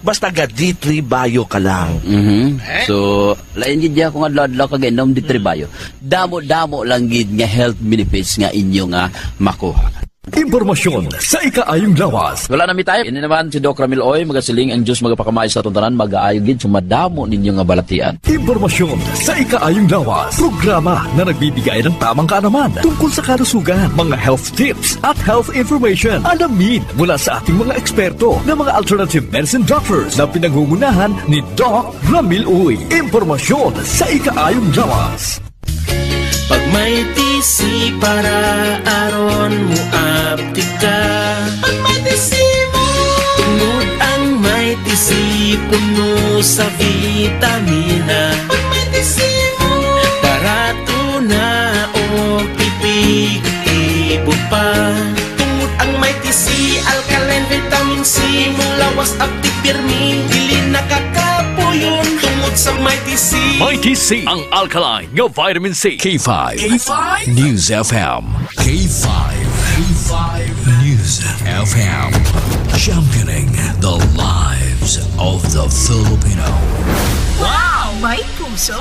basta gadi tribayo ka lang. So, lain gid ya kung adlaw-adlaw ka gainom di tribayo. Damo-damo lang gid nga health benefits nga inyo nga makuha. Impormasyon sa ikaayong lawas. Wala na mi tayo. Ini naman si Doc Ramil Oy, magasiling ang Diyos magapakamay sa tuntanan, mag-aayo gid sumadamo ninyo nga balatian. Impormasyon sa ikaayong lawas. Programa na nagbibigay ng tamang kaalaman tungkol sa kalusugan, mga health tips at health information. Alamin mula sa ating mga eksperto na mga alternative medicine doctors na pinangungunahan ni Doc Ramil Oy. Impormasyon sa ikaayong lawas. Pag may tisi para aron mo aptika. Pag may tisi mo tungod ang may tisi puno sa vitamina. Pag may tisi mo barato na o pipig-ibo pa. Tungod ang may tisi alkaline vitamin C mulawas aptik pirmi dili nakakapuyon tungod sa may tisi. Mighty C, ang alkaline ng vitamin C. K5. News FM. K5. News FM. Championing the lives of the Filipino. Wow! May puso!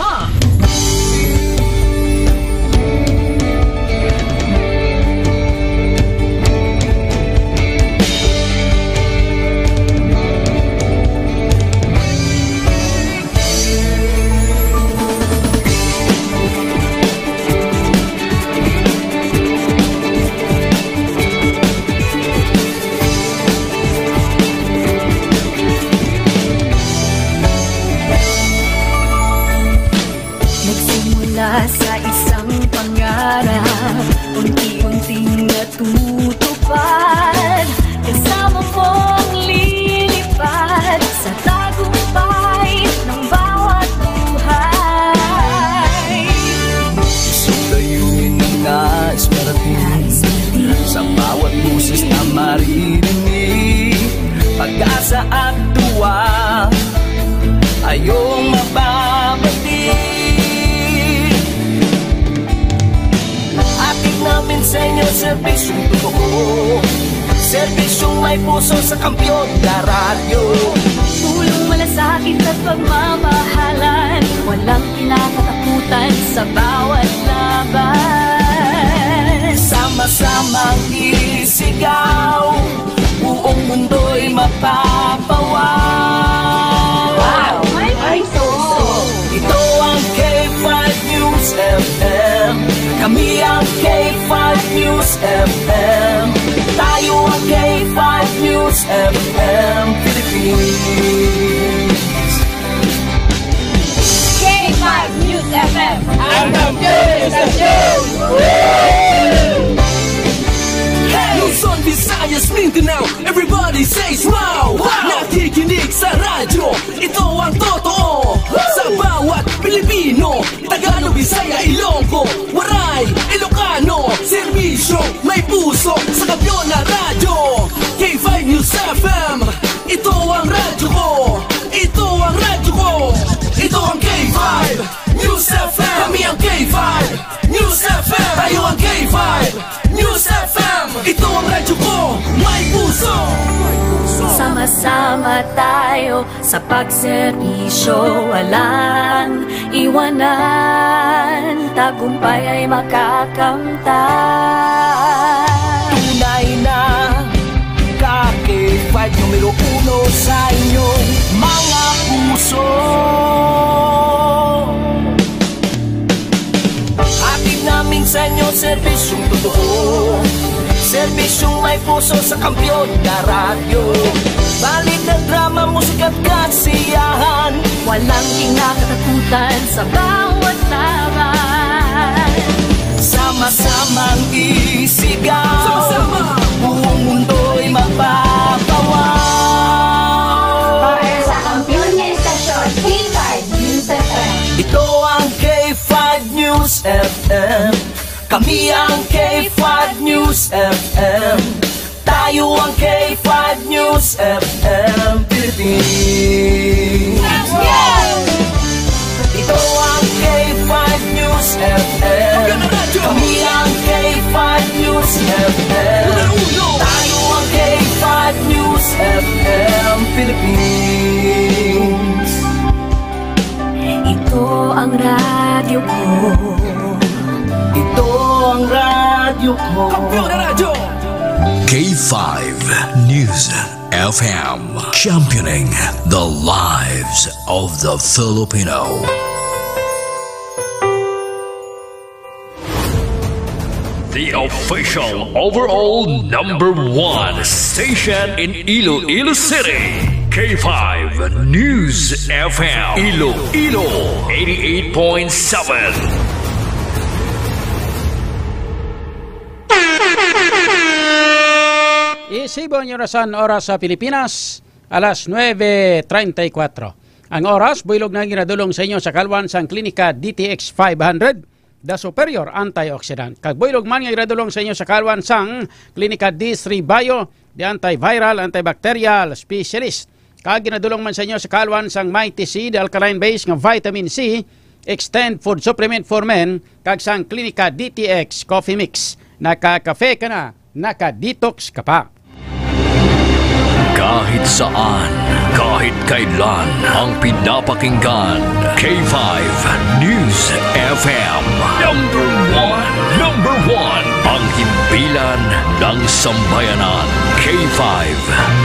Sa isang pangarap, unti-unting natutupad. Kasama mong lilipad sa tagumpay ng bawat buhay. Isang layunin ng nais parating sa bawat boses na maririnig. Pag-asa at tuwa ayong mababati. Namin sa inyo, serbisyong totoo, serbisyong may puso sa kampyon na radyo. Tulong malasakit at pagmamahalan, walang kinakatakutan sa bawat laban. Sama-samang isigaw, buong mundo'y mapapawaw. Wow! May puso! Ito ang K5 News FM. Kami ang K5 News FM. Tayo ang K5 News FM Philippines. K5 News FM. Ang News FM. Luzon, Visayas, Mindanao, everybody says wow! Nakikinig sa radyo, ito ang totoo. Sa bawat Pilipino, Tagalog, Bisaya, Ilonggo, Waray, Ilocano, serbisyo, may puso sa kampyon na radyo. K5 News FM, ito ang radyo ko. Ito ang radyo ko. Ito ang K5 News FM. Kami ang K5 News FM. Tayo ang K5 News FM. Ito ang radyo ko, may puso. Sama-sama tayo sa pagserbisyo, walang iwanan, tagumpay ay makakamtan. Tunay na K5 numero 1 sa inyong mga puso. Hatid namin sa inyo serbisyong totoo, serbisyong may puso sa kampyon na radyo. Balik ng drama, musika at kasiyahan, walang kinakatakutan sa bawat laban. Sama-samang isigaw, sama-sama, buong mundo'y mapapawaw. Para sa kampyon niya istasyon, K5 News FM. Ito ang K5 News FM. Kami ang K5 News FM. Tayo ang K5 News FM Philippines. Ito ang K5 News FM. Kami ang K5 News FM. Tayo ang K5 News FM Philippines. Kampiyon na radyo. K5 News FM, championing the lives of the Filipino. The official overall #1 station in Iloilo City. K5 News FM, Iloilo 88.7. Isibon yung oras sa Pilipinas, alas 9:34. Ang oras, builog na ginadulong sa inyo sa kalwan sang klinika DTX 500, the superior antioxidant. Kag builog man nga ginadulong sa inyo sa kalwan sang klinika D3 Bio, the antiviral, antibacterial specialist. Kag ginadulong man sa inyo sa kalwan sang Mighty C, the alkaline base nga vitamin C, extend food supplement for men, kag sang klinika DTX Coffee Mix. Naka-cafe ka na, naka-detox ka pa. Kahit saan, kahit kailan, ang pinapakinggan. K5 News FM. Number one. Ang himpilan ng sambayanan. K5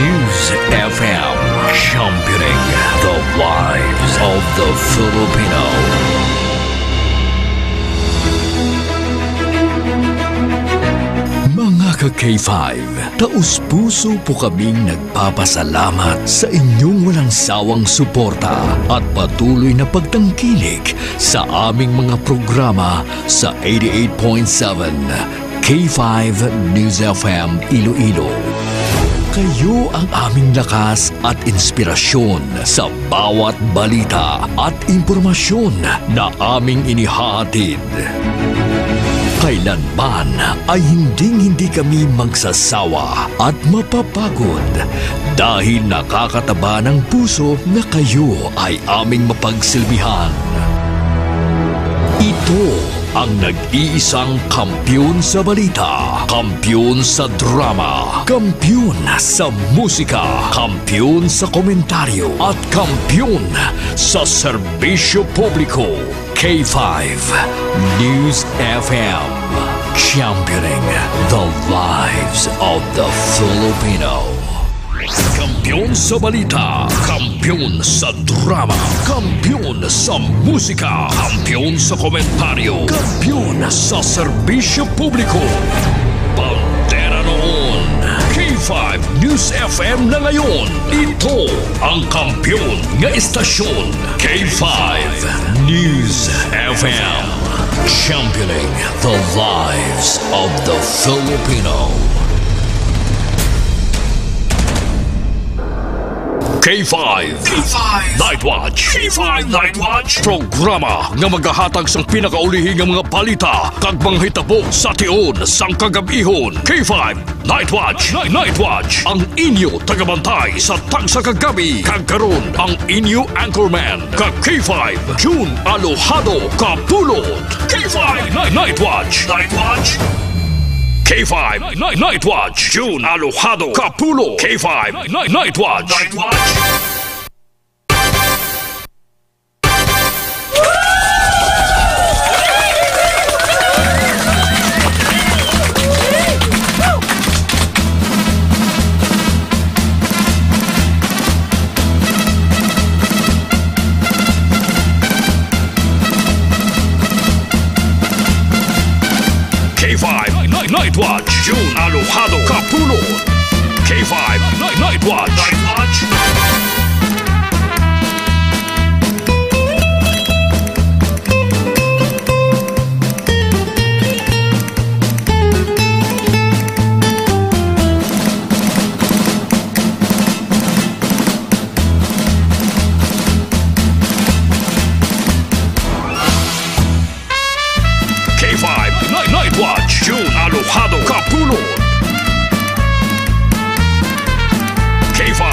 News FM. Championing the lives of the Filipino. Mga ka-K5, taus-puso po kaming nagpapasalamat sa inyong walang sawang suporta at patuloy na pagtangkilik sa aming mga programa sa 88.7 K5 News FM Iloilo. Kayo ang aming lakas at inspirasyon sa bawat balita at impormasyon na aming inihahatid. Kailanman ay hindi kami magsasawa at mapapagod dahil nakakataba ng puso na kayo ay aming mapagsilbihan. Ito ang nag-iisang kampiyon sa balita, kampiyon sa drama, kampiyon sa musika, kampiyon sa komentaryo, at kampiyon sa serbisyo publiko. K5 News FM, championing the lives of the Filipino. Kampiyon sa balita, kampiyon sa drama, kampiyon sa musika, kampiyon sa komentaryo, kampiyon sa serbisyo publiko. Pantera noon, K5 News FM na ngayon. Ito ang kampiyon nga istasyon. K5 News FM, championing the lives of the Filipino. K5 Night Watch. K5 Night Watch, programa nga magahatag sang pinakaulihing nga mga balita kag mga hitabo sa tion sang kagabihon. K5 Night Watch. Night Watch, ang inyo tagabantay sa tagsa kagabi. Kag karon ang inyo anchorman kag K5 June Alojado Kapulot. K5 Night Watch. Night Watch. K5 Night Watch, June Alojado Capulo. K5 Night Watch. Night Watch. Night Watch, June Alojado Capulo. K5 Night Watch. Night Watch. Night Watch, June Alojado Capulo. K5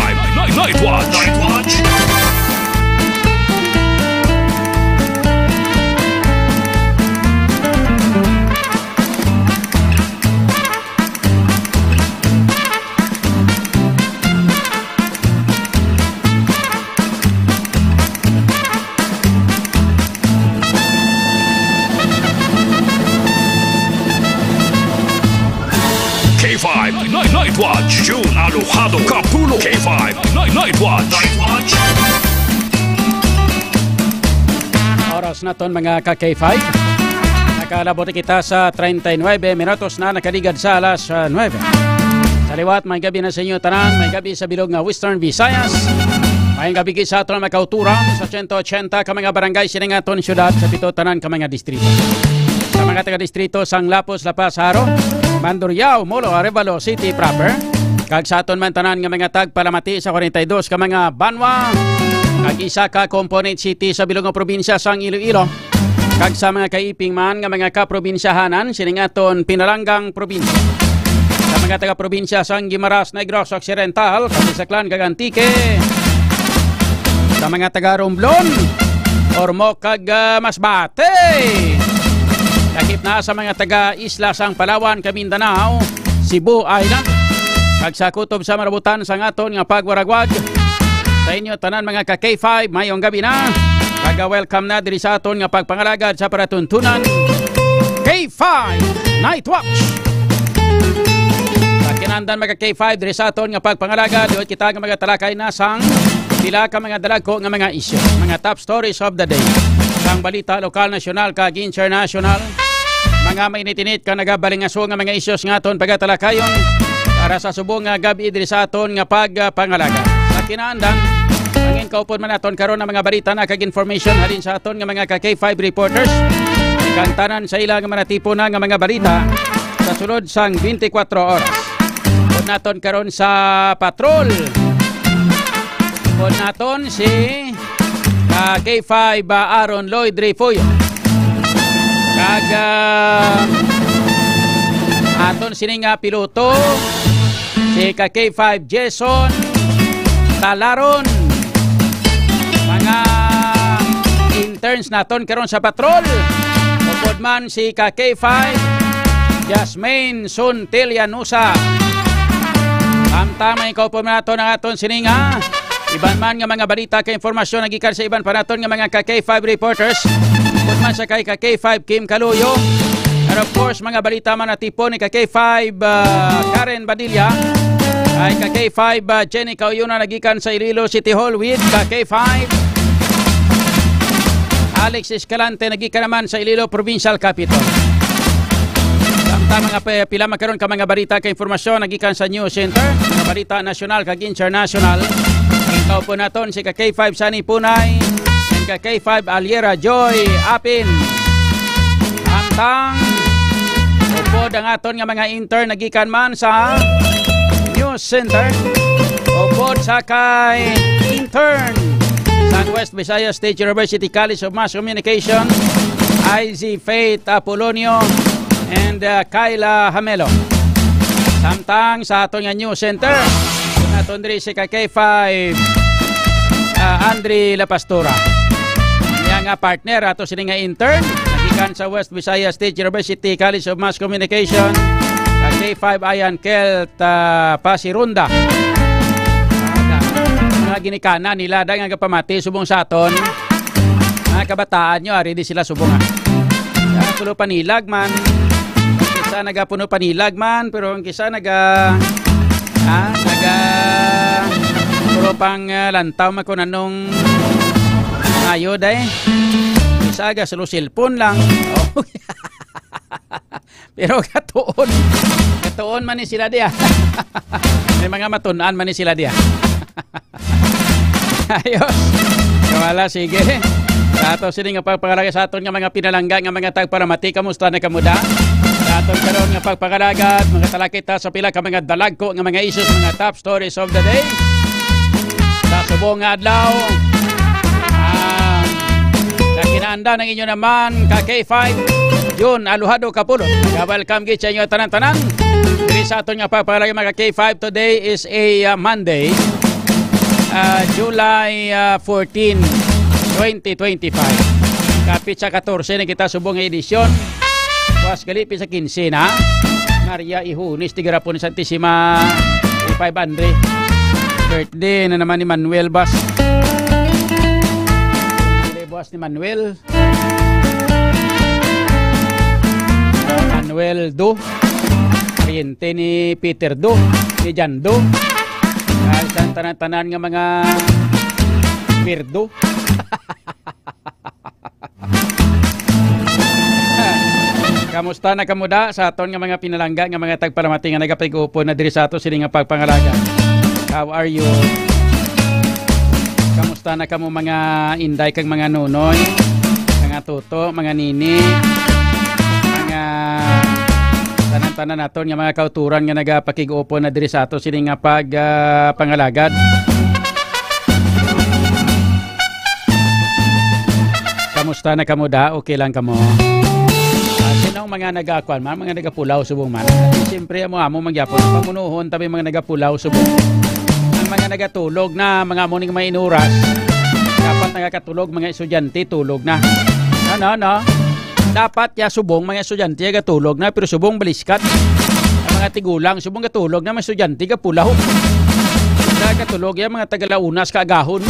Night K5 Night Watch. June Alojado Capulo. K5 Night Watch. Oras na ton mga ka-K5. Nakalabot kita sa 39 minutos na nakaligad sa alas 9. Sa liwat, may gabi na sa inyo tanan, may gabi sa bilog nga Western Visayas. May gabi sa aton mga kauturan sa 180 ka mga barangay siningaton syudad sa pito tanan ka mga distrito. Sa mga taga-distrito sang Lapos, Lapas, Haro, Mandurriao, Molo, Arevalo City proper. Kag sa aton man tanan nga mga tagpalamati sa 42 ka mga Banwa. Kag isa ka component city sa bilog nga probinsya sang Iloilo. Kag sa mga kaiping man nga mga kaprobinsyahanan siningaton Pinalanggang probinsya. Sa mga taga-probinsya sang Guimaras, Negros Occidental, Kapisaklan, kag Antique. Sa mga taga-Romblon, Ormoc, kag Masbate. Takip na sa mga taga-Isla sang Palawan, Mindanao, Cebu Island. Kag sa kutob sa marabutan sang aton nga pagwaragwag. Sa inyo tanan mga ka-K5, mayong gabi na. Kaga-welcome na diri sa aton nga pagpangalagad sa paratuntunan. K5 Night Watch. Sa kinandan mga K5 diri sa aton nga pagpangalagad, diot kita nga mga talakay na sang pila ka mga dalagko nga mga isyu, mga top stories of the day. Sang balita lokal, nasyonal kag international. Mga mainitinit ka nagabalingaso nga mga issues nga aton pagatalakayon para sa subong nga gabi diri sa aton nga pagpangalagad. Sa kinandan angin kaupon man aton karon nga mga balita na kag information halin sa aton nga mga K5 reporters. Ikantanan sa ilang mga tipo na nga mga balita sa sulod sang 24 oras. Pod naton karon sa patrol. Pod naton si K5 Aaron Lloyd Refoyo. Kag aton sining piloto si K5 Jason Talaron. Mga interns naton karon sa patrol. Upod man si K5 Jasmine Suntilianusa. Tamtamay ikaw po naton ang aton sininga. Iban man nga mga balita kay informasyon nagikan sa iban pa naton nga mga K5 reporters. Upod man sa kay K5 Kim Kaluyo. And of course mga balita man na tipo ni K5 Karen Badilla. Ay K5 Jenny Cauyuna nagikan sa Iloilo City Hall with K5 Alex Escalante nagikan naman sa Iloilo Provincial Capital. Samtang mga pila makaroon ka mga balita kay informasyon nagikan sa News Center, mga balita nasyonal kag international. Ikaw po naton si K5 Sani Punay and K5 Aliera Joy Apin. Samtang upod ang aton nga mga intern nagikan man sa News Center. Upod sa kay intern sa West Visayas State University College of Mass Communication, IZ Faith Apolonio and Kyla Hamelo. Samtang sa aton nga News Center, naton diri si K5 Andre La Pastora. Niya nga partner ato sini nga intern nagikan sa West Visayas State University College of Mass Communication. K5 Ayan Kelt Pasirunda. Mga ginikana nila dahil nga kapamati subong sa aton. Mga kabataan nyo, ari di sila subong ha. Puno panilag man. Kisa nagapuno panilag man, pero ang kisa puro pang lantaw makunanong ayod eh. Kisa aga sa silpon lang. Oh. Pero katuon man ni sila diya. May mga matunan man ni sila diya. Ayos. Kawala, sige. Sa ato sini nga pagpangalaga sa aton nga mga pinalangga nga mga tagparamati. Kamusta na kamuda? Sa aton karon nga pagpangalaga mga talakita sa pila ka mga dalagko nga mga issues, mga top stories of the day. Sa subong nga adlaw. Sa kinaanda ng inyo naman K5 June Alojado Capulot. Welcome gid sa inyo tanan-tanan. Diri sa aton nga pagpangalaga mga K5, today is a Monday. July 14, 2025. Kapitsa 14 na kita subong edisyon. Was galipi sa 15 na. Maria Ihunis, tigarapon ni Santissima 500. Birthday na naman ni Manuel Bas. Buwas ni Manuel. Manuel Do. Kuryente ni Peter Do, ni Jan Do. Sa tanan-tanan nga mga Birdo. Kamusta na kamuda sa aton nga mga pinalangga nga mga tagpalamati nga nagapig-upo na diri sa ato sini nga pagpangalaga. How are you? Kamusta na kamo mga inday kag mga nunoy, mga tuto, mga nini, mga tanan-tanan naton nga mga kauturan nga nagapakig-upo na diri sa ato sini nga pangalagad. Kamusta na kamo da? Okay lang kamo? Sino mga nagakuan man, mga nagapulaw subong man. Siyempre amo magyapon pamunuhon tabi mga nagapulaw subong. Ang mga nagatulog na mga muning may inuras. Dapat nagakatulog mga estudyante tulog na. Ano? Dapat ya subong mga estudyante gatulog na pero subong baliskat. Ang mga tigulang subong gatulog na mga estudyante gapulaw. Nagatulog ya mga tagalaunas kaagahon.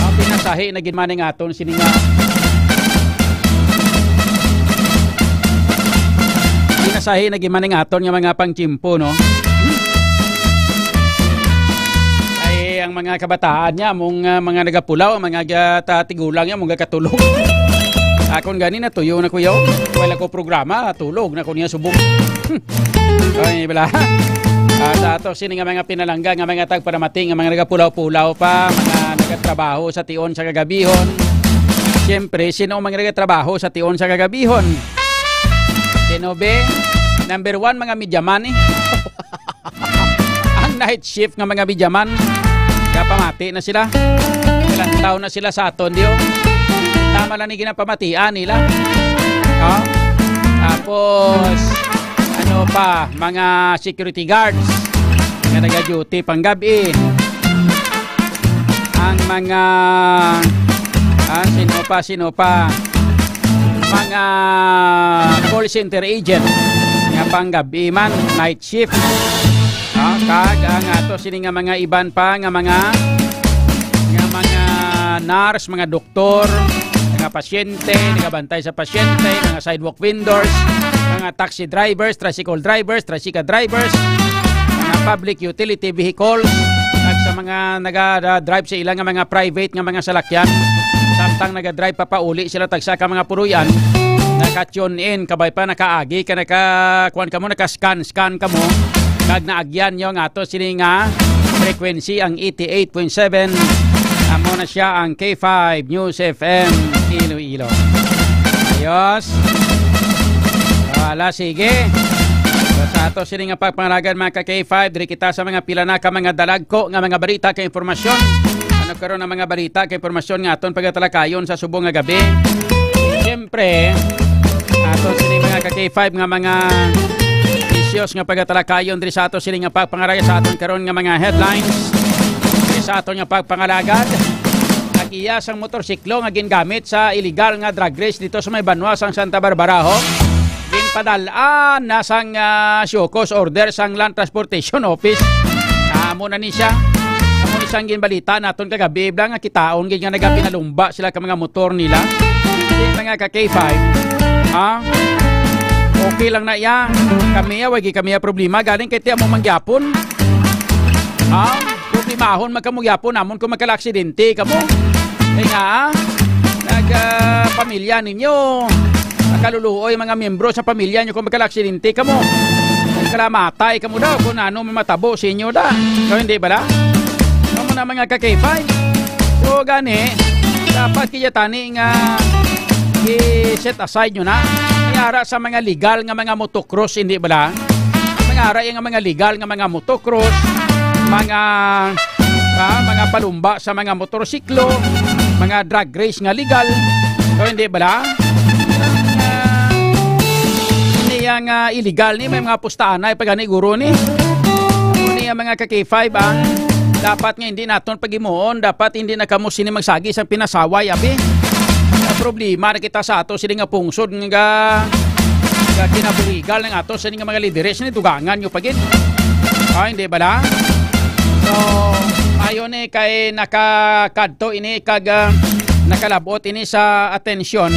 Ang pinasahi na ginmaning aton sininga. Pinasahi na ginmaning aton nga mga pangchimpo no. Ang mga kabataan niya, mga nagapulaw, mga tigulang niya, mga katulog. Akon gani na tuyo na kuyaw. Wala ko programa, tulog na ko niya subong. Ay, bala. Sa ato, sini nga mga pinalangga, nga mga tagpanamating, nga mga nagapulaw-pulaw pa, mga nagatrabaho sa tion sa kagabihon. Siyempre, sino ang mga nagatrabaho sa tion sa kagabihon? Sino be? Number 1, mga midyaman eh. Ang night shift nga mga midyaman. Pamati na sila. Ilang taon na sila sa aton, diyo. Tama lang ni ginapamatian nila. Tapos, ano pa, mga security guards na nag-duty panggabi. Ang mga, sino pa, mga call center agent nga panggabi man, night shift. Kag ang ato sini nga mga iban pa nga mga nurse, mga doktor, mga pasyente, nagabantay sa pasyente, mga sidewalk vendors, mga taxi drivers, tricycle drivers, mga public utility vehicles, at sa mga naga-drive sa ilang nga mga private nga mga salakyan, samtang naga-drive pa pauli sila tagsa ka mga puruyan, naka-tune in kabay pa nakaagi ka naka-kuan ka mo, naka-scan ka mo. Kag naagyan nyo nga to sini nga frequency ang 88.7. Amo na siya ang K5 News FM Iloilo. Ayos. Wala, sige. Sa ato sini nga pagpangalagan mga K5, diri kita sa mga pila na ka mga dalagko nga mga balita ka informasyon. Ano karon ang mga balita ka informasyon nga aton pagatalakayon sa subong nga gabi. Siyempre, ato sini mga K5 nga mga nga pagatalakayon diri sa ato sini nga pagpangaraya sa aton karon nga mga headlines diri sa aton nga pagpangalagad. Nag-iyas ang motorsiklo nga gingamit sa illegal nga drag race dito sa may Banwas ang Santa Barbara ho. Ginpadalaan na sang Shokos order sang Land Transportation Office. Amo na ni siya. Amo ni siyang ginbalita naton kagabi blang nga kitaon gid nga nagapinalumba sila ka mga motor nila. Di mga ka K5. Okay lang na iya. Wagi kami problema galing kay tiya mo mangyapon. Problemahon magkamugyapon namon kung magkala-aksidente kamo. Kaya nga pamilya ninyo. Nakaluluoy mga miyembro sa pamilya nyo kung magkala-aksidente kamo. Kalamatay kamo daw kung ano mamatabo sa inyo da. So hindi ba da? Kamo na mga kakipay. So gani dapat kaya tani nga i-set aside nyo na. Mayara sa mga legal nga mga motocross, hindi ba la? Mayara yung mga legal nga mga motocross, mga palumba sa mga motorsiklo, mga drag race nga legal. So hindi ba la? Niya nga illegal ni may mga pustaan na ipagani guro ni. Niya mga ka-K5 ang dapat nga hindi naton pagimuon, dapat hindi na kamo sini magsagi sa pinasaway abi. Problema na kita sa ato sila nga pungsod nga kinabuhigal ng ato sila nga mga lideres ni tugangan nyo pagin. Hindi ba la? So, ayon kay nakakadto ini kag nakalabot ini sa atensyon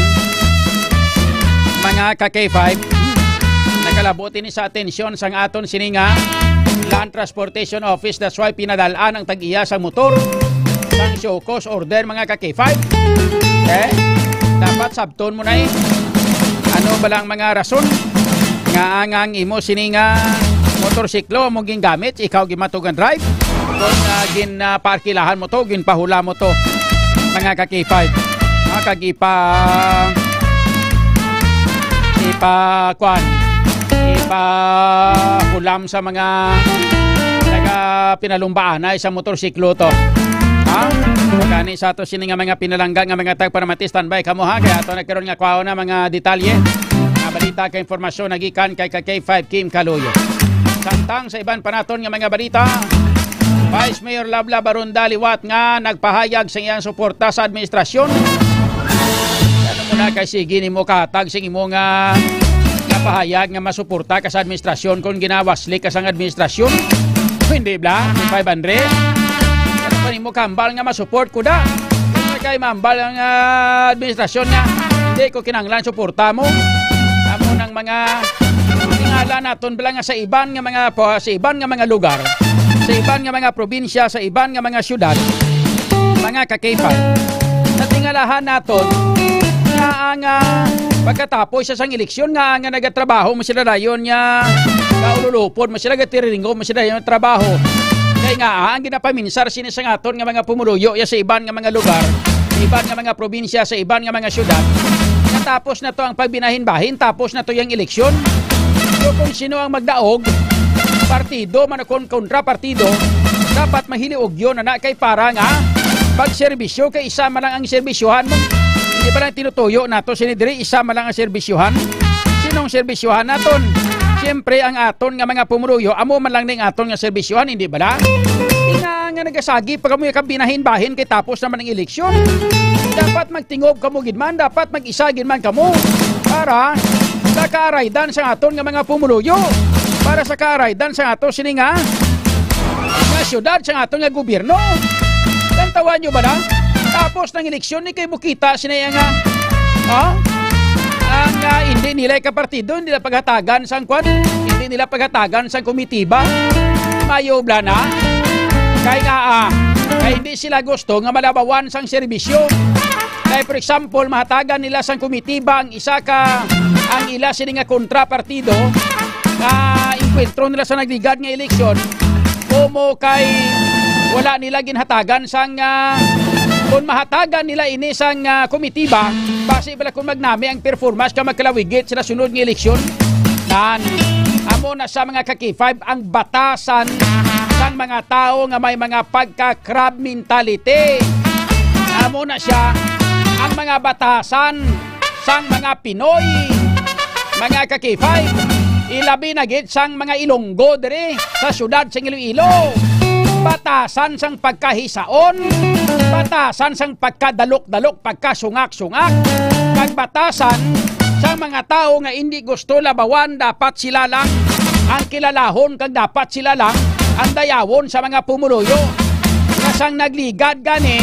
mga ka-K5 Kalabutin ni sa atensyon sang aton sininga Land Transportation Office. That's why pinadalaan ang tag-iya sa motor sang show cause order mga ka-K5. Dapat sabton mo na ano ba lang mga rason nga ang imo sininga motorsiklo mo gingamit, ikaw gimatugan drive kung ginparkilahan mo to, ginpahula mo to mga ka-K5. Ipahulam sa mga pinalumbaan na isang motorsiklo to. Magani sa ato sini nga mga pinalangga nga mga tag para mati-standby kamo ha. Kaya ato nagkaroon nga kwao na mga detalye nga balita ka informasyon nagikan kay K5 Kim Kaluyo. Samtang sa iban pa naton nga mga balita, Vice Mayor Labla Barunda liwat nga nagpahayag sa iyang suporta sa administrasyon. Ano muna kay sige nimo katag sing imo nga pahayag nga masuporta ka sa administrasyon kung ginawasli ka sa administrasyon. Hindi bla, 500. Mo kambal nga masupport ko da. Kung kay mambal ang administrasyon nga, hindi ko kinanglan suporta mo. Amo ng mga tingala naton bala nga sa iban nga mga lugar, sa iban nga mga probinsya, sa iban nga mga syudad, mga ka-K5. Natingalahan naton nga ang pagkatapos sa sang eleksyon nga nagatrabaho mo sila dayon nga kaululupod mo sila gatiringo mo sila yung trabaho. Kaya nga, ang ginapaminsar sinisang aton nga mga pumuluyo sa iban nga mga lugar, sa iban nga mga probinsya, sa iban nga mga syudad. Natapos na to ang pagbinahin-bahin, tapos na to yung eleksyon. So kung sino ang magdaog, partido, manakon kontra-partido, dapat mahiliog yun na kay para nga pag-serbisyo, kay isa man lang ang serbisyohan mo. Hindi ba lang tinutuyo na to, sinidiri, isa man lang ang serbisyohan. Sinong serbisyohan naton? Siyempre ang aton nga mga pumuluyo, amo man lang ning aton nga serbisyohan, hindi ba la? Nga nagasagi pa kamo yung binahin-bahin kay tapos naman ang eleksyon. Dapat magtingob kamo gidman, dapat mag-isagin man kamo para sa kaaraydan sa aton nga mga pumuluyo. Para sa kaaraydan sa aton sininga nga syudad, sa aton nga gobyerno. Tantawan nyo ba na? Tapos ng eleksyon ni kay Bukita sinaya nga ang hindi nila kapartido, hindi nila paghatagan sang kwan, hindi nila paghatagan sang komitiba. Mayo bla na. Kaya hindi sila gusto nga malabawan sang serbisyo. Kaya for example, mahatagan nila sang komitiba ang isa ka, ang ila sila nga kontrapartido na inkwentro nila sa nagligad nga eleksyon. Kumo kay wala nila ginhatagan sang kung mahatagan nila ini sang komitiba, base bala kung magnami ang performance ka magkalawigit sila sunod ng eleksyon. Amo na sa mga ka-K5 ang batasan sang mga tao nga may mga pagka-crab mentality. Amo na siya ang mga batasan sang mga Pinoy, mga ka-K5. Ilabi na gid sang mga Ilonggo diri sa syudad sang Iloilo. Batasan sang pagkahisaon, batasan sang pagkadalok-dalok, pagkasungak-sungak, pagbatasan sang mga tao nga hindi gusto labawan, dapat sila lang ang kilalahon, kag dapat sila lang ang dayawon sa mga pumuluyo. Kasang nagligad gani,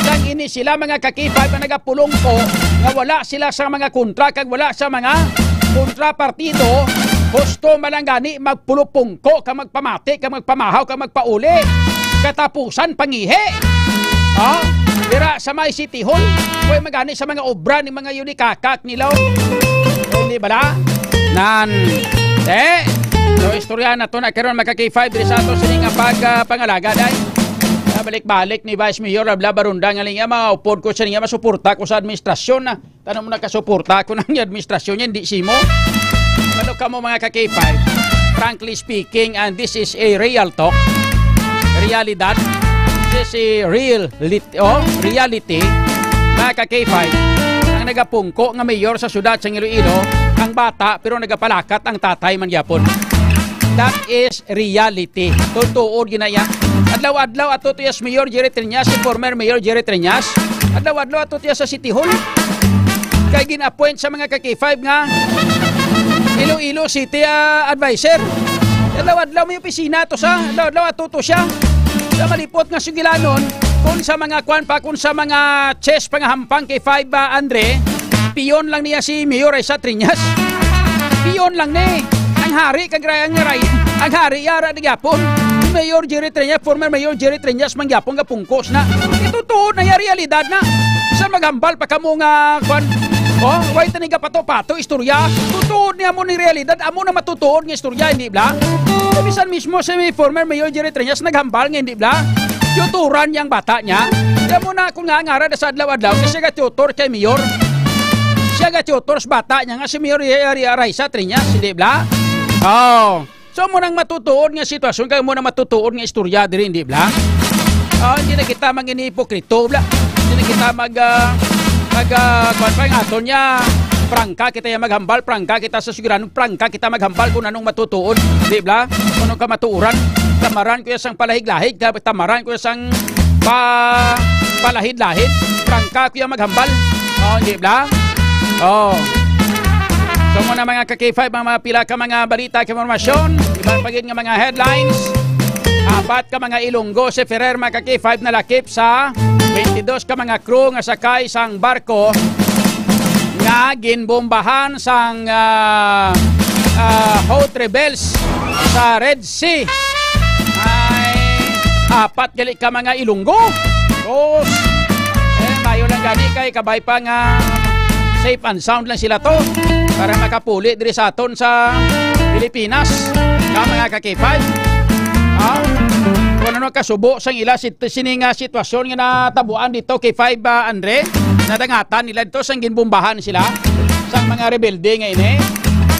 sang ini sila mga ka-K5 na nagapulong po, nga wala sila sa mga kontra, kag wala sa mga kontrapartido. Gusto malanggani magpulupungko ka magpamati ka magpamahaw ka magpauli katapusan pangihi. Dira sa may City Hall way magani sa mga obra ni mga yunikakak nilaw. Hindi bala so istorya na to na karon magka-K5 diri sa ato sining pangalaga day. Balik-balik ni Vice Mayor Labla Barunda nga linga maupod ko sa niya masuporta ko sa administrasyon na. Tanong mo na kasuporta ko ng administrasyon niya, hindi simo. Ano ka mo mga ka-K5? Frankly speaking, and this is a real talk, realidad, this is reality, mga ka-K5, ang nagapungko nga mayor sa syudad sa Iloilo, ang bata pero nagapalakat ang tatay man yapon. That is reality. Tutuod ginaya. Adlaw-adlaw ato tuyas Mayor Jerry Triñas, si former Mayor Jerry Triñas. Adlaw-adlaw ato tuyas sa City Hall. Kay gin-appoint sa mga ka-K5 nga Iloilo City Advisor. Adlaw-adlaw may opisina to sa. Adlaw-adlaw ato siya. Sa malipot nga sugilanon kung sa mga kung sa mga chess pangahampang kay 5 Andre, piyon lang niya si Mayor Isa Triñas. Piyon lang ni. Ang hari kagray ang hari yara di gyapon. Mayor Jerry Triñas, former Mayor Jerry Triñas mangyapon nga pungkos na. Ito tuod na ya realidad na. Sa maghambal pa kamo nga kwan. Oh, why tani ka pato istorya. Tutuod niya mo ni realidad, amo na matutuod nga istorya hindi bla. Bisan mismo si former Mayor Jerry Triñas naghambal nga hindi bla. Tuturan yang bata niya. Kaya mo na kung nga ngara sa adlaw-adlaw kasi ga tutor kay Mayor. Siya ga tutor sa bata niya nga si Mayor Raisa Triñas hindi bla. Oh. So mo nang matutuod nga sitwasyon kay mo nang matutuod nga istorya diri hindi bla. Hindi na kita manginipokrito bla. Hindi na kita kung aton niya prangka kita yung maghambal, prangka kita sa siguran, prangka kita maghambal kung anong matutuod, di ba? Kung anong kamatuuran, tamaran ko yung palahig-lahig, tamaran ko yung palahid-lahid, prangka ko yung maghambal, di ba? So muna mga ka-K5, mga pila ka mga balita, informasyon, ibang pagin nga mga headlines, apat ka mga Ilonggo, si Ferrer mga ka-K5 na lakip sa 22 ka mga crew nga sakay sang barko nga ginbombahan sang Houthi rebels sa Red Sea. Ay apat gali ka mga Ilonggo. Tapos mayo lang gani kay kabay pa nga safe and sound lang sila to para makapuli diri sa aton sa Pilipinas ka mga ka-K5. Kung ano kasubo sang ila sining sitwasyon nga natabuan dito kay 5 Andre nadangatan nila dito sang ginbombahan sila sang mga rebelde nga ini.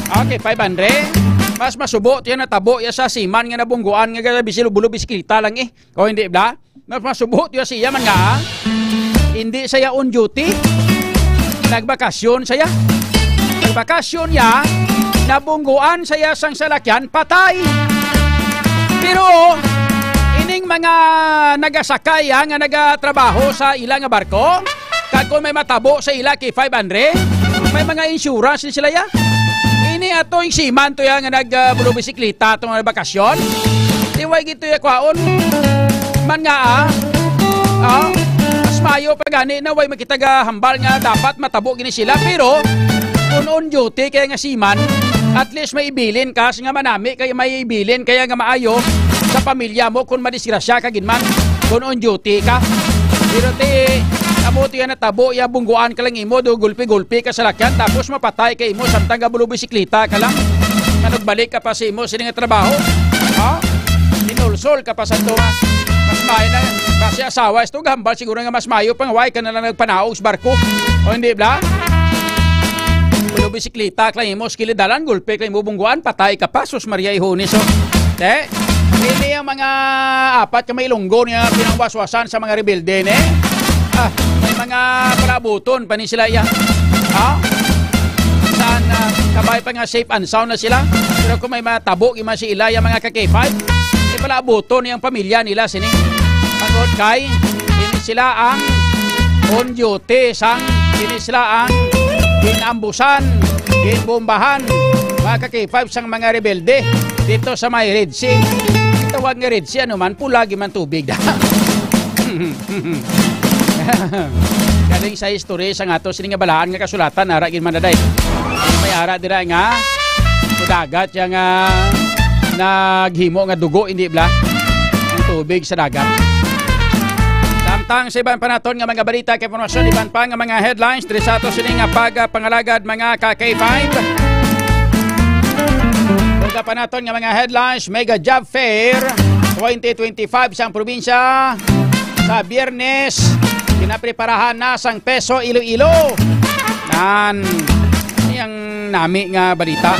Okay, 5 Andre mas masubo tiyan natabo ya sa siman nga nabungguan nga bisilubulo bisikleta lang o hindi bla. Mas masubo tiya siya man nga hindi saya on duty. Nagbakasyon saya. Nagbakasyon ya nabungguan saya sang salakyan patay. Pero ining mga nagasakay nga nagatrabaho sa ila nga barko, kag kung may matabo sa ila kay 500, may mga insurance din sila ya. Ini ato yung siman to ya nga nagbulo bisikleta atong bakasyon. Diway gito ya kwaon. Man nga mas mayo pa gani na way makitaga hambal nga dapat matabo gini sila pero kung on duty kaya nga siman at least may ibilin ka nga manami kaya may ibilin kaya nga maayo sa pamilya mo kung madisgrasya ka ginman kung on duty ka pero amuti yan natabo ya bungguan ka lang imo do gulpi-gulpi ka sa lakyan tapos mapatay ka imo samtang gabulo bisikleta ka lang nagbalik ka pa sa imo sining trabaho inulsol ka pa sa ito mas mayo na kasi asawa ito gambal siguro nga mas mayo pang way ka na lang nagpanaog sa barko o hindi bla. Bulo bisikleta klang imo skilidalan gulpe klang imo bungguan patay ka pa sus Maria Ihonis so ini ang mga apat ka may Ilonggo nga pinangwaswasan sa mga rebelde may mga palabuton pa ni sila ya saan kabay pa nga safe and sound na sila pero kung may matabo ima si ila yung mga ka-K5 may palabuton yung pamilya nila sini pagod kay ini sila ang on duty sang ini sila ang ginambusan, ginbombahan, mga ka-K5 sang mga rebelde dito sa may Red Sea. Tawag nga Red Sea, ano man, pulagi man tubig da. Galing sa history sang ato sining nga balaan nga kasulatan ara gin manaday. May ara dira nga dagat yang naghimo nga dugo hindi bla ang tubig sa dagat. Samtang sa iban pa naton nga mga balita kay informasyon iban pa nga mga headlines diri sa ato sining nga pangalagad mga ka-K5. Duga pa naton nga mga headlines Mega Job Fair 2025 sa probinsya sa Biyernes kinapreparahan na sang Peso Iloilo. Nan yang nami nga balita.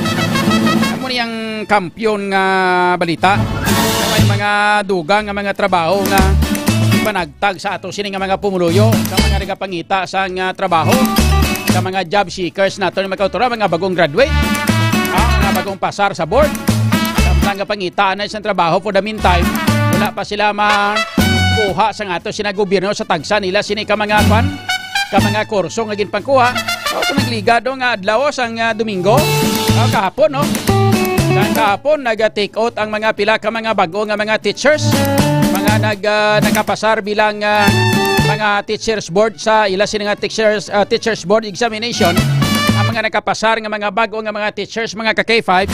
Amo niyang kampiyon nga balita. May mga dugang nga mga trabaho nga panagtag sa ato sini nga mga pumuluyo sa mga nagapangita sa nga trabaho sa mga job seekers nato ni makautura mga bagong graduate mga bagong pasar sa board samtang nga pangitaan na isang trabaho for the meantime wala pa sila makuha sa ato sina gobyerno sa tagsa nila sini ka mga kwan ka mga kurso nga ginpangkuha kung nagligado nga adlaw sang Domingo kahapon kahapon nag-take out ang mga pila ka mga bago nga mga teachers mga nakapasar bilang mga teachers board sa ila sini nga teachers board examination ang mga nakapasar nga mga bago nga mga teachers mga ka-K5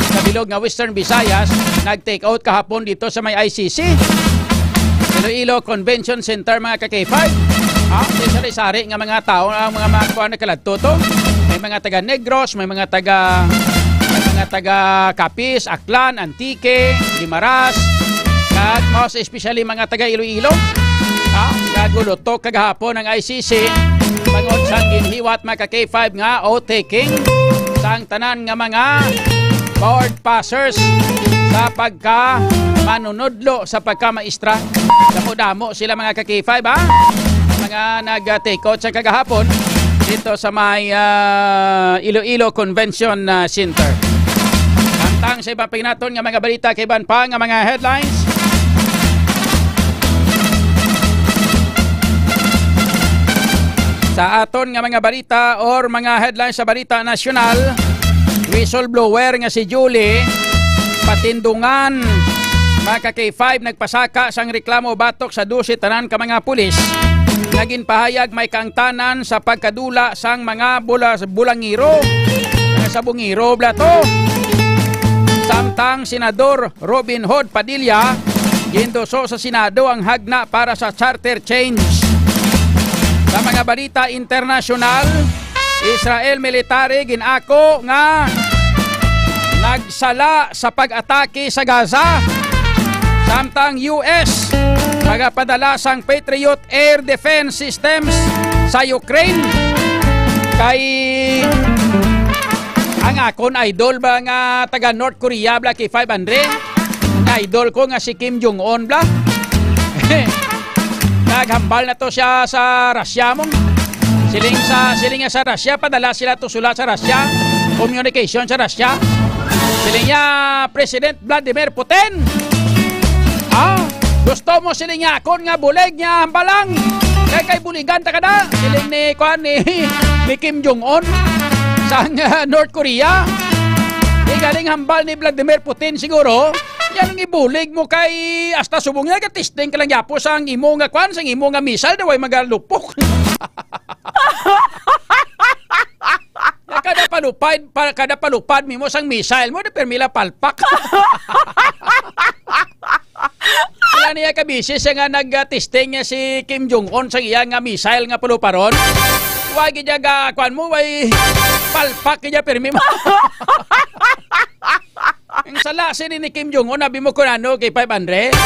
sa bilog nga Western Visayas nag-take out kahapon dito sa may ICC. Iloilo Convention Center mga ka-K5. Sari-sari nga mga tao, mga kuha na kaladto. May mga taga Negros, may mga taga Capiz, Aklan, Antique, Guimaras, at most especially mga taga Iloilo. Gagulutok kagahapon ng ICC bangod sa ginhiwat mga ka-K5 nga taking sang tanan nga mga board passers sa pagka manunudlo sa pagkamaistra. Damo-damo sila mga ka-K5 mga nag-take out sa kagahapon dito sa may Iloilo Convention Center. Hantang sa ibang pagnaton nga mga balita kay ban pa nga mga headlines. Sa aton nga mga balita or mga headlines sa balita nasyonal, whistleblower nga si Julie patindungan mga ka-K5 nagpasaka sang reklamo batok sa 12 tanan ka mga pulis. Naging pahayag may kaangtanan sa pagkadula sang mga bulangiro sa bungiro blato. Samtang Senador Robin Hood Padilla gindoso sa Senado ang hagna para sa charter change. Sa mga balita internasyonal, Israel military ginako nga nagsala sa pag-atake sa Gaza. Samtang US magapadala sang Patriot Air Defense Systems sa Ukraine. Kay ang akon idol ba nga taga North Korea bla kay 500. Idol ko nga si Kim Jong-un bla. Naghambal na to siya sa Russia mong. Siling sa Russia, padala sila to sula sa Russia. Communication sa Russia. Siling niya President Vladimir Putin. Gusto mo siling niya akon nga bulig niya hambalang. Kay buligan ta kada. Siling ni Kim Jong-un sa North Korea. Galing hambal ni Vladimir Putin siguro. Yan ang ibulig mo kay hasta subong nga testing ka lang yapo sa imo nga kwan, sa imo nga missile daw ay magalupok. kada palupad mo sang missile mo, permila palpak. Kaya niya kabisi siya nga nag-testing niya si Kim Jong-un sa iya nga missile nga paluparon. Huwag niya kwan mo, ay palpak niya permi mo. Ang salasin ni Kim Jong-un, nabi mo kung ano kay 500,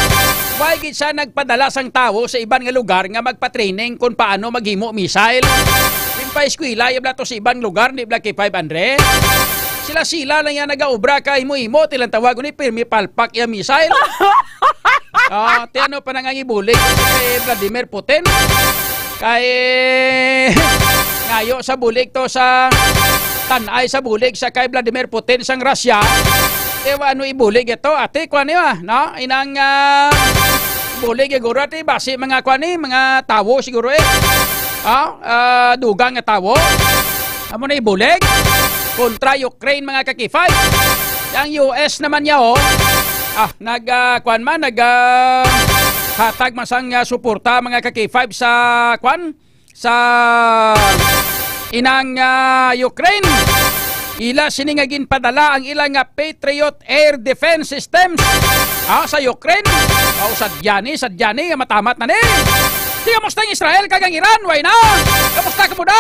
why gid siya nagpadala sang tao sa ibang nga lugar nga magpa-training kung paano maghimo missile. Yung pa-eskwela, yung to sa ibang lugar, ni kay 500. Sila lang yan nag-aubra ka, imo-imo, tilang tawag ni Pirmi Palpak yung missile. Tiano pa nangangibulig kay Vladimir Putin. Kay ngayo sa bulig to sa tanay sa bulig sa kay Vladimir Putin sang Russia. Ano ibulig ito? Ate, kuha niya, no? Inang bulig siguro ate, basi mga kuha ni, mga tawo siguro dugang nga tawo. Amo na ibulig? Kontra Ukraine mga kakifay. Ang US naman niya, hatag masang suporta mga kakifay sa sa inang Ukraine. Ila siningagin padala ang ilang Patriot Air Defense Systems sa Ukraine. Sadyani, matamat na ni. Di kamusta ang Israel kagang Iran, way na? Kamusta ka muna?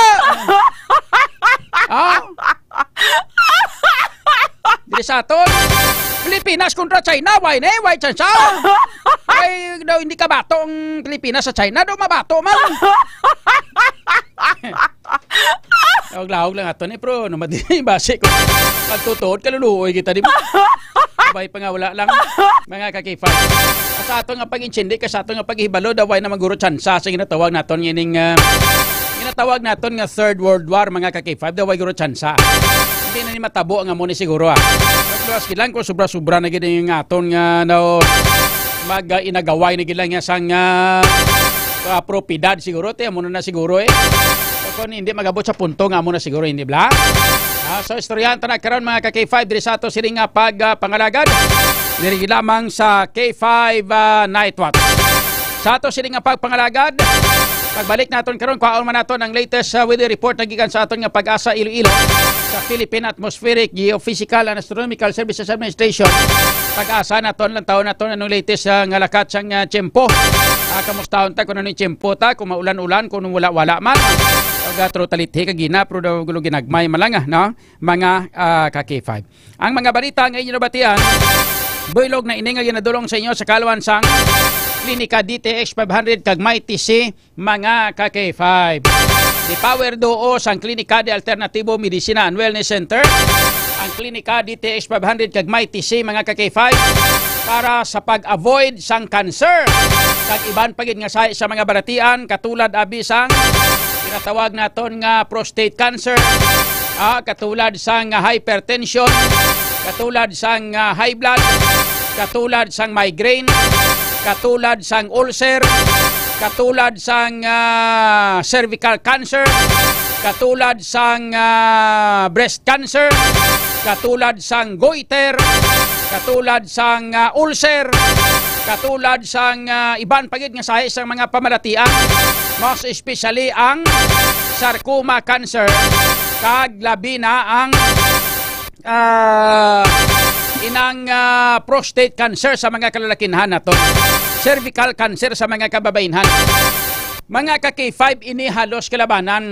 Dili sa aton, Pilipinas kontra China, way na, way chansa. Ay, daw hindi ka bato ang Pilipinas sa China, daw mabato man. Lawag lang ato ni pro, namadini base ko. Pagtutuod kaluluoy kita di ba? Sabay pa nga wala lang mga kakifay. Sa ato nga pag-inchindi, sa ato nga paghibalo, daway na maguro chansa sa ginatawag naton yining ginatawag naton nga Third World War mga kakifay, daway guro chansa. Hindi na ni matabo ang amo ni siguro Pagluwas kilang ko sobra-sobra na gid yung aton nga mag-inagaway na gilang nga sang propiedad siguro, amo na siguro kung hindi magabot sa punto nga muna siguro hindi bla. So istoryahan ta na karon mga ka-K5 diri sa ato siling nga pangalagad diri lamang sa K5 Night Watch. Sa ato siling nga pangalagad Pagbalik naton karon kuhaon man naton ang latest weather report na gikan sa aton nga Pag-asa Iloilo sa Philippine Atmospheric Geophysical and Astronomical Services Administration. Pag-asa naton lang taon naton anong latest nga lakat sang tiyempo. Kamustahon ta kung ano yung tiyempo ta, kung maulan-ulan, kung wala-wala man. Gatro talithi kagina pero daw gulo ginagmay malanga no mga ka-K5. Ang mga balita nga inyo nabatian, buylog na ini nga ginadulong sa inyo sa Kalwan sang Klinika DTX 500 kag may TC mga ka-K5. Di power duo sang Klinika de Alternatibo Medicina and Wellness Center. Ang Klinika DTX 500 kag may TC mga ka-K5 para sa pag-avoid sang cancer. Kag iban pagid nga sa mga baratian katulad abi sang tinatawag naton nga prostate cancer, katulad sang hypertension, katulad sang high blood, katulad sang migraine, katulad sang ulcer, katulad sang cervical cancer, katulad sang breast cancer, katulad sang goiter, katulad sang ulcer, katulad sang iban pagid nga sahi sang mga pamalatian, most especially ang sarcoma cancer, kag labi na ang inang prostate cancer sa mga kalalakinhan naton, cervical cancer sa mga kababainhan. Mga ka-K5 ini halos kalabanan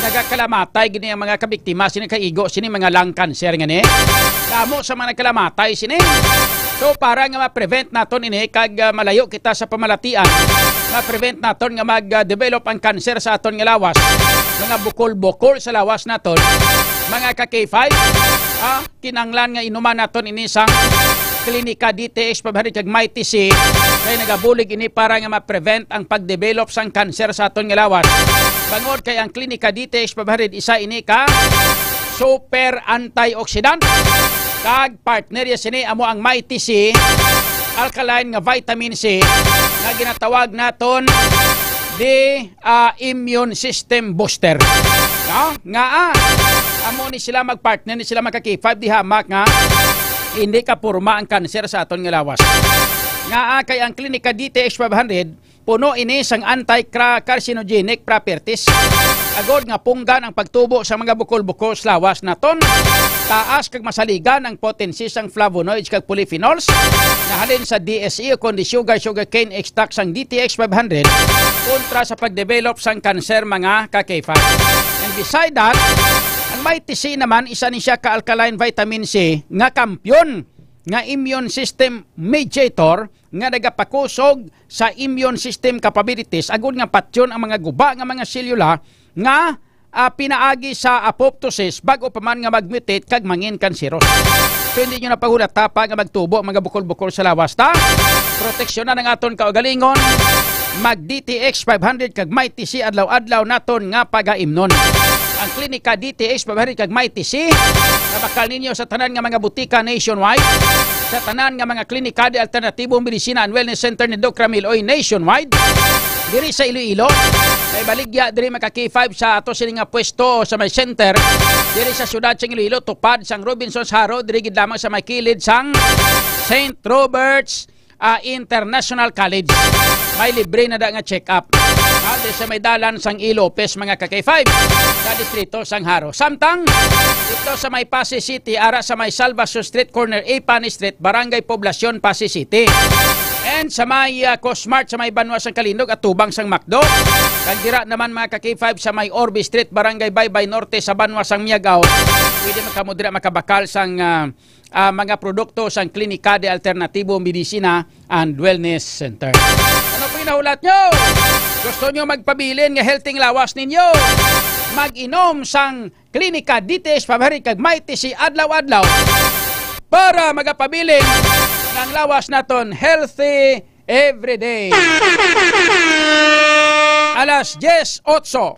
nagakalamatay gini ang mga kabiktima sini kaigo sini mga lung cancer ngani. Damo sa mga kalamatay sini. So para nga ma-prevent naton ini kag malayo kita sa pamalatian, ma-prevent naton nga mag-develop ang cancer sa aton nga lawas. Mga bukol-bukol sa lawas naton. Mga ka-K5, kinanglan nga inuman naton ini sang Klinika DTX 500 kag may TC kay nagabulig ini para nga ma-prevent ang pag-develop sang cancer sa aton nga lawas. Bangod kay ang Klinika DTX 500 isa ini ka super antioxidant kag partner ya sini amo ang may TC alkaline nga vitamin C nga ginatawag naton di immune system booster. No? Nga amo ni sila magpartner ni sila magka-K5 di hamak nga hindi ka purma ang kanser sa aton nga lawas. Nga kay ang Klinika DTX 500 puno ini sang anti-carcinogenic properties. Agod nga punggan ang pagtubo sa mga bukol-bukol sa lawas naton. Taas kag masaligan ang potency sang flavonoids kag polyphenols na halin sa DSE o kundi sugar cane extract sang DTX 500 kontra sa pagdevelop sang kanser mga ka-K5. And beside that, ang may TC naman, isa ni siya ka-alkaline vitamin C nga kampyon nga immune system mediator nga nagapakusog sa immune system capabilities agud nga patyon ang mga guba nga mga selula nga pinaagi sa apoptosis bago pa man nga magmutate kag mangin kanseros. So hindi nyo napahulat pa nga magtubo ang mga bukol-bukol sa lawas ta. Proteksyonan ang aton kaugalingon. Mag DTX 500 kag may TC adlaw-adlaw naton nga pagaimnon. Ang Klinika DTX 500 kag may TC nabakal ninyo sa tanan nga mga butika nationwide, sa tanan nga mga Klinika de Alternatibo Medicina and Wellness Center ni Doc Ramil Oy nationwide. Diri sa Iloilo may baligya diri maka-K5 sa ato sini nga pwesto sa may center diri sa syudad sa Iloilo tupad sang Robinson's Haro diri gid lamang sa may kilid sang St. Robert's International College. May libre na da nga check-up. Diri sa may dalan sang Ilopes mga ka-K5 sa distrito sang Haro. Samtang dito sa may Pasig City ara sa may Salvacio Street corner A Pani Street, Barangay Poblacion, Pasig City. And sa may Cosmart sa may Banwa sang Kalindog at Tubang sang Macdo. Kag dira naman mga ka-K5 sa may Orbi Street, Barangay Baybay Norte sa Banwa sang Miagao. Pwede makamo dira makabakal sang mga produkto sang Klinika de Alternatibo Medicina and Wellness Center. Ano po inahulat nyo? Gusto nyo magpabilin nga healthy lawas ninyo? Mag-inom sang Klinika DTX 500 kag may TC adlaw-adlaw para magapabilin ng lawas naton healthy everyday. Alas 10:08.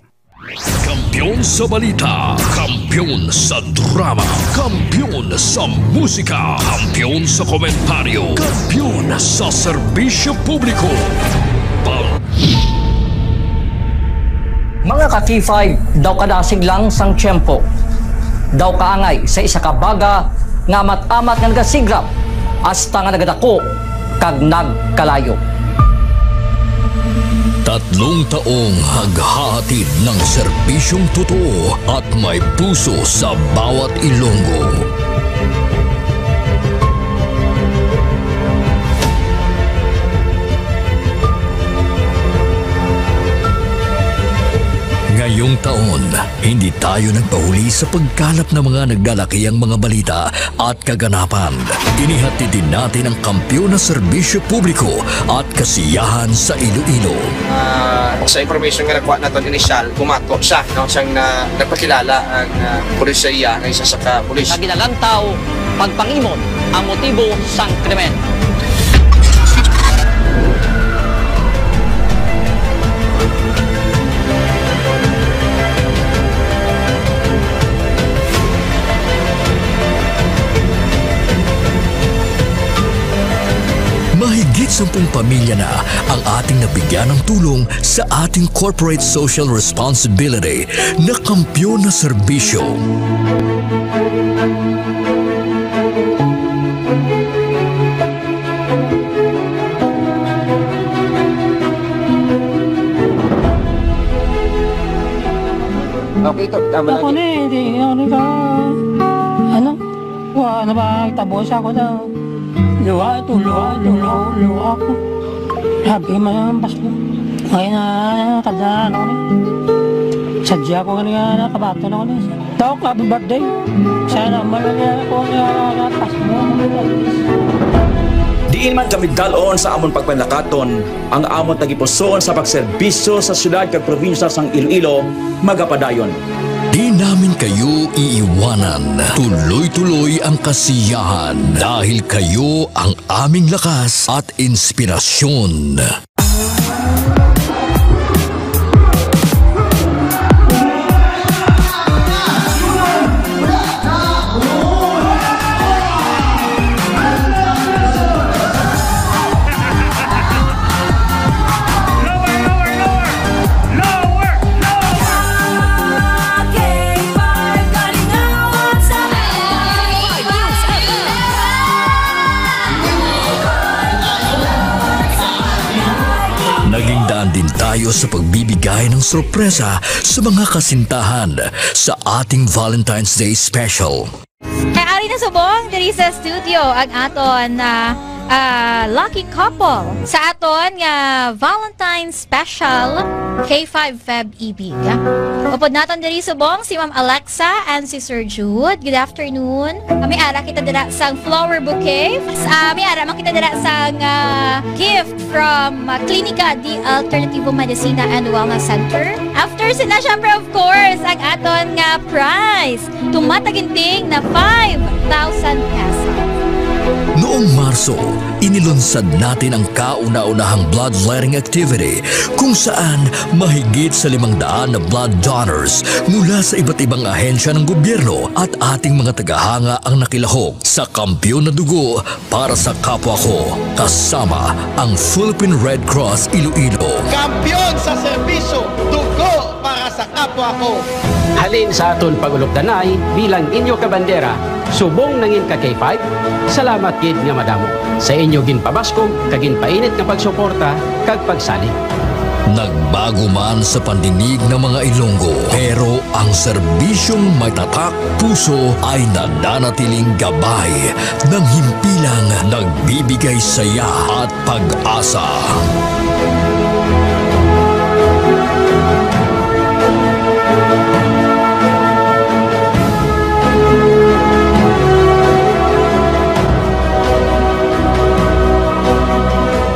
Kampiyon sa balita, kampiyon sa drama, kampiyon sa musika, kampiyon sa komentaryo, kampiyon sa serbisyo publiko. Mga ka-K5, daw kadasig lang sang tiyempo. Daw kaangay sa isa ka baga nga amat-amat nga nagasigrap hasta nga nagadako kag nagkalayo. 3 taong paghahatid ng serbisyong totoo at may puso sa bawat Ilonggo. Ngayong taon, hindi tayo nagpahuli sa pagkalap ng mga naglalakihang mga balita at kaganapan. Inihatid din natin ang kampyon na serbisyo publiko at kasiyahan sa Iloilo. Sa information nga nakuha natin initial, bumato siya. Siyang nagpakilala ang pulisya ng isa sa kapulis. Naginalantaw, pagpangimot ang motibo sang krimen. Mahigit 10 pamilya na ang ating nabigyan ng tulong sa ating corporate social responsibility na kampyon na serbisyo. Okay, ito. Tama Ako na eh, hindi ako ka. Ano? Wala na ba itabos ako na. Luha ako. Sabi man ang pasko. Ngayon na kadaan ako na. Sadya ko nga nakabato na ako na. Tao ka, happy birthday. Sana malagyan ako nga pasko. Diin man kami dalon sa amon pagpanakaton, ang amon tagipuson sa pagserbisyo sa syudad kag probinsya sang Iloilo, magapadayon. Di namin kayo iiwanan. Tuloy-tuloy ang kasiyahan dahil kayo ang aming lakas at inspirasyon. Din tayo sa pagbibigay ng sorpresa sa mga kasintahan sa ating Valentine's Day Special. Kaya ari na subong diri sa studio ang aton lucky couple sa aton nga Valentine's Special K5 Feb Ibig. Upod naton diri subong si Ma'am Alexa and si Sir Jude. Good afternoon. Kami ara kita dira sang flower bouquet. Kami ara man kita dira sang gift from Klinika di Alternativo Medicina and Wellness Center. After sina syempre of course ang aton nga prize tumataginting na 5,000 pesos. Noong Marso, inilunsad natin ang kauna-unahang bloodletting activity kung saan mahigit sa 500 na blood donors mula sa iba't ibang ahensya ng gobyerno at ating mga tagahanga ang nakilahok sa kampyon na dugo para sa kapwa ko, kasama ang Philippine Red Cross Iloilo. Kampyon sa serbisyo, dugo para sa kapwa ko. Halin sa aton pagulokdanay bilang inyo kabandera, subong nangin ka K5, salamat gid nga madamo. Sa inyo ginpabaskog, kaginpainit nga pagsuporta, kag pagsalig. Nagbago man sa pandinig ng mga Ilonggo, pero ang serbisyong may tatak puso ay nananatiling gabay ng himpilang nagbibigay saya at pag-asa.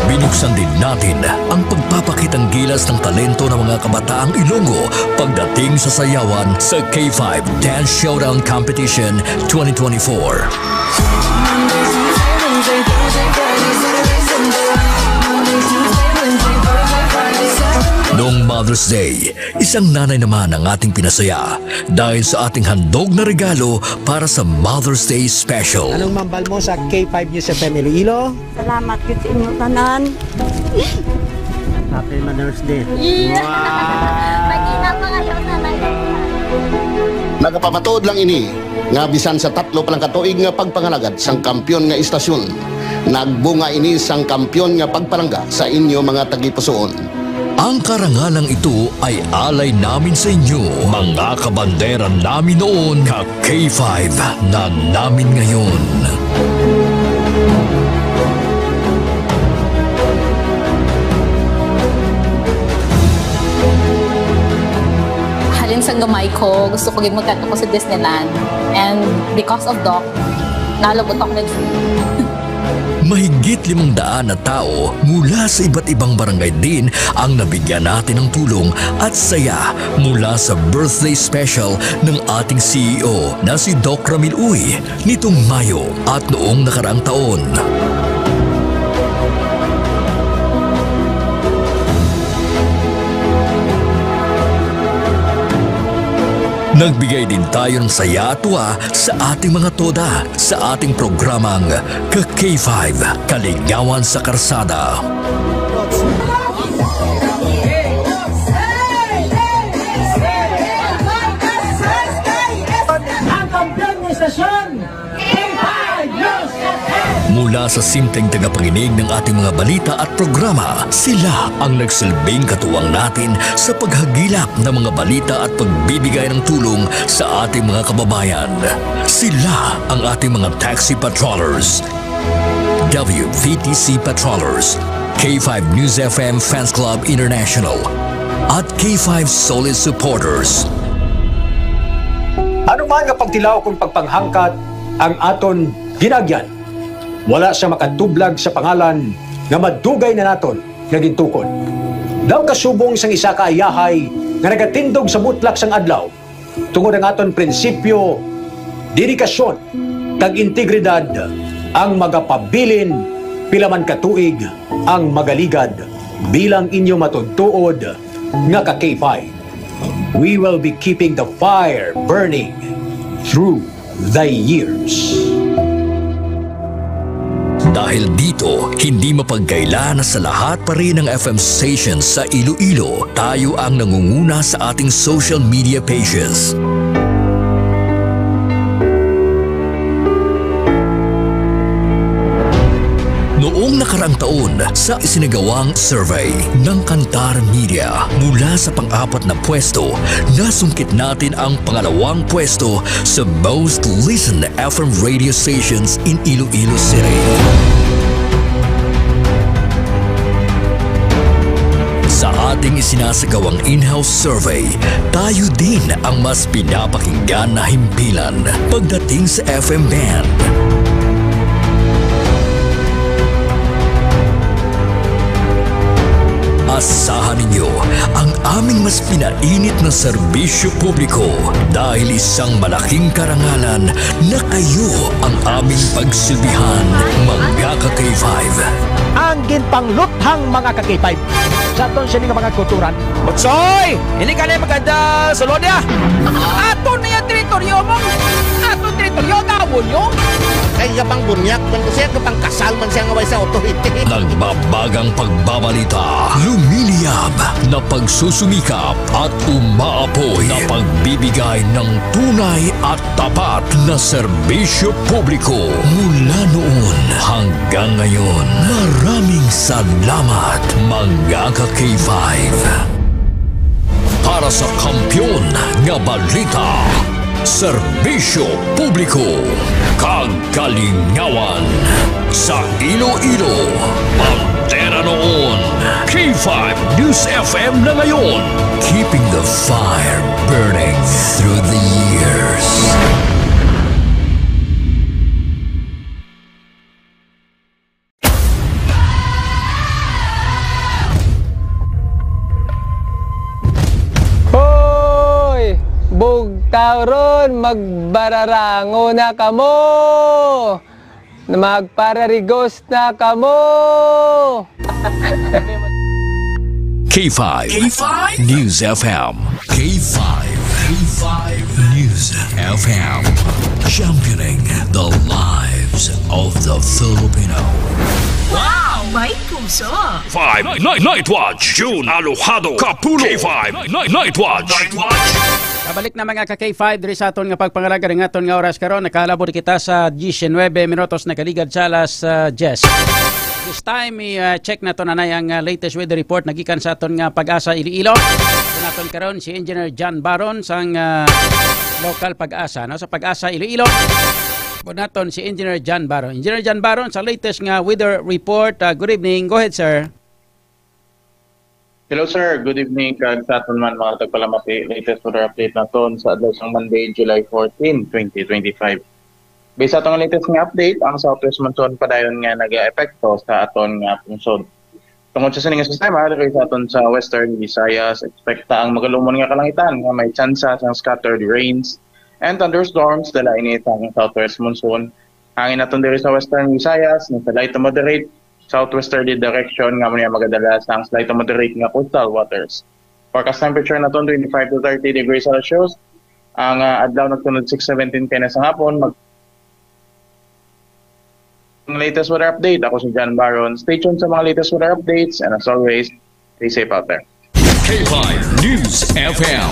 Binuksan din natin ang pagpapakitang gilas ng talento ng mga kabataang Ilonggo pagdating sa sayawan sa K5 Dance Showdown Competition 2024. Noong Mother's Day, isang nanay naman ang ating pinasaya dahil sa ating handog na regalo para sa Mother's Day Special. Anong mambal mo sa K5 News FM Iloilo? Salamat yun sa inyo tanan. Happy Mother's Day. Yeah. Mag-ina pa kayo nanay. Nagapapatuod lang ini nga bisan sa 3 palang katuig nga pagpangalagad sang kampyon nga istasyon. Nagbunga ini sang kampyon nga pagpalangga sa inyo mga tagipusoon. Ang karangalang ito ay alay namin sa inyo, mga kabandera namin noon, ka-K5 na namin ngayon. Halin sa gamay ko, gusto ko magkato ko sa Disneyland. And because of Doc, nalabot ako nag-free. Mahigit 500 na tao mula sa iba't ibang barangay din ang nabigyan natin ng tulong at saya mula sa birthday special ng ating CEO na si Doc Ramil Uy nitong Mayo at noong nakaraang taon. Nagbigay din tayo ng saya at tuwa sa ating mga toda sa ating programang ka-K5, Kaligawan sa Karsada. Ang kampiyon ng istasyon, K5 News FM! Mula sa simpleng tagapakinig ng ating mga balita at programa, sila ang nagsilbing katuwang natin sa paghagilap ng mga balita at pagbibigay ng tulong sa ating mga kababayan. Sila ang ating mga taxi patrollers, WVTC patrollers, K5 News FM Fans Club International, at K5 Solid supporters. Ano man nga pagtilaw kung pagpanghangkat ang aton ginagyan, wala siya makatublag sa pangalan nga madugay na naton nga gintukod. Daw kasubong sang isa ka ayahay nga nagatindog sa mutlak sang adlaw tungod ang aton prinsipyo, dedikasyon, kag integridad ang magapabilin pilaman katuig ang magaligad bilang inyo matudtuod nga ka-K5. We will be keeping the fire burning through the years. Dahil dito, hindi mapagkaila na sa lahat pa rin ng FM stations sa Iloilo, tayo ang nangunguna sa ating social media pages. Noong nakaraang taon, sa isinagawang survey ng Kantar Media, mula sa pang-apat na pwesto, nasungkit natin ang pangalawang pwesto sa most listened FM radio stations in Iloilo City. Sa ating isinasagawang in-house survey, tayo din ang mas pinapakinggan na himpilan pagdating sa FM band. Asahan ninyo ang aming mas pinainit na serbisyo publiko dahil isang malaking karangalan na kayo ang aming pagsilbihan, mga ka-K5. Ang ginpangluthang mga ka-K5 sa aton siya mga kulturan. Butsoy! Hindi ka na maganda sa Lodya! Ato na yung teritoryo mo! Ato teritoryo, gawon nyo! Kaya pang bunyak, man ko siya kapang kasal man siya ngaway sa authority. Nagbabagang pagbabalita, lumiliyab na pagsusumikap at umaapoy na pagbibigay ng tunay at tapat na serbisyo publiko. Mula noon hanggang ngayon, maraming salamat, mga ka-K5. Para sa kampyon nga balita, serbisyo publiko, kagalingawan sa Iloilo, Bandera noon, K5 News FM na ngayon, keeping the fire burning through the years. Bugtawron, magbararango na kamo, magpararigos na kamo. K5 News FM, K5 News FM, championing the lives of the Filipino. Wow! May puso! 5 Night Watch, June Alojado, Kapulo. K5 Night Watch. Kabalik na mga ka-K5 diri sa aton nga pagpangalaga ng aton nga oras karon. Nakalabot kita sa 19 minutos na kaligad sa alas 10. This time, i-check na to na ang latest weather report nagikan sa aton nga Pag-asa Iloilo. Naton karon si Engineer John Baron sang local Pag-asa, no? Sa Pag-asa Iloilo. Naton si Engineer John Baron. Engineer John Baron sa latest nga weather report. Good evening. Go ahead, sir. Hello sir, good evening kag sa aton man mga tagpalamati. Latest weather update naton sa adlaw sang Monday, July 14, 2025. Based sa atong latest nga update, ang southwest monsoon padayon nga nag-epekto sa aton nga pungsod. Tungod sa sining sistema, diri sa aton sa Western Visayas, ekspekta ang magalumon nga kalangitan nga may tsansa sang scattered rains and thunderstorms dala ini ang southwest monsoon. Hangin naton diri sa Western Visayas ng light to moderate southwesterly direction nga muna magadala sang slight to moderate nga coastal waters. Forecast temperature naton 25 to 30 degrees Celsius. Ang adlaw nagtunod 6:17 kaya sa hapon. Latest weather update. Ako si John Baron. Stay tuned sa mga latest weather updates and as always, stay safe out there. K5 News FM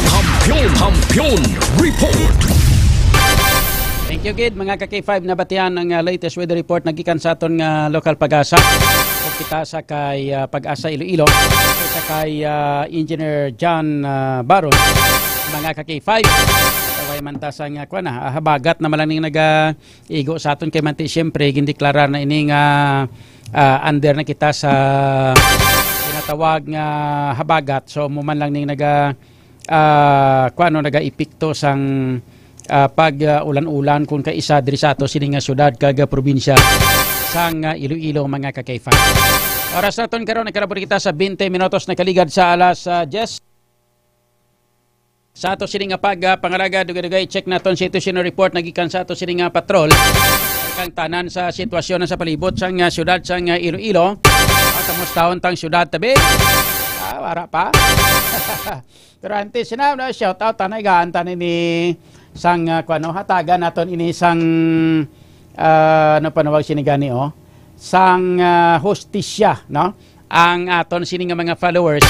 Kampiyon Report. Thank you, Gid. Mga ka-K5 na batian ng latest weather report nagikan sa aton nga local Pag-asa. O kita sa kay Pag-asa Iloilo. Sa kay Engineer John Baron. Mga ka-K5. Kaway mantasang habagat na malaning nag-igo sa aton kay manti siyempre gindeklarar na ini nga under na kita sa tinatawag nga habagat. So muman lang ning naga-epekto sang pag ulan-ulan kung kaisa diri sa ato sining nga syudad kag probinsya sang Iloilo mga ka-K5. Oras naton karon nagkalabot kita sa 20 minutos na kaligad sa alas 10. Sa ato sining nga pangalaga dugay-dugay check naton situation report nagikan sa ato sining nga patrol kang tanan sa sitwasyon sa palibot sang syudad sang Iloilo. Kamustaon tang syudad tabi? Wara pa. Pero antes na shout out tanay gaantan ni sang hatagan naton ini sang ano panawag sinigani sang hostisya, no? Ang aton sini nga mga followers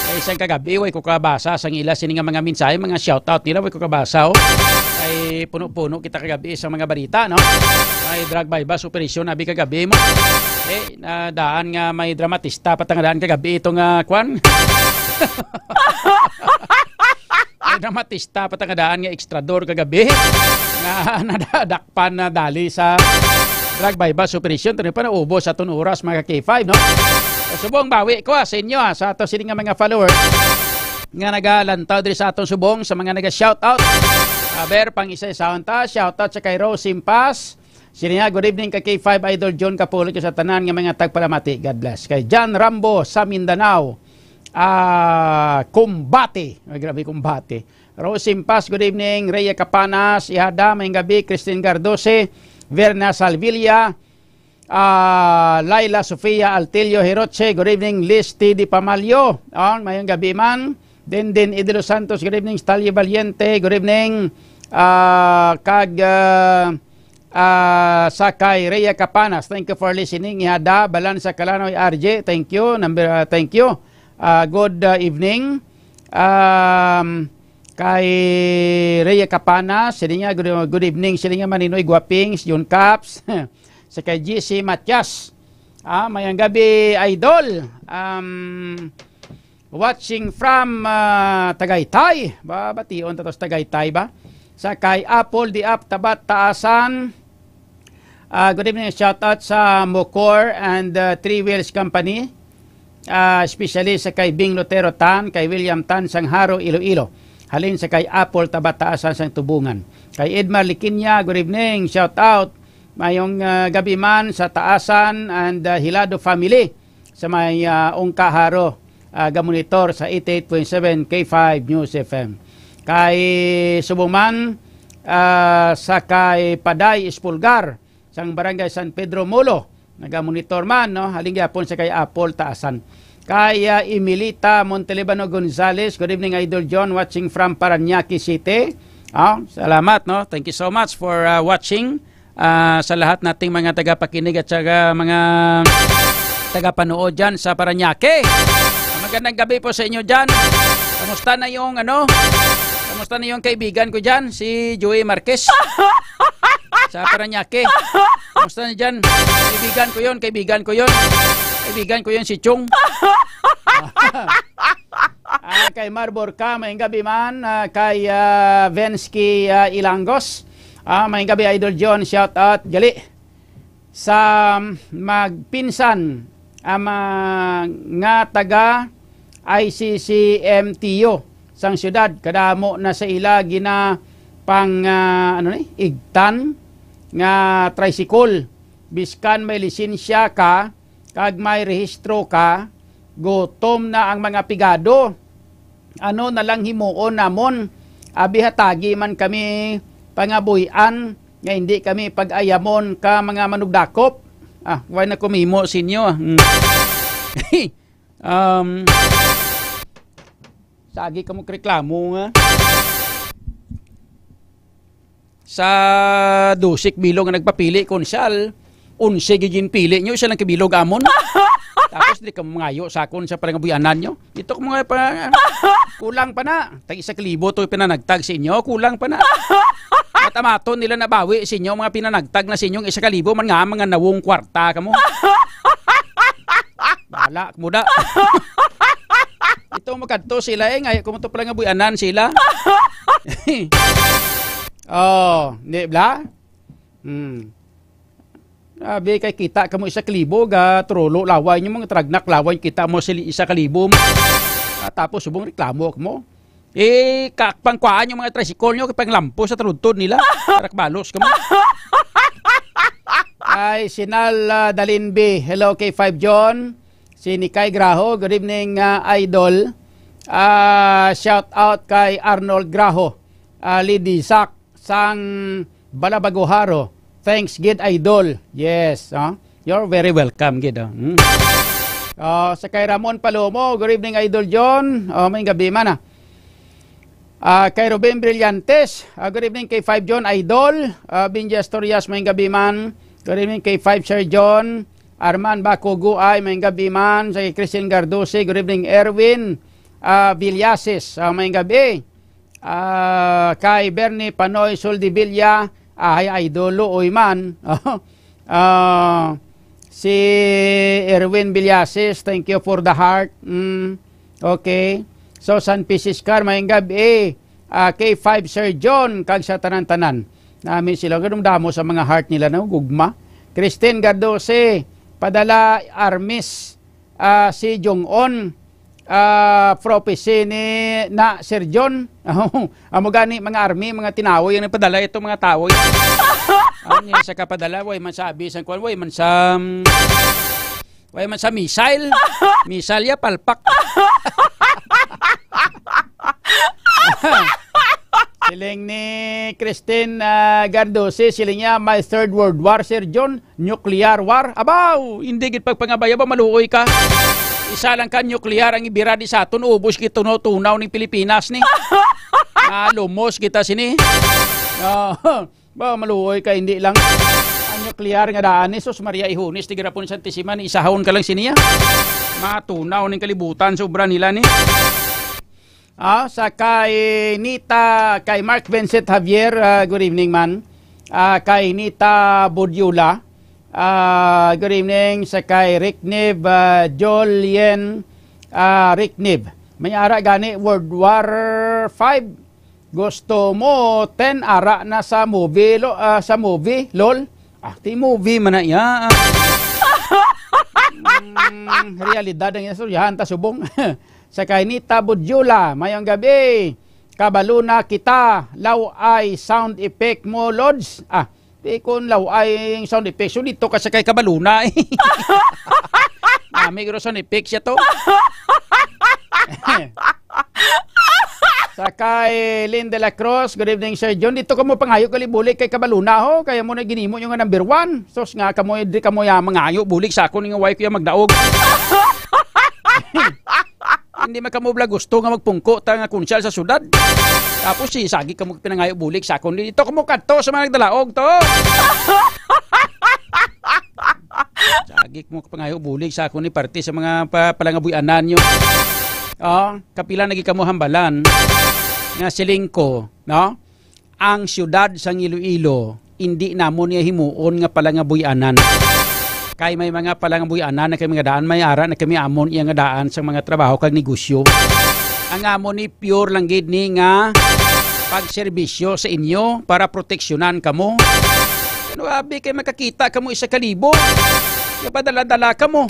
ay isang kagabi way ko kabasa sang ila sini nga mga mensahe, mga shout out nila way ko kabasa ay puno-puno kita kagabi sa mga balita, no? May drug bypass operation abi kagabi mo. Daan nga may dramatista patangadaan kagabi itong may dramatista patangadaan nga ekstrador kagabi nga nadadakpan na dali sa drug bypass operation. Ito pa na ubos sa itong oras mga K5, no? Subong bawi ko sa inyo sa ato sining nga mga followers nga nagalantaw diri sa atong subong sa mga naga-shoutout. Aber pang isa-isaon ta, shoutout sa kay Rose Simpas. Siniya, good evening kay K5 Idol John Capulot sa tanan nga mga tagpalamati. God bless. Kay John Rambo sa Mindanao. Kumbate. Grabe kumbate. Rose Simpas, good evening. Rhea Capanas, ihada, mayang gabi. Christine Gardose, Verna Salvilla, Laila Sofia Altilio Hiroche, good evening. Liz T. Di Pamalio, mayang gabi man. Denden Idilo Santos, good evening. Stalye Valiente, good evening. Sakay Rhea Capanas, thank you for listening. Ihada, Balan sa Kalanoy RJ, thank you. Thank you. Good evening. Kay Rhea Capanas, sila nga, good evening. Sila nga Maninoy Guapings, Yun Caps. Sa kay GC Matias. Mayang gabi, Idol. Watching from Tagaytay. Bation tatos Tagaytay ba? Sa kay Apple di Up Tabat Taasan. Good evening, shout out sa Mocor and Three Wheels Company. Especially sa kay Bing Lotero Tan, kay William Tan sang Haro Iloilo. Halin sa kay Apple Tabat Taasan sang Tubungan. Kay Edmar Likinya, good evening, shout out. Mayong gabi man sa Taasan and Hilado family sa may Ungka Haro. Gamonitor sa 88.7 K5 News FM. Kay Subuman, sa kay Paday Espulgar, sang Barangay San Pedro Molo, nagamonitor man, no? Haling yapon sa kay Apple Taasan. Kay Emilita Montelibano Gonzales, good evening Idol John, watching from Parañaque City. Salamat, no? Thank you so much for watching sa lahat nating mga tagapakinig at saka mga tagapanood dyan sa Parañaque. Magandang gabi po sa inyo dyan. Kamusta na yung kamusta na yung kaibigan ko dyan, si Joey Marquez sa Parañaque. Kamusta na dyan? Kaibigan ko yun si Chung. Kay Marbor ka, may gabi man. Kay Vensky Ilangos. May gabi Idol John, shout out. Gali. Sa magpinsan, nga taga ICCMTO sang syudad, kadamo na sa ila gina pang igtan nga tricycle. Biskan may lisensya ka, kag may rehistro ka, gutom na ang mga pigado. Ano na lang himuon namon, abihatagi man kami pangabuyan, nga hindi kami pag-ayamon ka mga manugdakop. Why na kumimo sinyo? Sagi ka mo reklamo nga. Sa dusik bilog nga nagpapili konsyal, 11 gigin pili nyo, siya lang kibilog amon. Tapos di ka mangayo sa akon sa parangabuyanan nyo. Ito ko mga kulang pa na. Tag 1,000 to pinanagtag sa inyo, kulang pa na. Matamaton nila nabawi sa inyo, mga pinanagtag na sa inyong 1,000 man nga mga nawong kwarta ka mo. Bala, muda. Ito magkadto sila ngayon kung ito parangabuyanan sila. Di ba? Sabi kay kita kamo 1,000 ga trolo laway nyo mga tragnak laway kita mo sili 1,000 tapos subong reklamo mo kakpangkwaan yung mga tricycle nyo kapag lampo sa trudtod nila rakbalos kamo. Ay Sinal Dalinbi, hello kay 5 John, si Nikay Graho, good evening Idol. Shout out kay Arnold Graho, Lidisak sang Balabagoharo. Thanks, Gid Idol. Yes, you're very welcome, Gid. Sa kay Ramon Palomo, good evening, Idol John. May gabi man. Kay Ruben Brillantes, good evening kay 5 John, Idol. Binja Storias, may gabi man. Good evening kay 5 Sir John. Arman Bakugu ay may gabi man. Sa kay Christine Garduce, good evening, Erwin Villases, may gabi. Kay Bernie Panoy Soldivilla, ay idolo oy man. Si Erwin Villases, thank you for the heart. Okay. So San Pisiscar mayong gabi. Kay 5 Sir John kag sa tanan-tanan. Namin sila ganun damo sa mga heart nila na gugma. Christine Gardose, padala Armis si Jong-on. Prophecy ni na Sir John. Amo gani mga army, mga tinawoy yung padala ito mga tawoy. Niya sa kapadala, way man sa abisan ko, way man sa missile. Missile ya palpak. Siling ni Christine Gardose, siling niya my third world war Sir John, nuclear war. Abaw, hindi gid pagpangabaya ba maluoy ka. Isa lang ka nuclear ang ibira di sa aton, ubos kita tunaw ng Pilipinas ni. Lumos kita sini. Ba maluoy ka hindi lang. Ang nuclear nga daan ni Sus Maria Ihunis tigira po ni Santisiman, isahon ka lang siniya. Matunaw ng kalibutan sobra nila ni. Sa kay Nita, kay Mark Vincent Javier, good evening man. Kay Nita Bodyula, good evening. Sa kay Ricknib Jolien Ricknib, may ara gani World War 5. Gusto mo 10 ara na sa movie lol. Ti movie man na ya. Realidad ang istoryahan ta subong. Sa kay Nita Budjula, mayong gabi. Kabalo na kita, law ay sound effect mo, Lods. Di kon law ay sound effect. So dito ka sa kay kabalo na. May garo sound effect siya to. Sa kay Lynn de la Cruz, good evening Sir John. Dito ka mo pangayo kalibulik kay kabaluna ho. Kaya mo na ginimo yung number 1. Sos nga ka mo, di ka mo ya mangayo bulik sa ako ng wife ko yung magdaog. Hindi makamubla gusto nga magpungko ta nga konsyal sa syudad. Tapos si sagi ka mo pinangayo bulik sa akon. Dito ka mo kadto sa mga nagdalaog to. Sagi mo pangayo bulik sa akon ni parte sa mga palangabuyanan nyo. Kapila nagi ka mo hambalan nga silingko, no? Ang syudad sa Iloilo hindi namon niya himuon nga pala nga buyanan. Kay may mga pala nga buyanan na kami nga daan, may ara na kami amon iya nga daan sa mga trabaho kag negosyo. Ang amon ni pure lang gid ni nga pagserbisyo sa inyo para proteksyonan kamo. Ano abi kay makakita kamo 1,000. Nga padala-dala kamo.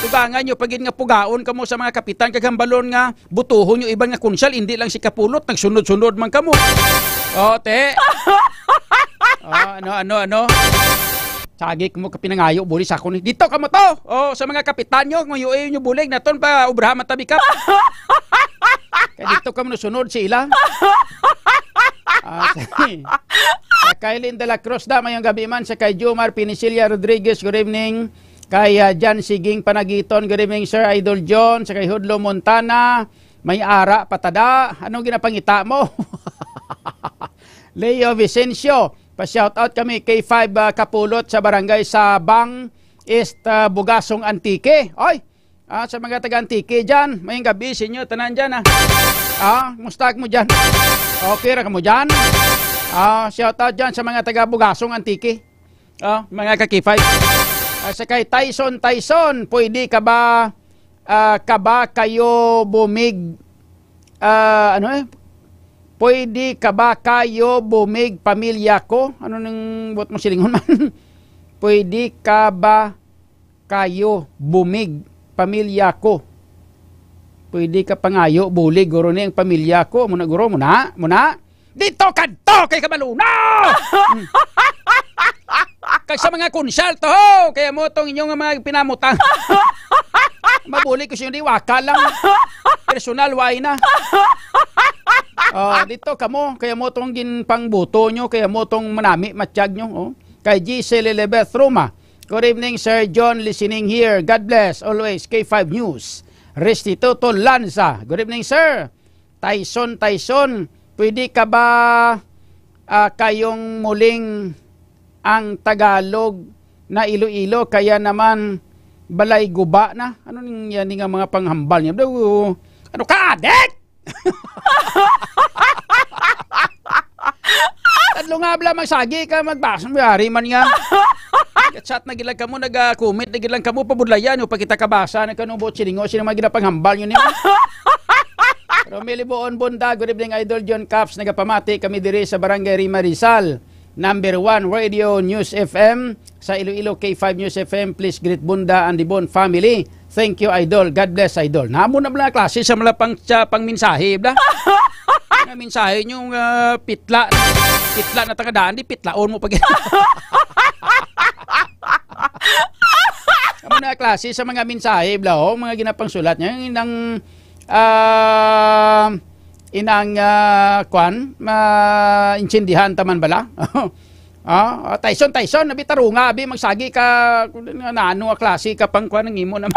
Tugangan nyo pagin nga pugaon kamo sa mga kapitan kag hambalon nga butuhon nyo ibang nga konsyal, hindi lang si kapulot, nagsunod-sunod man kamo. O te. Ano? Sagik mo kapinangayo bulis ako ni. Dito kamo to. O sa mga kapitan nyo, nguyuin nyo bulig naton pa ubrahan matabikap. Kaya dito kamo sunod si ila. Sa kay Lynn de la Cruz da mayong gabi man, sa kay Jomar Pinicilia Rodriguez, good evening. Kay Jan Siging Panagiton, good evening Sir Idol John. Sa kay Hudlo Montana, may ara patada. Anong ginapangita mo? Leo Vicencio, pa-shoutout kami kay 5 Kapulot sa barangay Sabang East Bugasong Antique. Oy, sa mga taga-Antique dyan, mayong gabi sa inyo, tanan dyan mustag mo dyan. Okay ra ka mo dyan. Shoutout dyan sa mga taga-Bugasong Antique. Mga kakifay. Sa kay Tyson, pwede ka ba kayo bumig pwede ka ba kayo bumig pamilya ko? Ano nang buot mo silingon man? Pwede ka ba kayo bumig pamilya ko? Pwede ka pangayo bulig guro ni ang pamilya ko. Muna guro muna. Dito kadto kay kabaluna. Kay sa mga konsyal to, kaya mo tong inyong mga pinamutang. Mabuli ko siya di waka lang. Personal way na. Dito kamo, kaya mo tong ginpangbuto nyo, kaya mo tong manami matiyag nyo. Kay Giselle Elizabeth Roma, good evening Sir John, listening here. God bless, always. K5 News. Restituto Lanza, good evening Sir. Tyson, pwede ka ba kayong muling ang Tagalog na Iloilo, kaya naman balay guba na? Ano yan nga mga panghambal niya? Ano ka, adik? Tadlo nga bala magsagi ka magbasa mayari man nga. Chat na gilang kamo, nag-comment na gilang kamo, pabudlayan o pagkita kabasa na kanubot siningo sino mga ginapanghambal nyo niya. Romeli Boon Bunda, good evening Idol John Caps, nagapamati kami diri sa Barangay Rima Rizal, number 1 Radio News FM sa Iloilo, K5 News FM. Please greet Bunda and the Bon family. Thank you Idol, God bless Idol. Namo na bala klase sa malapang pangminsahe bla. Nga minsahe yung pitla na tagadaan, di pitlaon mo pag Amo na klase sa mga mensahe bla, mga ginapang sulat niya inang insindihan taman bala. Tyson nabitaro nga abi magsagi ka naano nga klase ka pang kuan ng imo naman.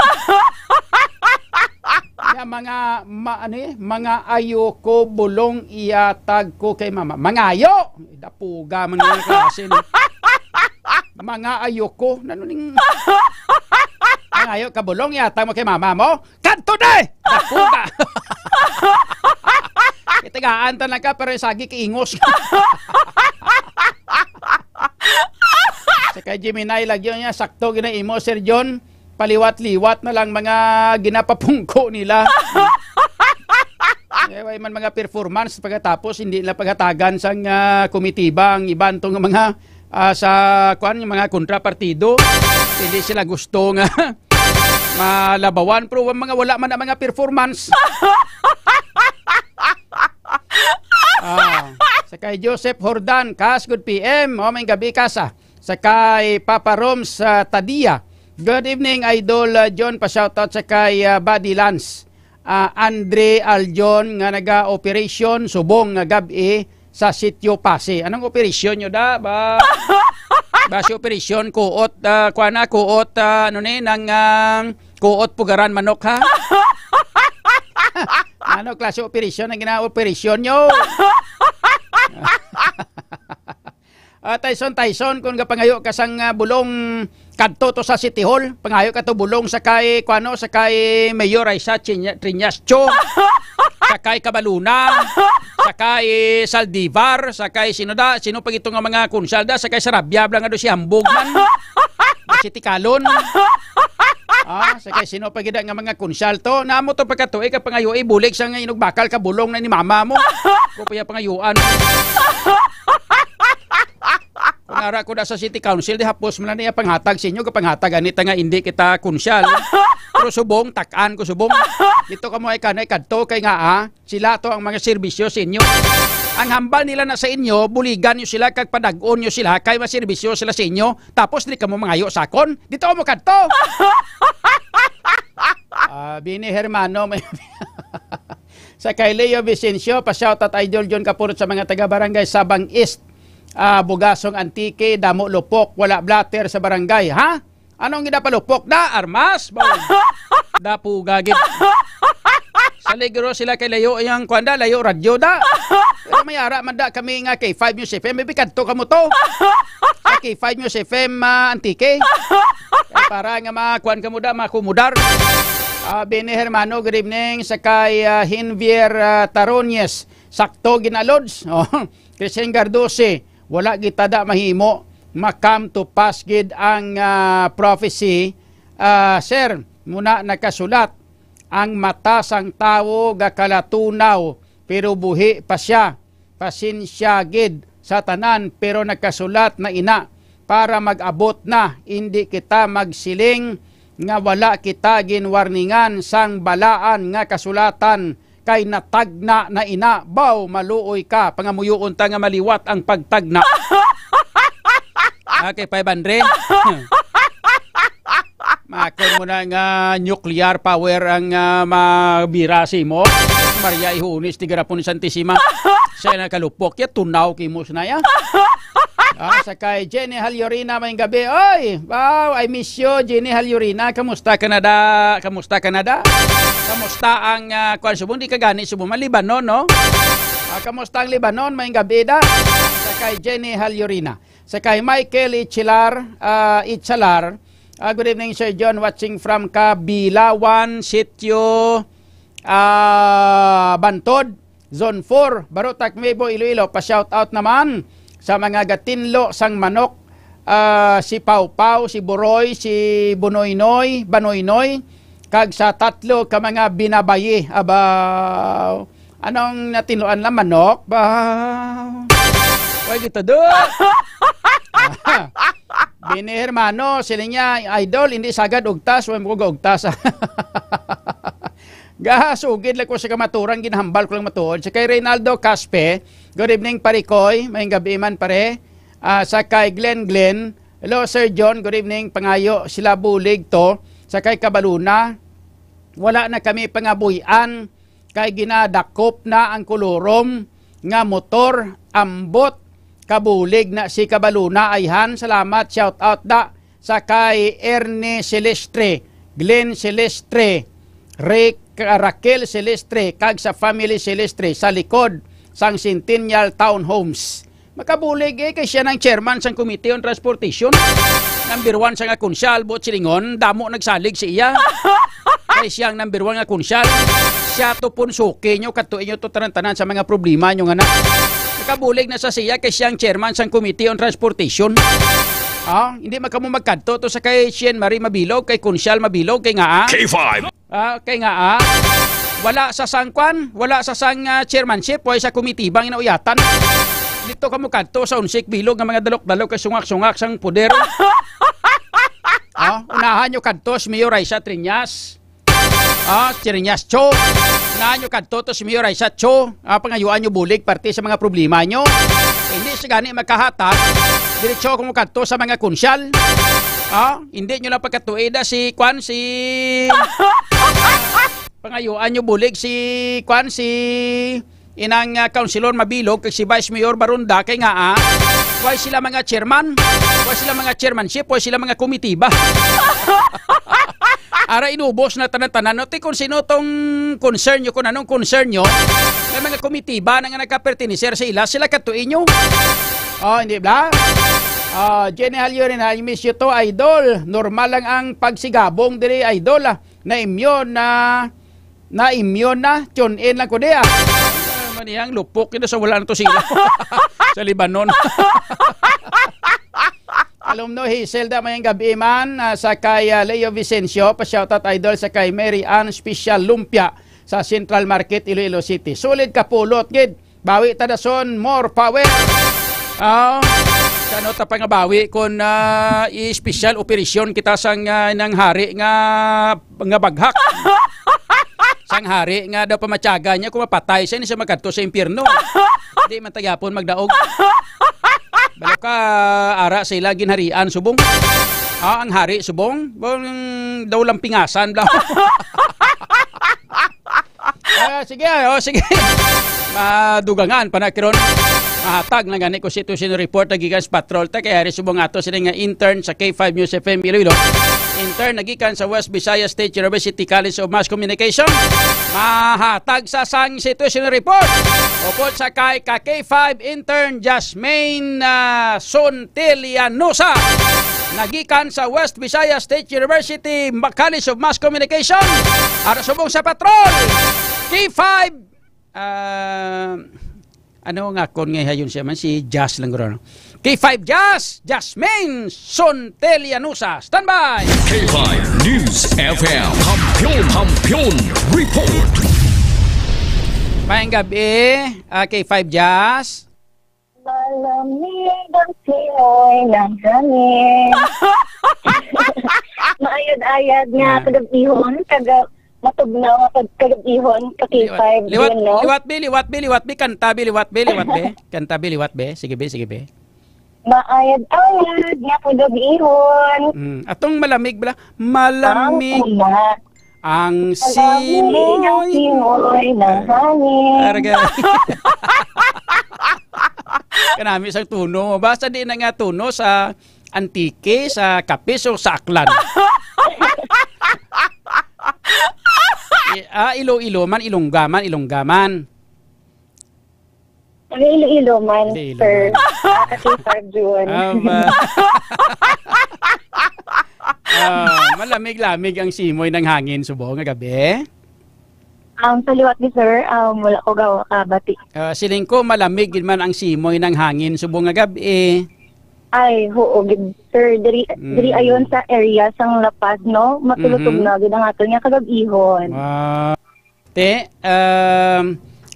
Mga ayoko bulong iatag ko kay mama. Mga ayo, dapuga man nga klase ni. Mga ayoko nanuning mga ayo ka bulong iatag mo kay mama mo. Kanto de! Dapuga. Itigaan ta lang ka pero sagi kiingos. Sa kay Gemini lagyan niya sakto ginaimo Sir John. Paliwat-liwat na lang mga ginapapungko nila. Way man mga performance pagkatapos hindi nila paghatagan sang komitiba ang iban tong mga sa kuan yung mga kontrapartido. Hindi sila gusto nga malabawan pero mga wala man ang mga performance. Sa kay Joseph Hordan, Kas, good PM. May gabi kasa. Sa kay Papa Roms Tadia. Good evening, Idol John. Pa-shoutout sa kay Buddy Lance. Andre Aljon nga naga-operation subong nga gabi sa Sitio Pase. Anong operasyon nyo da? Ba si operasyon kuot, kuot pugaran manok ha? Ano klase operasyon ang gina-operasyon nyo? Tyson kung kapangayo ka sang bulong kadto to sa City Hall, pangayo ka to bulong sa kay sa kay Mayor Aisa Triñas Cho, sa kay Cabaluna, sa kay Saldivar, sa kay sino pagito nga mga konsyalda, sa kay Sarabia blang do si Hambugman, si Tikalon. Sa kay sino pagida nga mga konsyalto, namo to pagkatuig ka pangayo bulig sa nga inugbakal ka bulong na ni mama mo. Ko pa pangayuan. Nara ko da sa City Council, di hapos mo na niya panghatag sa inyo, kapanghatag anita nga hindi kita konsyal. Pero subong, takan ko subong. Dito ka mo ay kanay kadto kay nga sila to ang mga serbisyo sa inyo. Ang hambal nila na sa inyo, buligan nyo sila, kag padag-on nyo sila, kay maserbisyo sila sa inyo, tapos di ka mo mangayo sakon. Dito ka mo kadto. Bini Hermano, sa kay Leo Vicencio, pa-shoutout Idol John Kapurot sa mga taga-barangay Sabang East. Bugasong Antique, Damo Lupok, wala blatter sa barangay, ha? Anong ginapalupok da? Armas? Dapu gagit. Sa liguro sila kay layo yung kwanda, layo radyo da. Pero may ara man da kami nga kay 5 News FM, may bikadto ka mo to. Sa kay 5 News FM Antique. Para nga makuan ka mo da, makumudar. Bini Hermano, good evening. Sa kay Hinvier Taronyes, sakto ginalods. Christian Gardose, wala kita da mahimo makam to pass gid ang prophecy. Sir, muna nakasulat ang mata sang tawo gakalatunaw pero buhi pa siya. Pasensya gid sa tanan pero nakasulat na ina para mag-abot na hindi kita magsiling nga wala kita ginwarningan sang balaan nga kasulatan kay natagna na ina, baw maluoy ka, pangamuyuon ta nga maliwat ang pagtagna. Okay, 500. Makon mo na nga nuclear power ang mabirasi mo. Maria Ihunis, tigarapon ni Santissima. Siya nakalupok, ya tunaw kimos na ya. Sa kay Jenny Halyorina, may gabi. Oy, wow, I miss you, Jenny Halyorina. Kamusta Canada? Kamusta Canada? Kamusta ang subong di kagani subong Libanon, no? Kamusta ang Libanon? May gabi da. Sa kay Jenny Halyorina. Sa kay Michael Itchalar. Good evening, Sir John, watching from Kabilawan, Sitio Bantod, Zone 4, Barutak, Mebo, Iloilo. Pa-shout out naman sa mga gatinlo sang manok, si Pau Pau, si Boroy, si Banoynoy, kag sa tatlo ka mga binabayi. Abaw, anong natinloan lang manok? Baw, wag ito do. Bini Hermano, sila niya, Idol, hindi sagad ugtas, wag mo ugtas. Sugid lang ko sa kamaturan, ginahambal ko lang matuod. Sa kay Reynaldo Caspe, good evening Parikoy, may gabi man pare. Sa kay Glenn, hello Sir John, good evening, pangayo sila bulig to. Sa kay Cabaluna, wala na kami pangabuyan, kay ginadakop na ang kulurom nga motor, ambot, kabulig na si Cabaluna. Ayhan, salamat, shout out da. Sa kay Ernie Celestre, Glenn Celestre, Raquel Celestre, kag sa family Celestre sa likod sang Centennial Townhomes. Makabulig kay siya ng chairman sang Committee on Transportation. Number 1 sa nga konsyal, Bot Silingon, damo nagsalig si iya. Kay siyang number 1 nga konsyal. Siya to punsuki nyo, katuin nyo to tanan sa mga problema nyo nga na. Makabulig na sa siya kay siyang chairman sang Committee on Transportation. Hindi makamu magkadto to sa kay Sien Marie Mabilog, kay konsyal Mabilog, kay nga K5. Kay nga wala sa sangkwan, wala sa sang chairmanship o sa committee bang inauyatan. Dito ka mo kanto sa unsik bilog ng mga dalok-dalok kay sungak-sungak sang poder. Unahan nyo kanto si Mayor Aisa Triñas. Triñas Cho. Unahan nyo kanto to si Mayor Aisa Cho. Pangayuan nyo bulig parte sa mga problema nyo. Hindi siya gani magkahatag. Diretso kung kanto sa mga konsyal. Hindi nyo lang pagkatuida si pangayuan nyo bulig si inang Councilor Mabilog kag si Vice Mayor Barunda kay nga why sila mga chairman, why sila mga chairmanship, why sila mga komitiba. Ara inubos na tanan-tanan no kung sino tong concern nyo, kung anong concern nyo, may mga komitiba na nga nagka-perteniser sa ila, sila katuin nyo. Oh, hindi ba? Jenny Halyorin, I miss you to, idol. Normal lang ang pagsigabong diri, idol. Na-immune na. Tune in lang ko diya. Maniyang lupok ito sa wala na to sila. Sa Libanon. Alumno Hazel da mayang gabi man sa kay Leo Vicencio, pa-shoutout idol sa kay Mary Ann Special Lumpia sa Central Market, Iloilo City. Solid kapulot gid. Bawi tadason, more power. Kano ta pa nga bawi kung i-special operasyon kita sang nang hari nga baghak. Sang hari nga daw pamatyaga niya kung mapatay siya ni siya magkadto sa impyerno. Di man tagapon magdaog. Balo ka ara sa ila ginharian subong. Ang hari subong, daw lang pingasan daw. Sige. Madugangan pa na kiron. Mahatag na gani ko situation report nagikan sa patrol ta kaya subong ato sila nga intern sa K5 News FM Iloilo. Intern nagikan sa West Visayas State University College of Mass Communication. Mahatag sa sang situation report. Upod sa kay K5 intern Jasmine Sontelianusa. Nagikan sa West Visayas State University College of Mass Communication. Ara subong sa patrol. K5 ano nga kon nga hayon siya man si Jazz lang guro. K5 Jazz, Jasmine Sontelianusa. Standby. K5 News FM. Kampiyon report. Mayang gabi, K5 Jazz. Malamig ang simoy ng hangin. Maayad-ayad nga kagabihon, matugnaw kagabihon, K5. Liwat be, kanta be, liwat be. Sige be. Maayad-ayad nga kagabihon. Atong malamig bala, malamig. Ang simoy ng hangin. Kanami sa tuno. Basta di na nga tuno sa antike, sa kapis o sa aklan. Ilo-ilo man, ilonggaman. Ilo-ilo man, sir. Kasi 5 June. Malamig-lamig ang simoy ng hangin subong nga gabi. Sa liwat ni sir, wala ko gawa kabati. Siling ko malamig man ang simoy ng hangin subong nga gabi. Ay, oo, sir. Diri ayon sa area sang Lapad, no? Matulutog na gid ang ato nga kagabihon.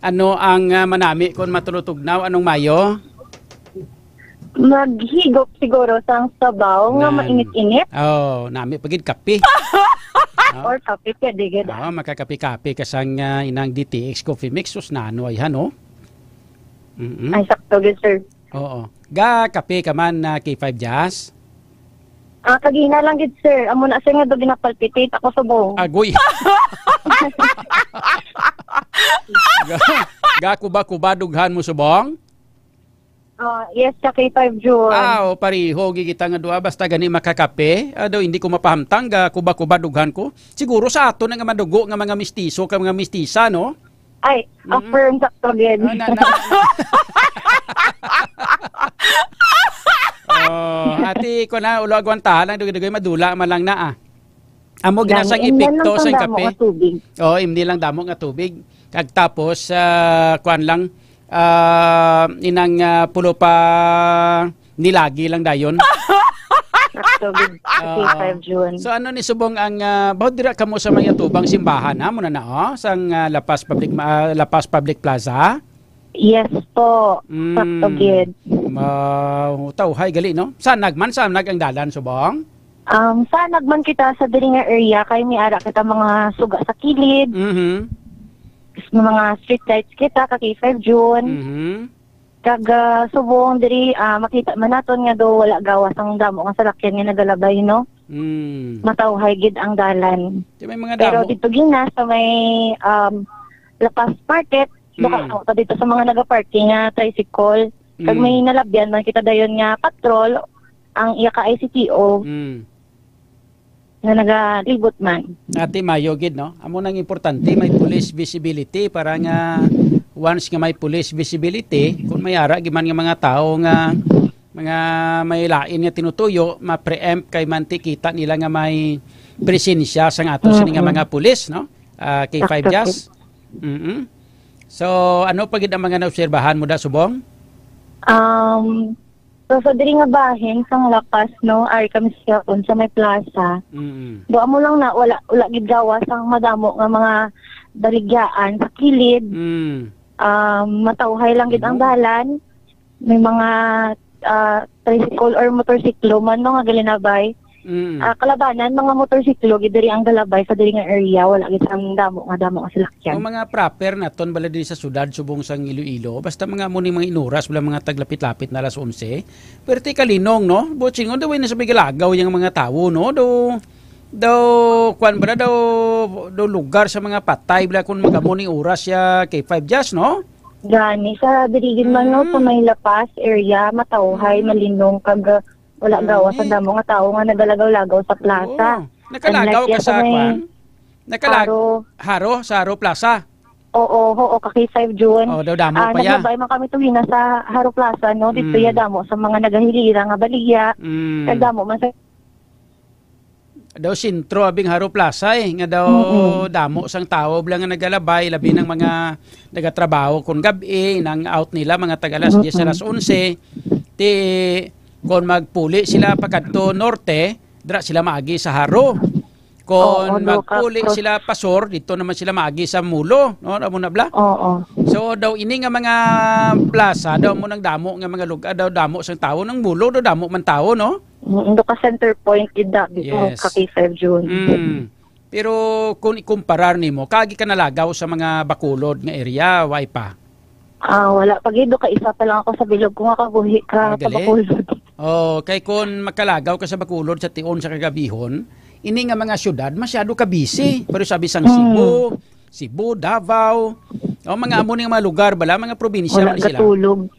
Ano ang manami kung matulutugnaw? Anong mayo? Maghigop siguro sang sabaw nga mainit-init. Nami pagid kape. Or kape ka digid. Makakape-kape kasang inang DTX Coffee Mix sus nano ay hano. Ay sakto gid sir. Oo. Ga kape ka man na K5 Jazz? Kagina lang gid sir. Amo na sa nga do ginapalpitate ako subong. Agoy. Ga kuba dughan mo subong? Yes, sa K5 June. Pariho gigita nga duha basta gani makakape. Daw hindi ko mapahamtang ga kuba dughan ko. Siguro sa ato na nga madugo nga mga mistiso ka mga mistisa, no? Ay, affirm sakto gid. Ati ko na ulo agwantahan lang dugay madula man lang na Amo ginasang epekto sa kape. Imni lang damo nga tubig. Kag tapos kuan lang inang pulo pa nilagi lang dayon. So ano ni subong ang bahod dira kamo sa mga tubang simbahan ha mo na sang Lapas Public Plaza? Yes po. Sakto gid. Tawhay gali no. Saan nag ang dalan subong? Saan nagman kita sa diri nga area kay miara kita mga suga sa kilid. Mga street lights kita kay 5 June. Kag subong diri makita man naton nga do wala gawas ang damo nga salakyan nga nagalabay no. Matawhay gid ang dalan. May mga pero dito gina sa may Lapas Market, baka dito sa mga naga-parking nga tricycle. Kag may nalabyan man kita dayon nga patrol ang iya ka ICTO. Na nagalibot man. Ati mayo gid no. Amo nang importante may police visibility para nga once nga may police visibility kung may ara giman nga mga tao nga mga may lain nga tinutuyo, ma-preempt kay manti kita nila nga may presensya sa ato sa nga mga pulis, no? K5 Jazz. So, ano pa gid ang mga naobserbahan mo da subong? So sa diri nga bahin sang lakas no, ari kami sa may plaza. Doa mo lang na wala gid gawas ang madamo nga mga baligyaan sa kilid. Matawhay lang gid ang dalan. May mga tricycle or motorsiklo man no nga galinabay. Kalabanan mga motorsiklo gid diri ang galabay sa diri nga area, wala gid ang damo nga silakyan. Ang mga proper naton bala diri sa syudad subong sang Iloilo, basta mga muni mga inuras bala mga taglapit-lapit na alas 11. Pero ti kalinong no, botsingon daw na sa bigalagaw yang mga tawo no, daw kwan bala daw lugar sa mga patay bala kun magamuni oras ya K5 Jazz no. Gani sa diri gid man no sa may lapas area, matawhay malinong kag wala gawas ang damo nga tao nga nagalagaw-lagaw sa plaza. Nakalagaw ka sa kwan? Haro sa Haro Plaza? Oo, kaki 5 June. Daw damo pa ya. Nagbabay man kami tuwina sa Haro Plaza, no? Dito ya damo sa mga nagahilira nga baligya. Kag damo man sa daw sentro abing Haro Plaza nga daw damo sang tao blang nga nagalabay labi ng mga nagatrabaho kun gabi nang out nila mga tag-alas 10 alas 11 ti kon magpuli sila pagkadto norte, dira sila maagi sa Haro. Kon magpuli sila pasor, dito naman sila maagi sa Mulo, no? Amo na bla? So daw ini nga mga plaza daw mo nang damo nga mga lugar daw damo sang tawo ng Mulo, daw damo man tawo, no? Ndo ka center point ida dito kaki 5 June. Pero kung ikumparar nimo, kagi ka nalagaw sa mga bakulod nga area, way pa. Wala pagido ka isa pa lang ako sa bilog kung kabuhi ka bakulod. Kay kun makalagaw ka sa bakulod sa tion sa kagabihon, ini nga mga syudad masyado ka busy. Pero sabi sang Cebu, Davao, mga amo nga mga lugar bala, mga probinsya man sila.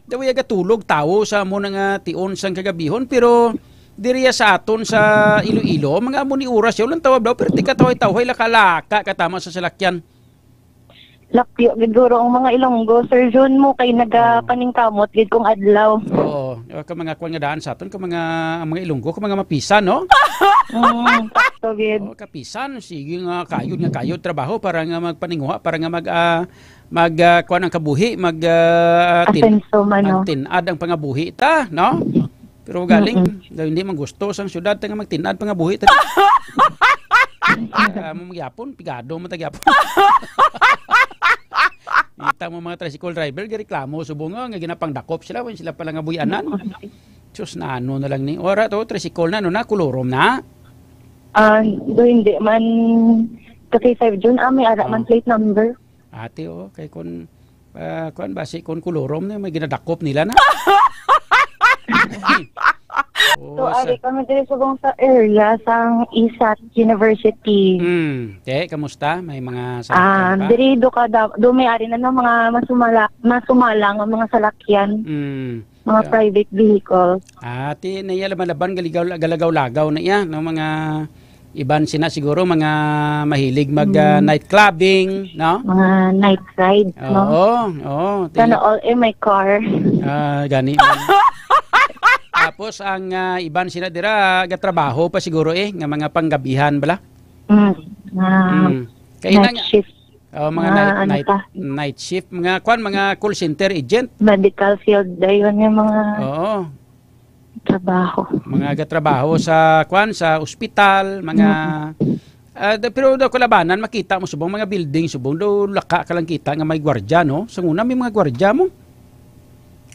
Daw gatulog tao sa amo nga tion sang kagabihon, pero diriya sa aton sa Iloilo, mga amo ni oras yo lang tawag daw, pero ti kataway-taway lakalaka katama sa salakyan. Lapyo giduro ang mga Ilonggo, Sir John mo kay nagapaningkamot gid kong adlaw. Ka mga kwan nga daan sa aton ka mga Ilonggo, ka mga mapisan no? Takto gid. Kapisan sige nga kayod trabaho para nga magpaninguha para nga mag kwan ang kabuhi, tinad ang pangabuhi ta, no? Pero galing daw hindi man gusto sang syudad nga magtinad pangabuhi ta. Mo magyapon, pigado mo tagyapon. Kita mo mga tricycle driver, reklamo subong nga ginapang dakop sila, when sila pala nga buyanan. Diyos na ano na lang ni. Ora to, tricycle na, kulurom na? Do hindi man, kasi 5 June, may ara man plate number. Ate, kay kun basi, kun kulurom na, may ginadakop nila na. So, ari kami dito subong sa area sang ISAT University. Kamusta? May mga salakyan pa? Diri do may ari na ng mga masumalang ang mga salakyan. Mga private vehicle. Ate, naiya laban galagaw-lagaw na iya ng mga iban sina siguro mga mahilig mag night clubbing, no? Mga night ride, no? Oo. Sana all in my car. Gani. Tapos ang iban sila dira gatrabaho pa siguro nga mga panggabihan bala. Night shift. Mga night shift, mga call center agent. Medical field dayon yung mga trabaho. Mga gatrabaho sa sa ospital, mga pero daw kalabanan makita mo subong mga building subong daw laka ka lang kita nga may gwardiya no. Sa una may mga gwardiya mo.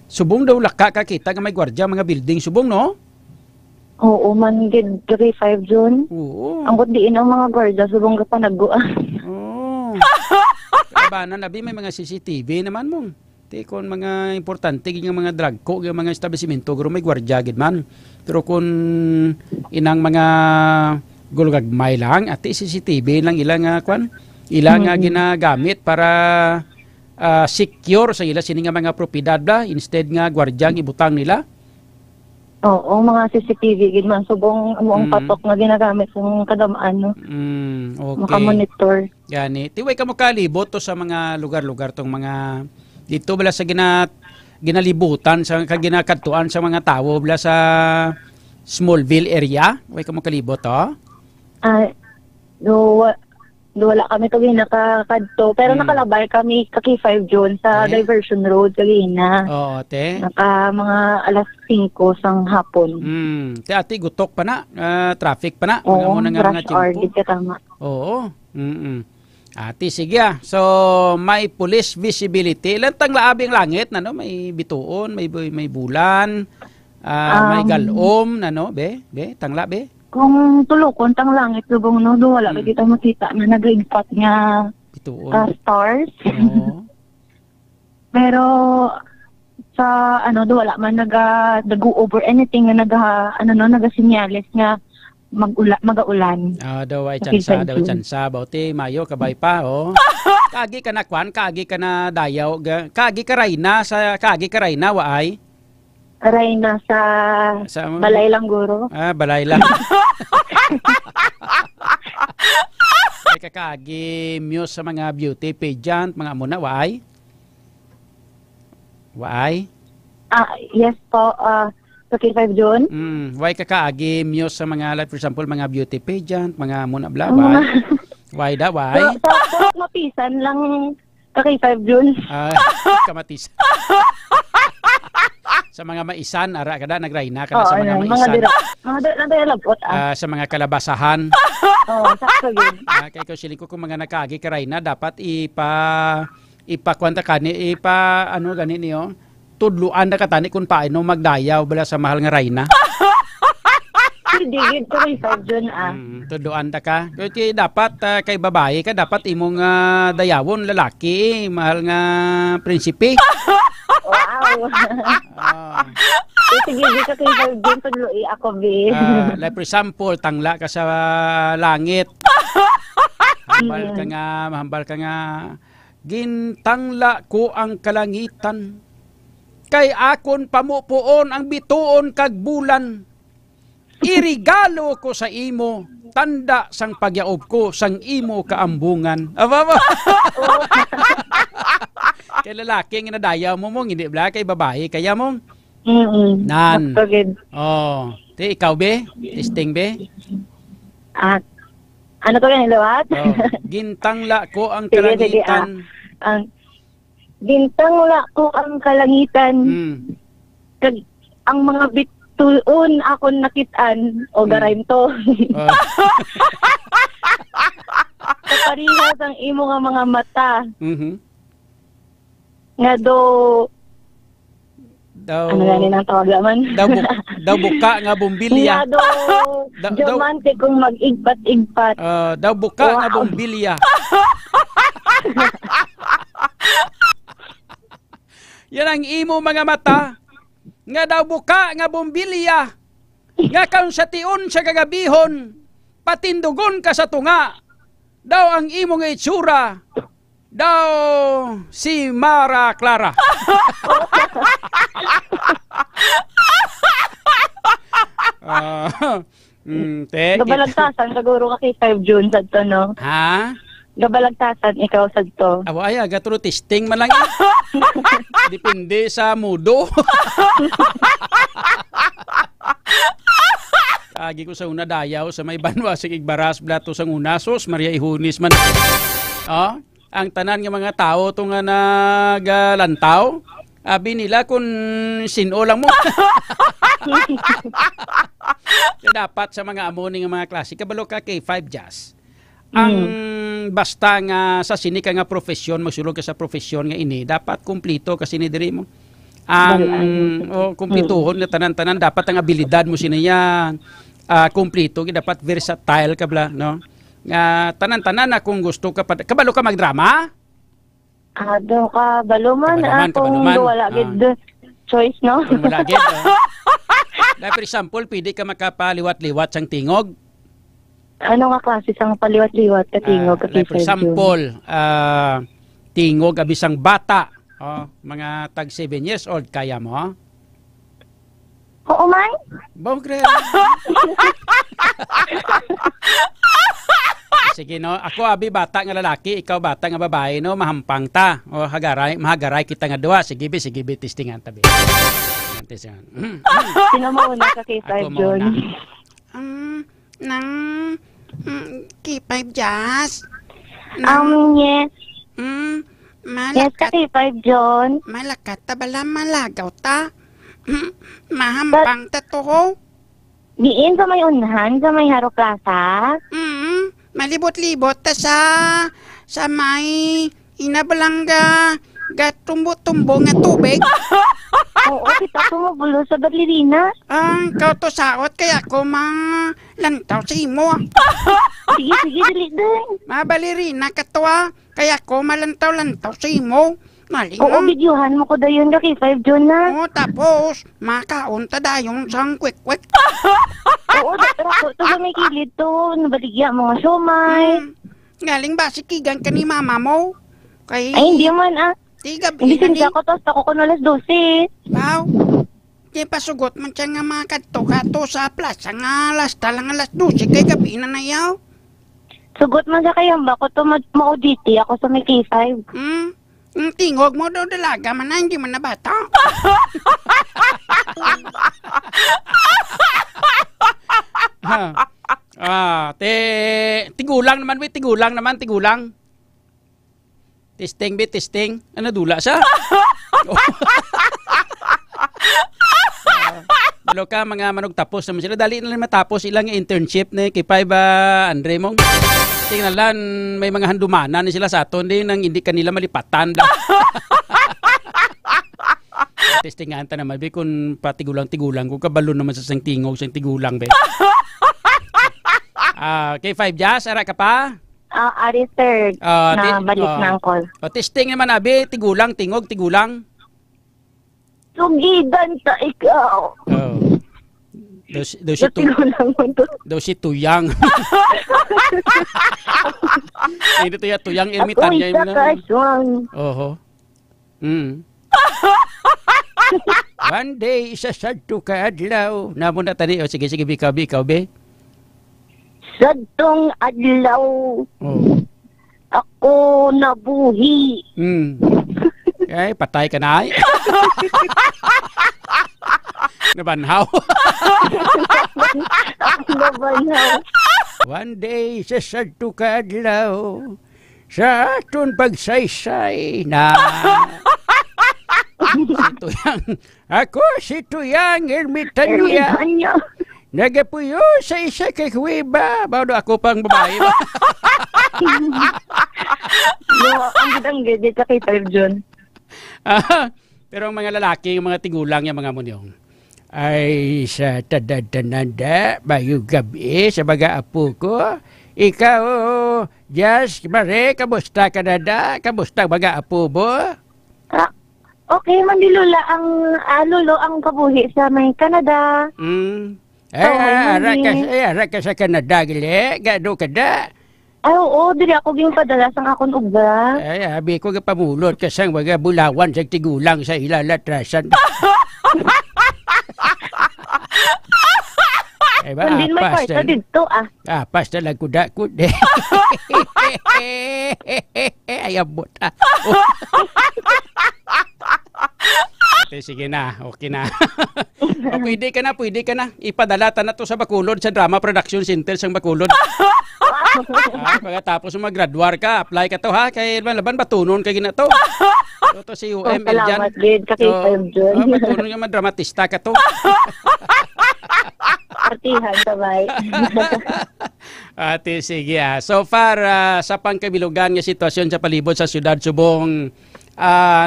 Subong daw laka ka kita nga may gwardiya mga building subong no? Oo man gid 5 June. Ang diin ang mga gwardiya subong ka panagguan. Kalabanan abi may mga CCTV naman mo. Kon mga importante nga mga drug ko, nga mga establishmento guro may gwardiya gid man. Pero kun inang mga gulgagmay lang at CCTV lang ilang ilang ginagamit para secure sa ila sini nga mga propiedad bla instead nga gwardiya ibutang nila. Oo, mga CCTV gid man subong ang patok nga ginagamit sa kadamaan no. Okay. Maka-monitor. Gani, tiway ka mo kalibot to sa mga lugar-lugar tong mga dito bala sa ginalibutan sa ginakadtuan sa mga tawo bla sa Smallville area? Way ka mo kalibot to? Wala kami kagi nakakadto. Pero nakalabay kami kaki 5 June sa Diversion Road kagina. Oo, te. Naka mga alas 5 sang hapon. Te ati gutok pa na, traffic pa na. Oo, mga rush hour, di ka tama. Oo. Ati, sige So, may police visibility. Lantang laabing langit, no? May bituon, may bulan, may galom, be? Tangla, be? Kung tulukon tang langit lubong no, wala ka kita makita na nag-impact nga stars. Pero sa wala man nag-go over anything nga nagasinyalis nga mag-aulan. Daw ay tsansa, bauti mayo kabay pa Kagi ka na kwan, kagi ka na dayaw, kagi ka rayna waay. Aray na sa balay lang guro. Balay lang. Ay kakagi muse sa mga beauty pageant, mga muna, waay? Waay? Yes po, 35 June. Waay kakagi muse sa mga, like for example, mga beauty pageant, mga muna bla, waay? Waay da, waay? So, mapisan lang kaki 5 June. Kamatisan. Sa mga maisan, ara kada nagrayna kada sa mga maisan. Mga labot sa mga kalabasahan. Sakto yun. Kaya ko siling ko kung mga nakagi karayna, dapat ipakwanta kani, gani niyo, tudluan na katani kung paano magdayaw bala sa mahal nga rayna. Digid ko kay 5 June Tudluan ta ka. Kaya dapat kay babae ka, dapat imong dayawon lalaki, mahal nga prinsipe. Wow. Sige, ka kay 5 June tudloi ako be. Like for example, tangla ka sa langit. Mahambal ka nga, gintangla ko ang kalangitan. Kay akon pamupuon ang bituon kag bulan. Irigalo ko sa imo, tanda sang pagyaob ko sang imo kaambungan. Aba. Kay lalaki nga nadayaw mo mong, hindi bla kay babae kaya mong. Nan. Te ikaw be? Testing be? Ano to yan, Luwat? Gintangla ko ang kalangitan. Gintangla ko ang kalangitan. Kag ang mga bituon akon nakitaan o garaym to. Kaparihas ang imo nga mga mata. Nga ano ganin ang tawag naman? Daw buka nga bumbilya. Nga diamante kung mag-igpat-igpat. Daw buka nga bumbilya. Yan ang imo mga mata. Nga daw buka nga bumbilya. Nga kaun sa tion sa kagabihon. Patindugon ka sa tunga. Daw ang imo nga itsura. Daw si Mara Clara. Gabalagtasan siguro ka kay 5 June sa to, no? Ha? Gabalagtasan ikaw sa to. Ay, gaturo testing man lang. Depende sa mudo. Agi ko sa una dayaw sa may banwa sa igbaras blato sang unasos Maria Ihunis man. Ang tanan nga mga tao to nga nagalantaw, abi nila kung sino lang mo. Dapat sa mga amoni nga mga klase kabalo ka kay 5 jazz. Ang basta nga sa sini ka nga profesyon, magsulog ka sa profesyon nga ini, dapat kumplito kasi ni diri mo. Kumplituhon nga tanan-tanan dapat ang abilidad mo siniya kumplito, dapat versatile ka bla, no? Tanan-tanan na kung gusto ka kabalo ka magdrama? Do ka baluman kung wala gid choice, no? Kung wala gid. Like for example, pwede ka makapaliwat-liwat sang tingog. Ano nga klase sang paliwat-liwat ka tingog? Like for example, tingog abisang bata. Mga tag 7 years old kaya mo? Oo man. Sige no, ako abi bata nga lalaki, ikaw bata nga babae no, mahampang ta. O mahagaray kita nga duha. Sige bi testingan tabi. Sino mauna ka kay 5 John? K5 Jazz. Yes. Yes ka kay 5 John. Malakat ta bala malagaw ta. Mahampang ta to. Diin sa may unahan, sa may Haro Plaza. Malibot-libot ta sa may inabalangga gatumbo-tumbo nga tubig. Oo, kita ko mabulo sa Berlirina. Ikaw to saot kaya ko lantaw sa imo. Sige, dili din. Mabalirina ka to kaya ko malantaw-lantaw sa imo. Maling. Oo, videohan mo ko dayon ka kay 5 John na. Oo, tapos makaon ta dayon sang kwek-kwek. Oo, pero to sa may kilid to, nabaligya mga siomay. Galing ba si Kigan ka ni mama mo? Ay, hindi man Hindi siya ko tos, ako kuno alas 12. Wow. Di pasugot man siya nga mga kadto sa plaza nga alas talang alas 12 kay gabi na yaw. Sugot man siya kayang bako to ma-auditi ako sa may K5. Tingog mo daw dalaga man na, hindi man na bata. Tigulang naman. Testing. Ano dula siya? Malo ka mga manog tapos naman sila. Dali na lang matapos ilang internship na kay 5 Andre mong. Tingnan lang, may mga handumanan ni sila sa aton din nang hindi kanila malipatan. Testingan ta naman, be, kung patigulang-tigulang, kung kabalo naman sa sang tigulang, be. Kay 5 Jazz, ara ka pa? Ari third, na balik na ang call. Testing naman, be, tigulang. Sugidan ta ikaw. Daw si Tuyang. Hindi Tuyang imitan niya yun na. Oho. One day, isasadto ka adlaw. Namo na tani. Sige, bikaw, be. Sadtong adlaw. Ako nabuhi. Ay, patay ka na ay. Nabanhaw. One day, sasadto ka adlaw. Sa aton pagsaysay na. Si Tuyang Ermitanya. Nagapuyo sa isa kay Kuweba. Bawdo ako pang babae ba? Ang gitang gadget ka kay 5 John. Pero ang mga lalaki, yung mga tigulang, yung mga munyong, ay sa tadad-tananda, bayo gabi, sa mga apo ko, ikaw, Jazz, Mare, kamusta Canada? Kamusta mga apo mo? Okay, mandilula ang lolo ang kabuhi sa may Canada. Ara ka sa Canada, gali? Gado ka da? Ay, oo, dili ako ging padala sang akong ubra. Ay, habi ko pamulot ka sang mga bulawan sa tigulang sa ilalatrasan. Ay ba, hindi may kwarta dito, Apas na lang kuda-kuda. Ay, abot, Sige na, okay na. Pwede ka na. Ipadalata na to sa Bacolod, sa Drama Production Center sa Bacolod. Pagkatapos mag-graduar ka, apply ka to ha, kay laban batunon ka gina to. To si UM dyan. Salamat, Gid, kakitayog dyan. Batunon nga madramatista ka to. Artihan, sabay. Ate, sige So far, sa pangkabilugan nga sitwasyon sa palibot sa siyudad Subong,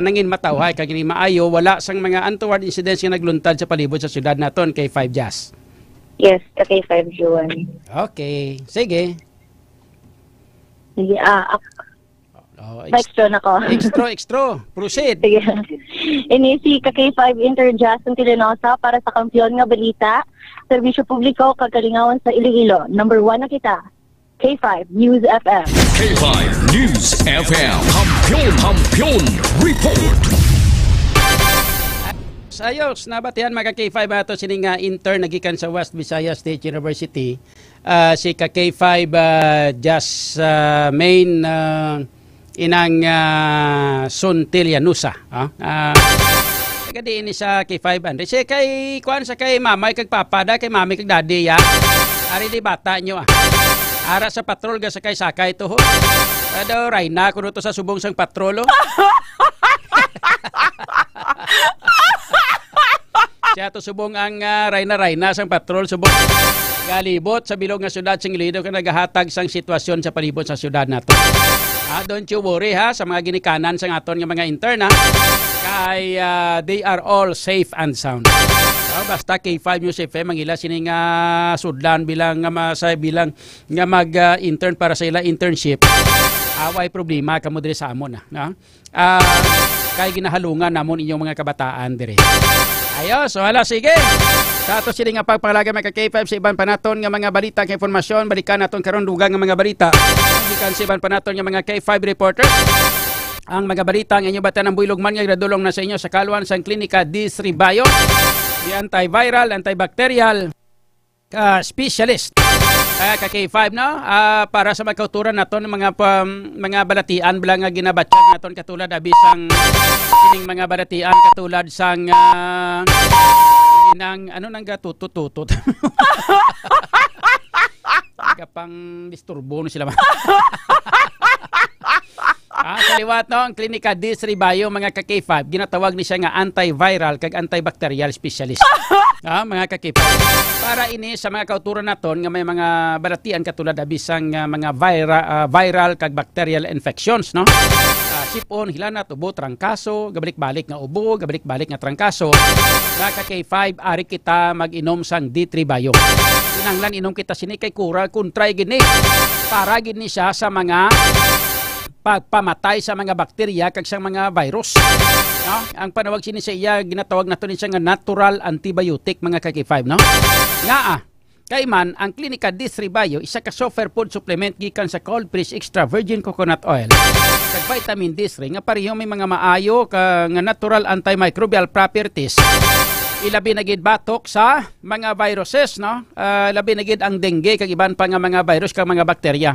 nangin matawhay kagini maayo, wala sang mga untoward incidents nga nagluntad sa palibot sa siyudad naton kay 5 Jazz. Yes, kay 5 Juan. Okay, sige. Sige, extra na ko. Extra. Proceed. Sige. Inisi ka kay 5 Interjazz ng Tilenosa para sa kampiyon nga balita. Serbisyo publiko kagalingawan sa Iloilo. Number 1 na kita. K5 News FM. K5 News FM. Kampiyon Report. Ayos, nabatihan mga K5 ato sining intern nagikan sa West Visayas State University. si ka K5 just main inang Suntilianusa. Kadi ini sa K5 ande. Si kay kuan sa kay mamay kag papada kay mami kag daddy ya. Ari di bata nyo Ara sa patrol ga sa kay sakay to ho. Ado Rayna kuno to sa subong sang patrolo. Siya to subong ang Rayna sang patrol subong galibot sa bilog nga syudad sing Iloilo kay nagahatag sang sitwasyon sa palibot sa syudad nato. Don't you worry ha sa mga ginikanan sa aton nga mga intern kay they are all safe and sound. Basta K5 News FM ang ila sining sudlan bilang bilang nga mag-intern para sa ila internship. Away problema kamo diri sa amon kay ginahalungan namon inyong mga kabataan diri. Ayo, so hala sige. Sa ato sila nga pagpangalaga mga K5 sa iban panaton nga mga balita kay informasyon, balikan naton karon dugang nga mga balita. Balikan sa iban panaton nga mga K5 reporters. Ang mga balita ang inyong batan ng builogman nga gradulong na sa inyo sa Kalwan sang Klinika D3 Bio. The antiviral, antibacterial specialist. Kaya ka K5 para sa magkauturan naton mga balatian bala nga ginabatsyag naton katulad abisang sining mga balatian katulad sang nang nang gatutot. Kapang disturbo sila ba? Kaliwat ang Klinika D3 Bio mga ka-K5 ginatawag ni siya nga antiviral kag antibacterial specialist. Mga ka-K5 para ini sa mga kauturan naton nga may mga balatian katulad abisang mga viral kag bacterial infections sipon, hilana, tubo, trangkaso, gabalik-balik nga ubo, gabalik-balik nga trangkaso. Mga ka-K5 ari kita mag-inom sang D3 Bio. Kinanglan inom kita sini kay kura kuntray gini para gini siya sa mga pagpamatay sa mga bakterya kag sa mga virus. Ang panawag sini sa iya ginatawag nato ni siya nga natural antibiotic mga ka-K5 kay man ang Klinika D3 Bio isa ka superfood supplement gikan sa cold press extra virgin coconut oil kag vitamin D3 nga pareho may mga maayo nga natural antimicrobial properties. Ilabi na gid batok sa mga viruses labi na gid ang dengue kag iban pa nga mga virus kag mga bakterya.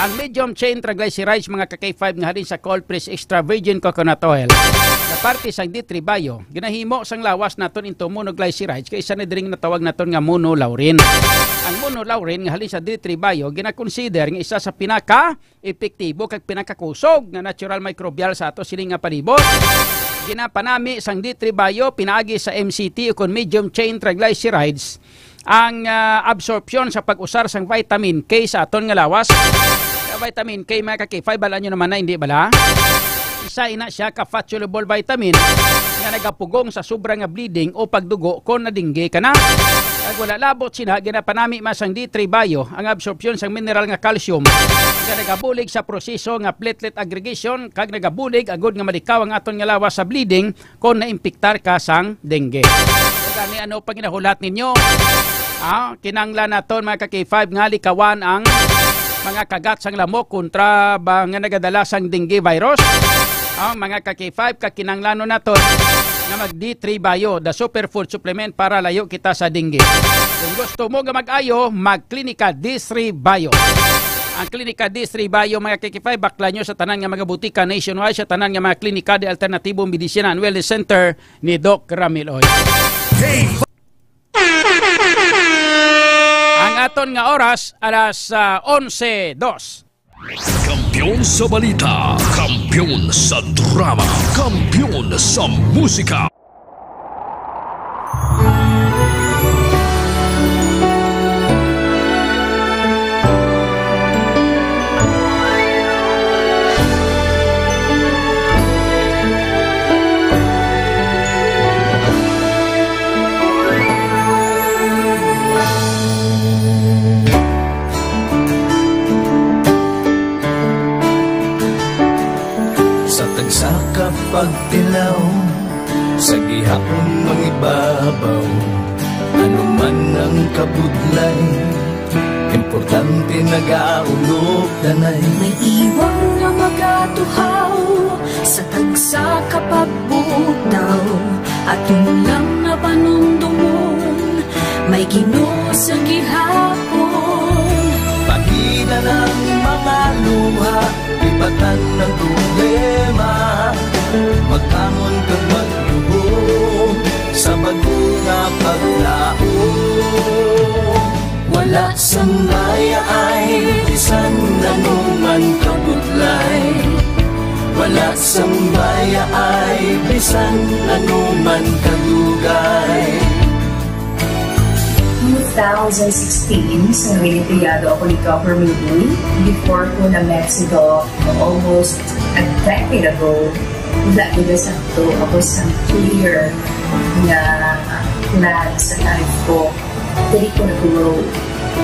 Ang medium chain triglycerides mga ka-K5 nga halin sa cold press extra virgin coconut oil na parte sa D3 Bio ginahimo sang lawas naton into monoglycerides kay isa na diring natawag naton nga monolaurin. Ang monolaurin nga halin sa D3 Bio gina-consider nga isa sa pinaka-epektibo kag pinakakusog nga natural microbial sa ato sining nga palibot. Ginapanami sang D3 Bio pinaagi sa MCT o medium chain triglycerides ang absorption sa pag-usar sang vitamin K sa aton nga lawas. Vitamin K mga ka-K5 bala nyo naman na hindi bala. Isa ina siya ka-fat soluble vitamin nga nagapugong sa sobra nga bleeding o pagdugo kung nadingge ka na. Kag wala labot sina ginapanami masang D3 Bio ang absorption sang mineral nga calcium nga nagabulig sa proseso nga platelet aggregation kag nagabulig agud nga malikaw ang aton nga lawas sa bleeding kung naimpiktar ka sang dengue. So gani ano pang ginahulat ninyo? Kinanglan naton mga ka-K5 nga likawan ang mga kagat sang lamok kontra ba nga nagadala sang dengue virus. Mga ka-K5 kakinanglanon naton nga mag D3 Bio, the superfood supplement para layo kita sa dengue. Kung gusto mo nga mag-ayo, mag Klinika D3 Bio. Ang Klinika D3 Bio mga ka-K5 bakla nyo sa tanan nga mga butika nationwide sa tanan nga mga klinika de alternatibong medisina and wellness center ni Doc Ramil Oy. Ang aton nga oras alas 11:02. Kampiyon sa balita, kampiyon sa drama, kampiyon sa musika. Pagtilaw sa gihapon mangibabaw ano man ang kabudlay importante nagaulog danay may iwang nga magatuhaw sa tagsa kapagbutaw at yung lang na panundungon may Ginoo sa gihapon mga luha, lipatan ng problema. Magkamon kang magluho sa bagong paglao. Wala sang maya ay bisan anuman kabudlay. Wala sang maya ay bisan anuman kadugay. 2016, sa Olimpiyado ako ni Dr. Mili. Before ko na Mexico, almost a decade ago, lagi na sakto ako sa clear na plan sa life ko. Dali ko na-grow,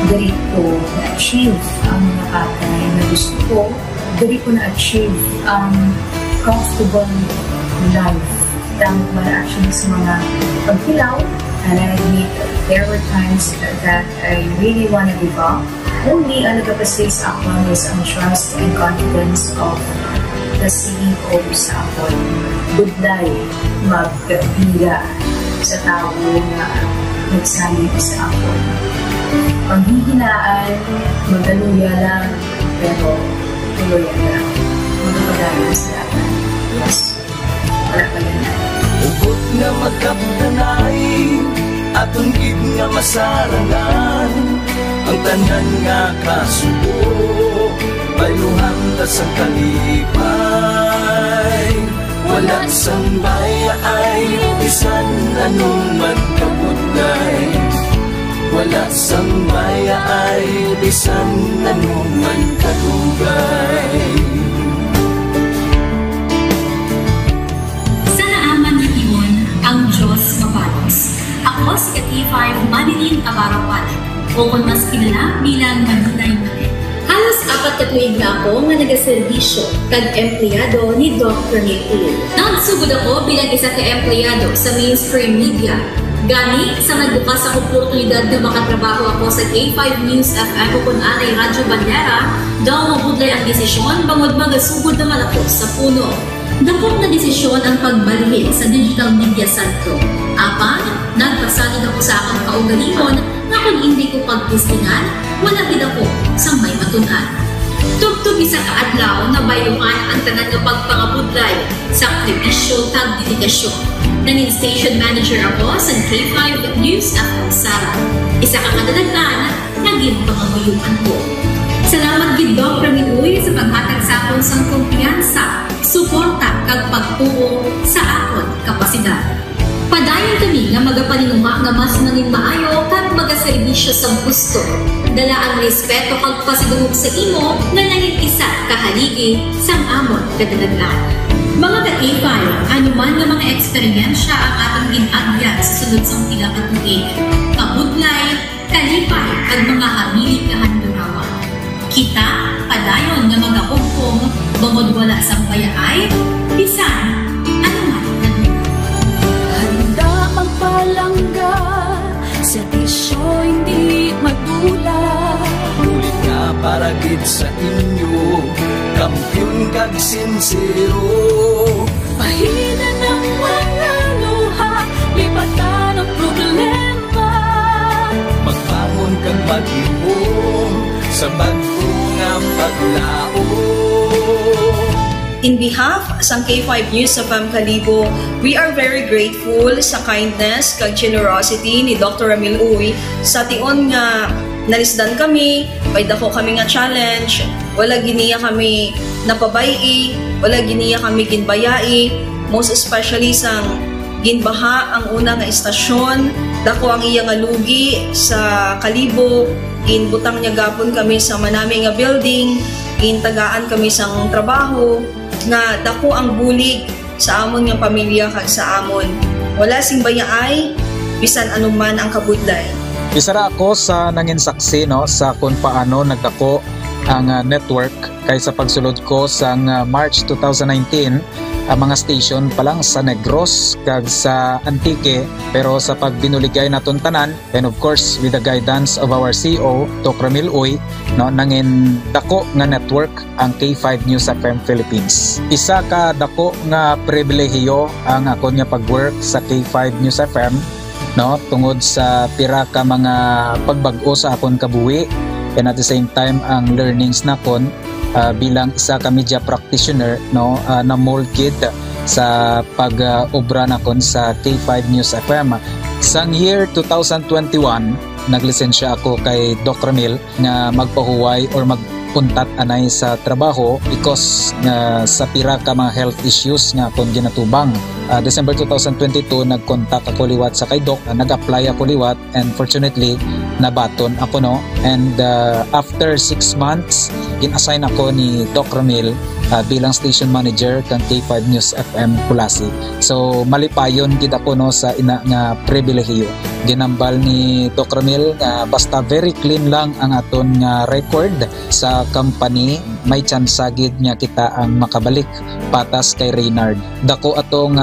dali ko na-achieve ang mga bagay na gusto ko, dali ko na-achieve ang comfortable life. Dahil para actually sa mga pagkilaw, and I admit there were times that I really want to give up. Only ang nagpapasis ako is ang trust and confidence of the CEO sa ako. Budlay, magkabila sa tao na nagsanib sa ako. Panghihinaan, magaluya lang, pero tuloy lang. Magpagana sa laban. Yes, wala pa yun na. Ugot nga magkapdanay, atong gid nga masarangan. Ang tanan nga kasubo, bayuhan ta sa kalipay. Wala sang baya ay bisan anong magkabudlay. Wala sang baya ay bisan anong magkadugay. Ang Diyos mapalos. Ako si Kati5 Manilin Abarapan o kung mas kilala bilang Manilay Manil. Halos 4 na tuig na ako nga nagaservisyo kag-empleyado ni Dr. Mili. Nagsugod ako bilang isa ka-empleyado sa mainstream media. Gani sa nagbukas ang oportunidad na makatrabaho ako sa K5 News FM o kung anay Radyo Bandera, daw mabudlay ang desisyon bangod magasugod naman ako sa puno. Dakot na desisyon ang pagbalhin sa digital media sentro. Apan, nagpasalig ako sa akong kaugalingon na kung hindi ko pagtistingan, wala din ako sa may matunan. Tugtog isa kaadlaw na bayuhan ang tanan ng pagpangabudlay sa sakripisyo tag dedikasyon. Nanging station manager ako sa K5 News FM Sara. Isa ka kadalagnan, naging pangamayuhan ko. Salamat gid Dr. Mili sa paghatag sa akon sang kumpiyansa, suporta kag pagtuo sa akon kapasidad. Padayon kami nga magapaninuma nga mas nanging maayo kag magaserbisyo sa gusto. Dala ang respeto kag pasidungog sa imo nga nanging isa kahaligi sang amon kadalaglan. Mga ka-K5, anuman nga mga eksperyensya ang atong ginagyan sa sunod sang pila ka tuig, kabudlay, kalipay ag mga hamili kahandurawan. Kita, padayon nga magakugpong, bangod wala sang bayaay, bisan, anuman na handa magpalangga, servisyo hindi magdula. Ulit nga para gid sa inyo, kampiyon kag sincero. Pahina ng mga luha, lipatan ang problema. Magbangon kag mag-iom sa bago nga paglao. In behalf sa K5 News FM Kalibo, we are very grateful sa kindness kag generosity ni Dr. Ramil Uy sa tion nga nalisdan kami, may dako kami nga challenge, wala giniya kami napabayi, wala giniya kami ginbayai, most especially sang ginbaha ang una nga istasyon, dako ang iya nga lugi sa Kalibo, ginbutang niya gapon kami sa manami nga building, gintagaan kami sang trabaho, nga dako ang bulig sa amon nga pamilya kag sa amon. Wala sing bayaay, bisan anuman ang kabudlay. Isa ra ako sa nangin saksi no sa kung paano nagdako ang network kay sa pagsulod ko sa March 2019 ang mga station pa lang sa Negros kag sa Antique, pero sa pagbinuligay naton tanan and of course with the guidance of our CEO Dr. Ramil Uy no nangin dako nga network ang K5 News FM Philippines. Isa ka dako nga pribilehiyo ang akon nga pagwork sa K5 News FM no tungod sa pira ka mga pagbag-o sa akon kabuhi and at the same time ang learnings nakon bilang isa ka media practitioner, no, na molded sa pag-obra nakon sa K5 News FM. Sang year 2021, naglisensya ako kay Doc Ramil nga magpahuway or magpuntat anay sa trabaho because sa pira ka mga health issues nga akong ginatubang. December 2022, nag-contact ako liwat sa kay Doc, nag-apply ako liwat, and fortunately, nabaton ako, no. And after 6 months, in-assign ako ni Doc Ramil bilang station manager kang K5 News FM Pulasi. So malipayon gid ako, no, sa ina nga pribilehiyo. Ginambal ni Doc Ramil nga basta very clean lang ang aton nga record sa company, may chance gid nga kita ang makabalik patas kay Reynard. Dako atong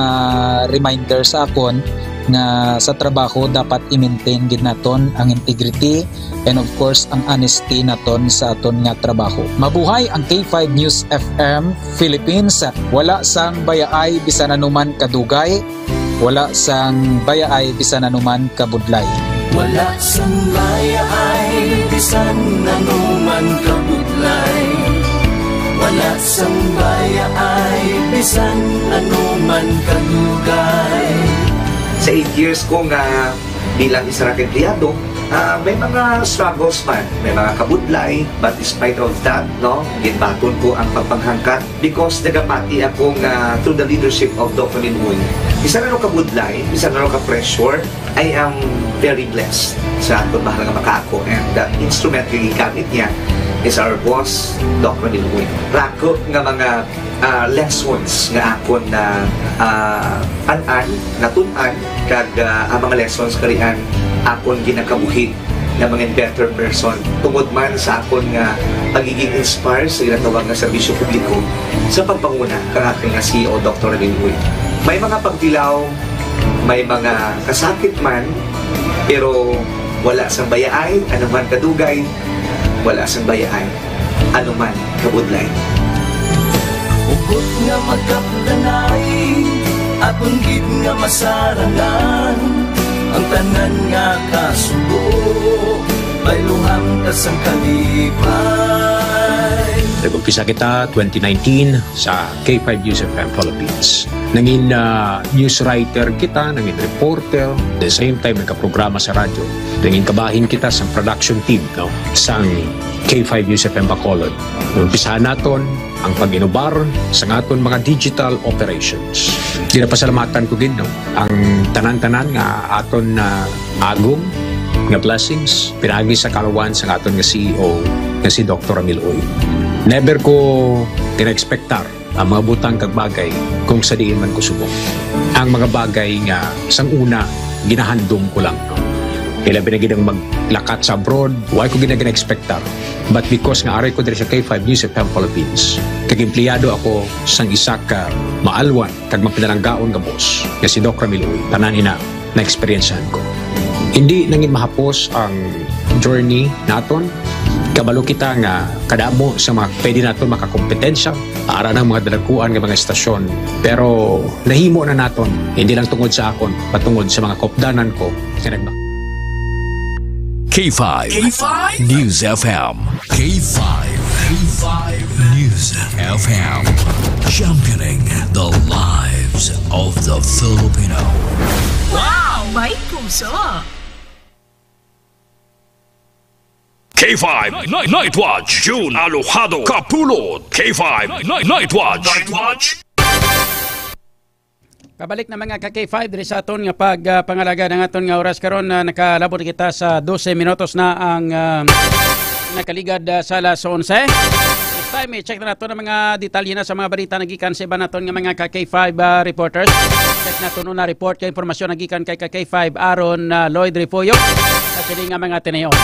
reminder sa akon nga sa trabaho dapat i-maintain gid naton ang integrity and of course ang honesty naton sa aton nga trabaho. Mabuhay ang K5 News FM Philippines. Wala sang bayaay bisan anuman kadugay, wala sang bayaay bisan anuman kabudlay. Wala sang bayaay bisan anuman kabudlay. Wala sang bayaay bisan anuman kadugay. Sa 8 years ko nga bilang isa ra ka empleyado, may mga struggles man, may mga kabudlay, but despite of that, no, ginbaton ko ang pagpanghangkat because nagapati ako nga through the leadership of Dr. Minwoy. Isa na kabudlay, isa na ka-pressure, I am very blessed sa aton mahal nga makako, and the instrument nga gigamit niya is our boss, Dr. Minwoy. Rako nga mga lessons nga akon na an-an, natun-an, kag ang mga lessons karian akon ginakabuhi na mga better person tungod man sa akon nga pagiging inspired sa ginatawag nga serbisyo publiko sa pagpanguna kang aking nga CEO, Dr. Minwoy. May mga pagdilaw, may mga kasakit man, pero wala sang bayaay, anuman kadugay, wala sang bayaay, anuman kabudlay. Ugot nga magkapdanay, aton gid nga masarangan, ang tanan nga kasubo, bayluhang kasang kalipay. Nag-umpisa kita 2019 sa K5 News FM Philippines. Nangin news writer kita, nangin reporter, at the same time nagka-programa sa radyo. Nangin kabahin kita sa production team, no, sa K5 News FM Bacolod. Umpisahan naton ang pag-inubar sa aton mga digital operations. Dinapasalamatan ko gid, no, ang tanan-tanan nga aton na agong nga blessings pinagi sa kalawan sa aton nga CEO nga si Dr. Ramil Uy. Never ko tina-expectar ang mga butang kag bagay kung sa diin man ko subok. Ang mga bagay nga sang una ginahandom ko lang, no. Kailan binagidang maglakat sa abroad, why ko gina-expectar. But because nga aray ko diri sa K5 News FM Philippines, kag empleyado ako sang isa ka maalwan kag mapinalanggaon nga boss nga si Dr. Ramil Uy, tanan ina na experiencehan ko. Hindi nangin mahapos ang journey naton. Kabalo kita nga kadamo sa mga pwede naton makakompetensya para ng mga dalakuan ng mga estasyon. Pero nahimo na naton, hindi lang tungod sa akon, patungod sa mga kopdanan ko. K5 News FM. K5 News FM. Championing the lives of the Filipino. Wow! May puso! K5 Night Watch. June Alojado Kapulot. K5 Night Watch. Kabalik na mga ka-K5 diri sa aton nga pagpangalaga ng aton nga oras karon na nakalabot kita sa 12 minutos na ang nakaligad sa alas 11. This time check na nato ng mga detalye na sa mga balita nagikan sa iba naton nga mga ka-K5 reporters. Check nato na report kay impormasyon nagikan kay ka-K5 Aaron Lloyd Ripoyo sa sini nga mga Ateneo.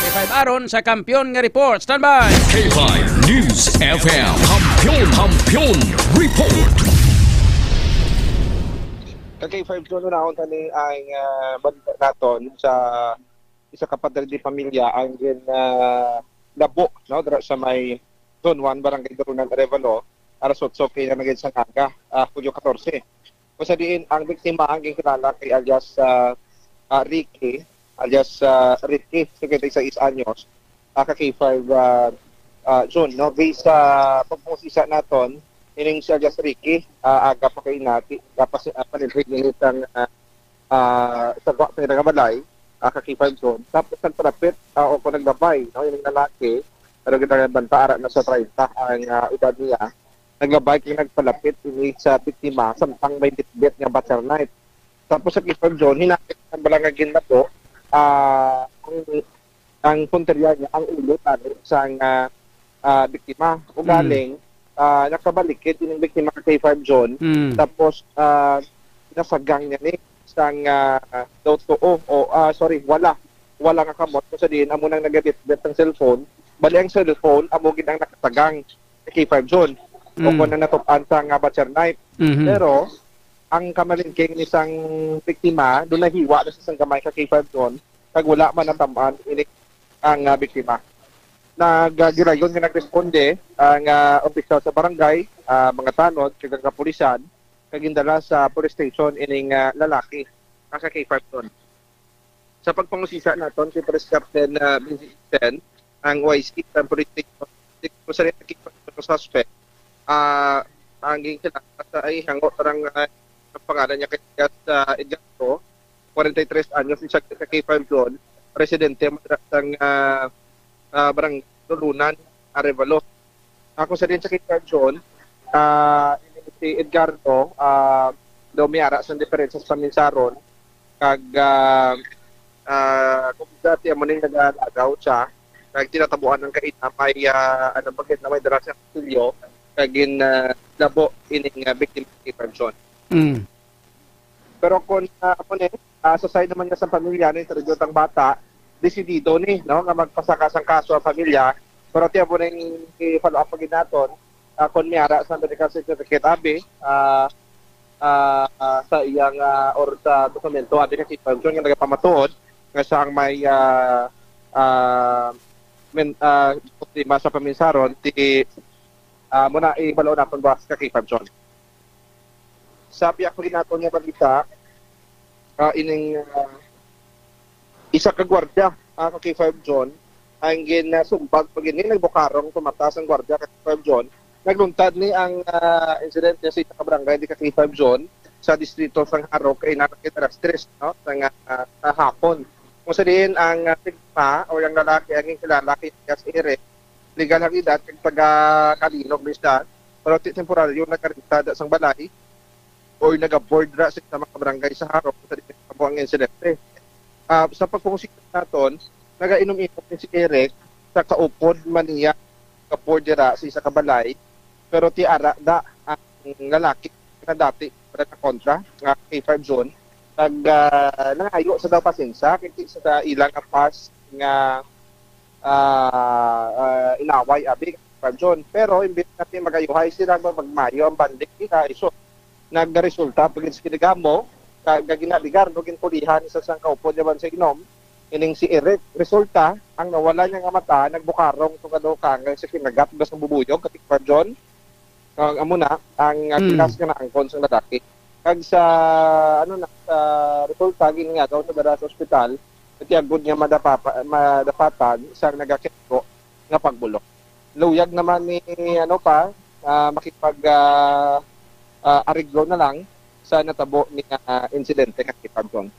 K5 Aaron sa kampiyon nga report. Stand by. K5 News FM. Kampiyon report. Kag-K5 doon na akong tani ang balita naton sa isa kapatid di pamilya ang labo, no, sa may Zone 1 Barangay Darunan Arevalo Arasot kay na naging sa Nganga Hulyo 14. Kung sa diin ang biktima ang kilala kay alias Ricky alias Ricky 76 anyos, Kag-K5 June, no? Based sa pagpusisa naton, ining si Alias Ricky, aga pa kay nati, tapos panilhig ang sa pinagabalay, kaki-5 zone. Tapos nagpalapit, o kung naglabay, no? Yung lalaki, pero ginagbantaara na sa 30 ang edad niya, naglabay kaya nagpalapit ini sa biktima, samtang may bitbit nga butcher knife. Tapos sa kaki-5 zone, hinakit ang balangagin na po, ang punteriya niya, ang ulo, sa biktima. Kung galing, nakabalikit yung biktima kay 5 zone, tapos nasagang niya ni sang wala nga kamot kung sabihin amo nang nagadit-dit ng cellphone, bali ang cellphone amo gid ang nakatagang kay 5 zone o kung na natupan sa nga butcher knife. Pero ang kamalingking ni sang biktima doon nahiwa na sa sang gamay kay 5 zone kag wala man natamaan ini ang biktima. Nagirayon nga nagresponde ang opisyal sa barangay, mga tanod, kag kapulisan, kag gindala sa police station ining lalaki sa K5 zone. Sa pagpangusisa naton si Police Captain Vincent ang YC ng police station kung sa rin suspect ang sila ay hango parang ang pangalan niya kay Edgardo, 43 anyos, isa sa K5 zone, residente ng barang Tulunan, Arevalo. Ako sa rin sa K5 zone, si Edgardo, daw may ara sa diferensya sa Minsaron, kag kung dati mo nang nag-alagaw siya, kag tinatabuan ng kaina, may bakit na may dara sa studio, kag labo ining victim sa K5 zone. Pero kung sa side naman niya sa pamilya ni Tridotang bata, desidido ni, no, nga magpasakas ang kaso ang pamilya, pero tiya po nang i-follow up pagin naton, kung miyara sa medical certificate abi, sa iyang or sa dokumento abi kasi K5 nga nagapamatuod nga saang may problema sa paminsaron, muna i-follow naton ba sa K5 Sabi ako rin naton nga balita, ining isa ka gwardiya kay 5 zone ang ginasumpag pag nagbukarong tumataas ang gwardiya kay 5 zone, nagluntad ni ang incident niya sa isa barangay di kay 5 zone sa distrito sang Haro kay nakakita stress, no, sa hapon. Kung sabihin ang tigma o yung lalaki ang kilala kay si Eric, legal ang edad kag taga Kalinog bisdan, pero temporaryo nagkarintada sang balay o nag-board ra sa mga barangay sa Haro sa ang insidente. Sa pagpungusik naton, nagainom-inom si Eric sa kaupod maniya kapordera sa isa kabalay, pero ti ara da ang lalaki na dati para kontra nga K5 zone nangayo sa daw pasensya kay sa ilang apas nga inaway abi K5 zone, pero imbit natin magayuhay sila magmayo ang bandik ika iso nagresulta pagin sa kinigamo gaginabigar no ginpulihan isa sang kaupod yaman sa inom ining si Eric. Resulta ang nawala niya nga mata nagbukarong tungado kangay sa kinagat bas ng bubuyog katik John ang amo na ang kilas nga na angkon sa lalaki kag sa sa resulta gini nga daw sa ospital iti agud niya madapatan sang nagakito nga pagbulok. Luyag naman ni makipag ariglo na lang sa natabo ni insidente kay Pagton.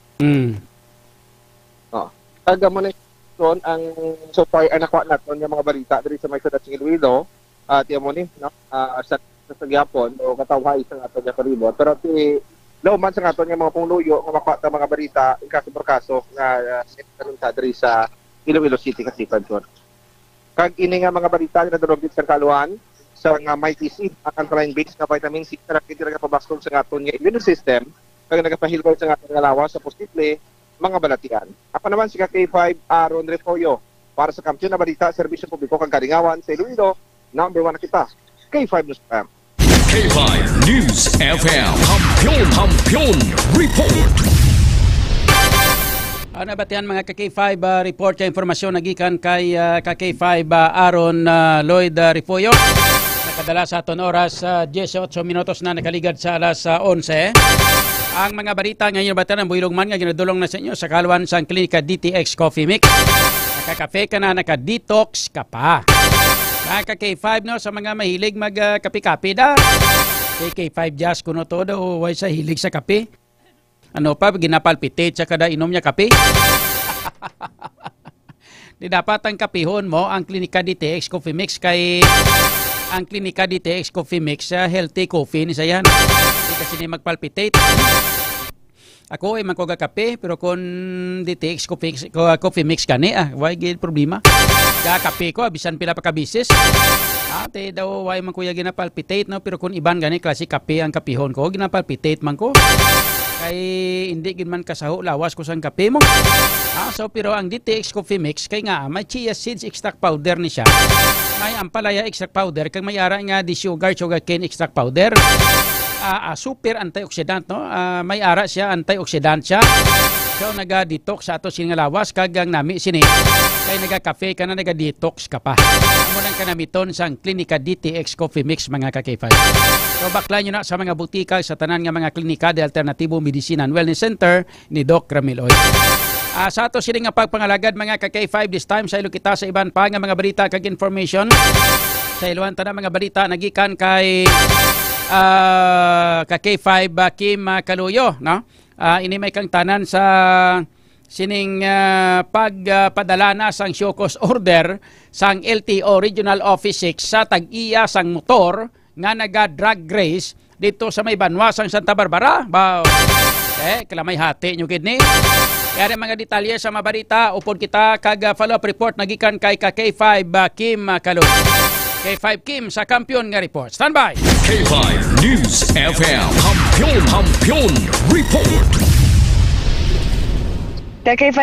Taga mo na doon ang so far nakuha natin yung mga balita diri sa may syudad ng Iloilo, tiya mo ni sa Gyapon o katawhay sa aton nga karibot, pero ti lauman sa aton nga mga pungluyo nga makuha ta mga balita kaso per kaso nga sinunta diri sa Iloilo City kasi Pagton. Kag ini nga mga balita na durog sa kaluan sa nga MyTC, ang alkaline base nga vitamin C na nakitira ka pabaskol sa aton nga immune system kag nagapahilway sa aton nga lawas sa posible mga balatian. Ako naman si K5 Aaron Refoyo para sa Kampiyon na Balita, Serbisyo Publiko kag Kalingawan sa Iloilo. Number 1 na kita, K5 News FM. K5 News FM, Kampiyon Report. Nabatihan mga K5 report kay informasyon nagikan kay K5 Aaron Lloyd Refoyo. Nakadala sa aton oras 18 minutos na nakaligad sa alas 11. Ang mga balita ngayon batan ng Builog Man nga ginadulong na sa inyo sa kaluan sa klinika DTX Coffee Mix. Nakakafe ka na, naka-detox ka pa. Ka K5 no, sa mga mahilig mag-kape-kape da. K5 Jazz kuno to daw, way sa hilig sa kape. Ano pa, ginapalpitate sa kada inom niya kape. Di dapat ang kapihon mo, ang Klinika DTX Coffee Mix kay ang Klinika DTX Coffee Mix, healthy coffee ni sayan. Hindi kasi ni magpalpitate. Ako ay magkoga kape, pero kung DTX Coffee Mix ka ni, why gid problema. Ga kape ko, bisan pila pa kabisis. Te daw why man kuya ginapalpitate no, pero kung iban gani klase kape ang kapihon ko, ginapalpitate man ko. Kay hindi gid man kasaho lawas ko sang kape mo. So pero ang DTX Coffee Mix kay nga may chia seeds extract powder ni siya. May ampalaya extract powder kag may ara nga di sugarcane extract powder. Super antioxidant no. May ara siya antioxidant siya. So naga-detox sa ato sini nga lawas kag ang nami sini. Kay naga-cafe ka na naga-detox ka pa. Amo nang kanamiton sang Klinika DTX Coffee Mix mga ka-K5. So bakla nyo na sa mga butika sa tanan nga mga klinika de Alternatibo Medicine and Wellness Center ni Doc Ramil Oy. Sa ato sini nga pagpangalagad mga ka-K5 this time sa ilo kita sa iban pa nga mga balita kag information. Sa iluan ta mga balita nagikan kay ka-K5 Kim Kaluyo no. Ini may kang tanan sa sining pagpadala na sang show cause order sang LTO Regional Office 6 sa tag-iya sang motor nga naga-drag race dito sa may Banwa sang Santa Barbara. Kalamay hati nyo kidni. Kaya mga detalye sa mabarita upod kita kag follow-up report nagikan kay K5 Kim Kalu. K5 Kim sa kampiyon nga report. Stand by! K5 News FM Kampiyon Report. K5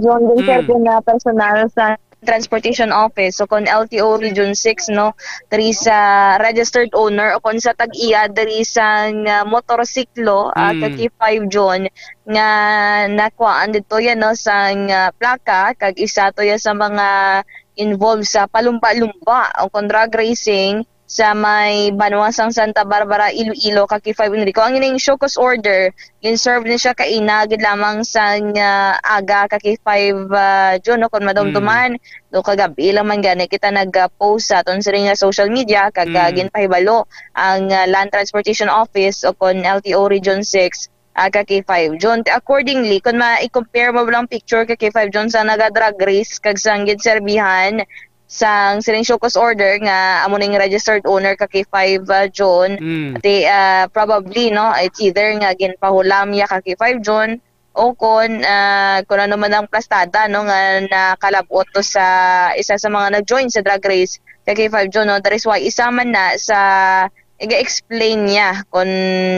John din na personal sa Transportation Office so kon LTO Region 6 no diri sa registered owner o kon sa tag-iya diri sa motorsiklo K5 John nga nakuhaan dito yan no sang plaka kag isa to ya sa mga involved sa palumba-lumba o kon drag racing sa may Banwasang Santa Barbara, Iloilo, K5 Enrico. Ang ining show cause order, in-serve ni siya kainagid lamang sa aga K5 John, no, kung madumduman, do kagabi lang man gani kita nag-post sa aton sa ring social media, kagagin pahibalo ang Land Transportation Office o kon LTO Region 6, K5 John. Accordingly, kung ma-compare mo lang picture K5 John sa naga-drag race, kag sanggid serbihan, sang sining show cause order nga amo ning registered owner K5 John probably no it's either nga ginpahulam ya K5 John o kung ano man ang plastada no nga nakalabot to sa isa sa mga nag-join sa drag race K5 John no. That is why isa man na sa iga-explain niya kung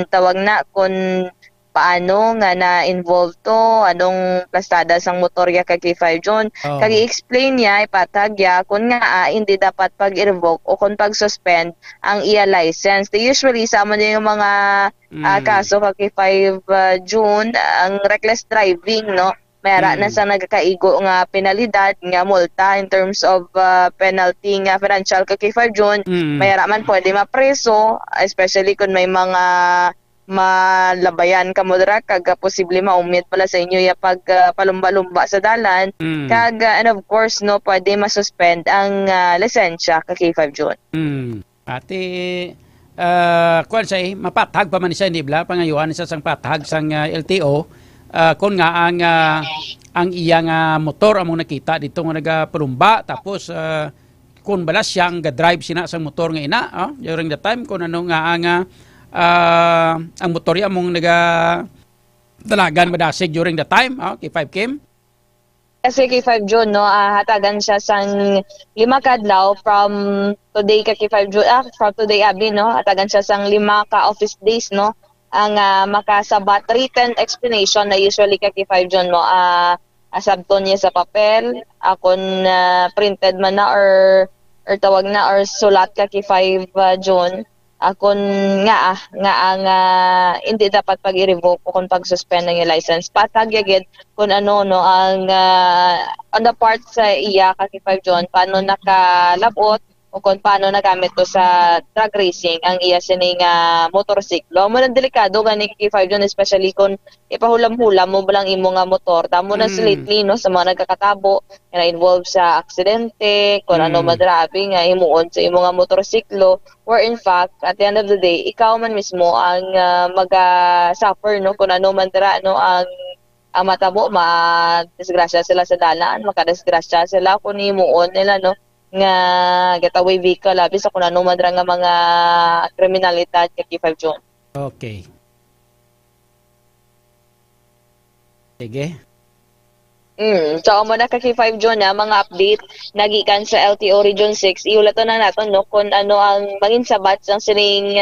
tawag na kung paano nga na-involve to, anong plastada sang motorya kay K5 John. Kag i-explain niya, ipatag niya kung nga hindi dapat pag-revoke o kung pag-suspend ang iya license. Usually, sama niya yung mga kaso kay K5 June, ang reckless driving, no? Mayara na sa nagkaigo nga penalidad nga multa in terms of penalty nga financial kay K5 June. Mayara man pwede mapreso, especially kung may mga malabayan ka mo dira kag posible maumit pala sa inyo ya pag palumba-lumba sa dalan kag and of course no pwede masuspend ang lisensya kay K5 John. Ate kwan say mapatag pa man siya ni bla pangayuan sa sang patag sang LTO kun nga ang iyang motor among nakita dito nga nagapalumba tapos kun balas siyang ga-drive sina sang motor nga ina during the time kun ano nga ang motorya mong dalagan madasig during the time K5 Kim? Kasi K5 John no hatagan siya sang 5 kadlaw from today K5 John from today abi no hatagan siya sang 5 ka office days no ang makasabat written explanation na usually K5 John no asabton niya sa papel akon printed man na or tawag na or sulat K5 John akon nga ang hindi dapat pag-i-revoke o kung pag-suspend ng license patag yagid kung ano no ang on the part sa iya K5 John paano nakalabot o kung paano nagamit to sa drag racing ang iya sining motorsiklo. Mo nang delikado gani K5 June, especially kung ipahulam-hulam mo balang imo nga motor. Tamo na lately no sa mga nagkakatabo na involved sa aksidente, kung ano madrabi nga himuon sa imo nga motorsiklo, or in fact at the end of the day ikaw man mismo ang mag-suffer no kung ano man dira no ang matabo, ma-disgrasya sila sa dalan, makadisgrasya sila kung himuon nila no nga getaway vehicle labis kung ano man nga mga kriminalidad kay K5 June. Okay. Sige. So amo na kay K5 June mga update nagikan sa LTO Region 6. Iulaton na naton no kung ano ang manginsabat sang sining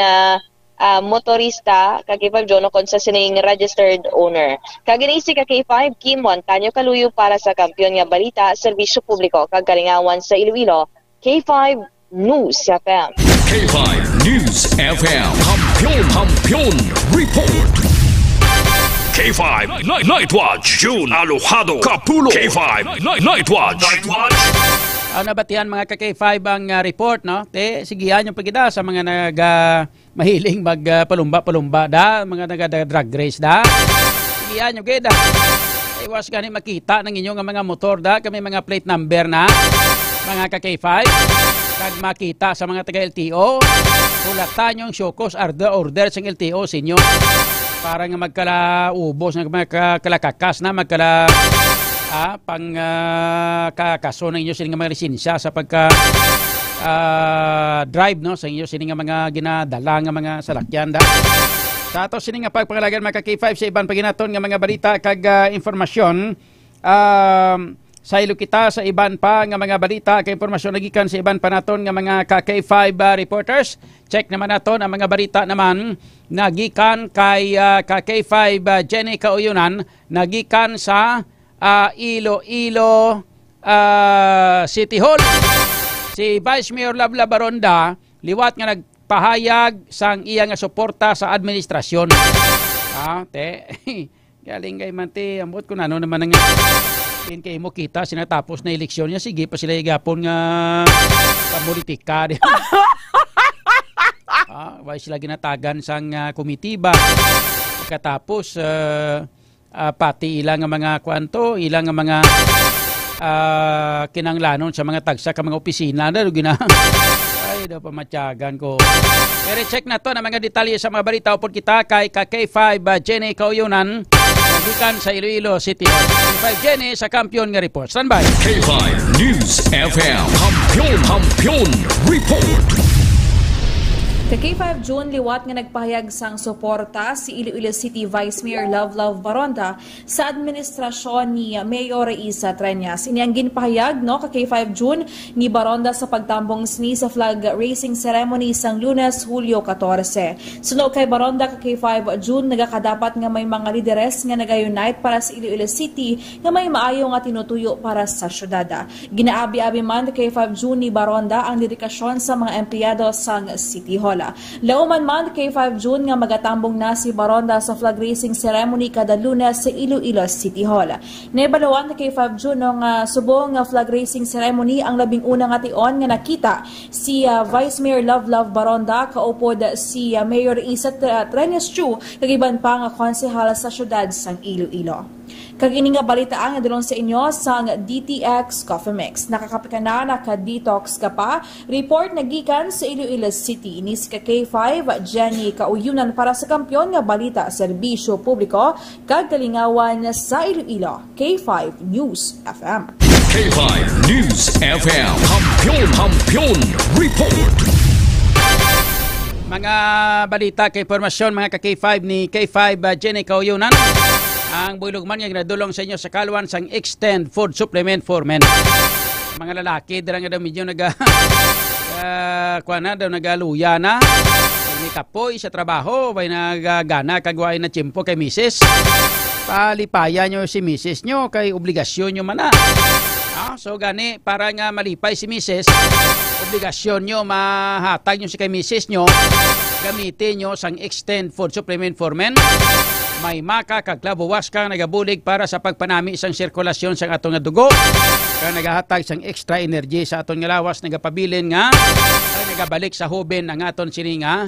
motorista kay K5 June kung sa sining registered owner. Kaginisi ka K5 Kimon tanyo kaluyo para sa kampiyon nga balita, serbisyo publiko kag kalingawan sa Iloilo. K5 News FM. K5 News FM. Kampiyon report. K5 Night Watch. June Alojado Capulo. K5 Night Watch. Nabatihan mga ka-K5 ang report, no? Sigihan yung pagkita sa mga mahiling magpalumba-palumba da, mga nag-drag race da. Sigihan yung keda. Iwas gani makita ng inyong mga motor da, kami mga plate number na, mga ka-K5. Kag makita sa mga taga-LTO, ulatan yung showcause order sa LTO sa inyo. Para nga magkalaubos, magkalakakas na, kakaso ng inyo sining mga lisensya sa pagka drive no sa inyo sining mga ginadala nga mga salakyan da. Sa ato sining nga pagpangalagan mga K5 sa ibang paginaton nga mga balita kag informasyon sa ilo kita sa iban pa nga mga balita kag informasyon nagikan sa iban pa naton nga mga K5 reporters. Check naman naton ang mga balita naman nagikan kay K5 Jenny Kauyunan nagikan sa Iloilo City Hall. Si Vice Mayor Lavla Baronda liwat nga nagpahayag sang iya nga suporta sa administrasyon. Galing kay Mante, ambot ko na ano naman nga kay mo kita sinatapos na eleksyon niya, sige pa sila igapon nga politika. Why sila ginatagan sang komitiba. Katapos pati ilang mga kwanto, ilang mga kinanglanon sa mga tagsa ka mga opisina na gina. Ay, daw pamatyagan ko. Pero check na to na mga detalye sa mga balita upod kita kay K5 Jenny Kauyunan nagikan sa Iloilo City. K5 Jenny sa Kampiyon nga report. Standby. K5 News FM. Kampiyon report. Kay K5 June liwat nga nagpahayag sang suporta si Iloilo City Vice Mayor Love Baronda sa administrasyon ni Mayor Isa Treñas. Inyang ginpahayag no kay K5 June ni Baronda sa pagtambong sini sa flag racing ceremony sang Lunes, Hulyo 14. Sunod kay Baronda kay K5 June nagakadapat nga may mga lideres nga nag-unite para sa Iloilo City nga may maayo nga tinutuyo para sa syudad. Ginaabi-abi man kay K5 June ni Baronda ang dedikasyon sa mga empleyado sang City Hall. Lauman man kay 5 June nga magatambong na si Baronda sa flag racing ceremony kada Lunes sa Iloilo City Hall. Naibalawan kay 5 June nga subong nga flag racing ceremony ang labing una nga tion nga nakita si Vice Mayor Love Baronda kaupod si Mayor Isa Treñas Chu kagiban pa nga konsehal sa syudad sang Iloilo. Kag ini nga balita ang nadulong sa inyo sang DTX Coffee Mix. Nakakapika na naka-detox ka pa. Report nagikan sa Iloilo City. Inis ka K5 Jenny Kauyunan para sa Kampiyon nga balita serbisyo publiko kag kalingawan sa Iloilo. K5 News FM. K5 News FM. Kampiyon report. Mga balita kay informasyon mga ka-K5 ni K5 Jenny Kauyunan. Ang builog man nga ginadulong sa inyo sa kalwan sang Extend Food Supplement for Men. Mga lalaki dira nga daw medyo nagaluya na. May kapoy sa trabaho, may nagagana kagway na tiyempo kay misis. Palipayan nyo si misis nyo kay obligasyon nyo man na. So gani para nga malipay si misis, obligasyon nyo mahatag nyo si kay misis nyo, gamitin nyo sang Extend Food Supplement for Men. may maka kag labuwas kang nagabulig para sa pagpanami isang sirkulasyon sa atong nga dugo, kang nagahatag sang extra energy sa atong nga lawas, nagapabilin nga ay nagabalik sa huben ang aton sini nga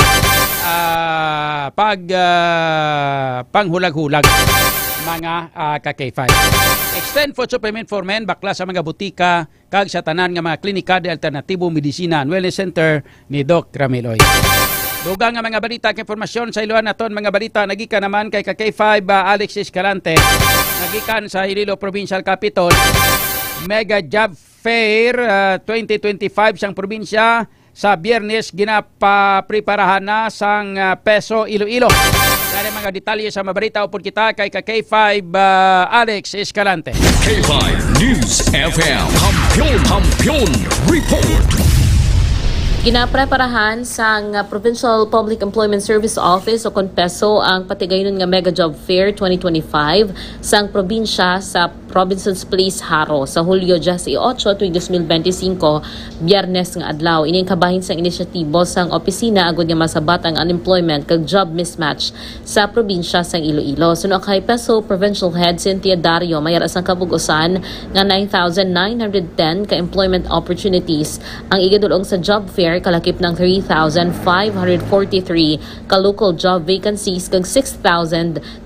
panghulag-hulag mga ka-K5. Extend food supplement for men bakla sa mga butika kag sa tanan nga mga klinika de alternatibo medisina and wellness center ni Doc Rameloy. Dugang nga mga balita kay informasyon sa iluan naton mga balita nagikan naman kay K5 Alex Escalante nagikan sa Iloilo Provincial Capital. Mega Job Fair 2025 sang probinsya sa Biyernes ginapapreparahan na sang Peso Iloilo. Dari mga detalye sa mabalita upod kita kay K5 Alex Escalante. K5 News FM Hampion Report. Ginapreparahan sang Provincial Public Employment Service Office o CONPESO ang patigaynon nga Mega Job Fair 2025 sang probinsya sa Robinson's Place, Haro sa Hulyo 18 tuig 2025 Biyernes nga adlaw. Ining kabahin sang inisyatibo sang opisina agud nga masabat ang unemployment kag job mismatch sa probinsya sang Iloilo. Suno kay PESO Provincial Head Cynthia Dario mayar sang kabugusan nga 9,910 ka employment opportunities ang igadulong sa job fair kalakip ng 3,543 ka local job vacancies kag 6,367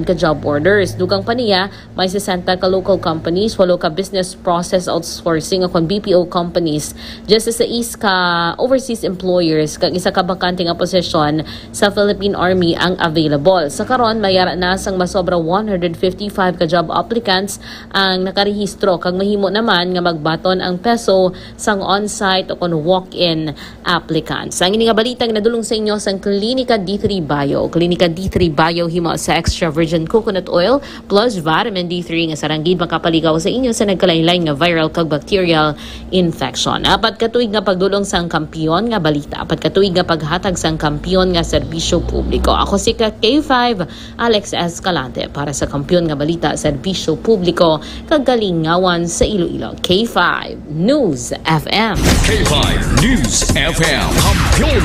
ka job orders. Dugang pa niya, may 60 ka local companies, 8 ka business process outsourcing akon BPO companies, just sa is ka overseas employers kag isa ka bakante nga posisyon sa Philippine Army ang available. Sa karon mayara na sang masobra 155 ka job applicants ang nakarehistro kag mahimo naman nga magbaton ang PESO sang on-site o kon walk-in applicants. Ang ini nga balitang nadulong sa inyo sang Klinika D3 Bio. Klinika D3 Bio himo sa extra virgin coconut oil plus vitamin D3 nga saranggid makapaligaw sa inyo sa nagkalain-lain nga viral kag bacterial infection. Apat katuig nga pagdulong sang kampiyon nga balita. Apat katuig nga paghatag sang kampiyon nga serbisyo publiko. Ako si K5 Alex Escalante para sa kampiyon nga balita serbisyo publiko kag kalingawan sa Iloilo. K5 News FM. K5 News FM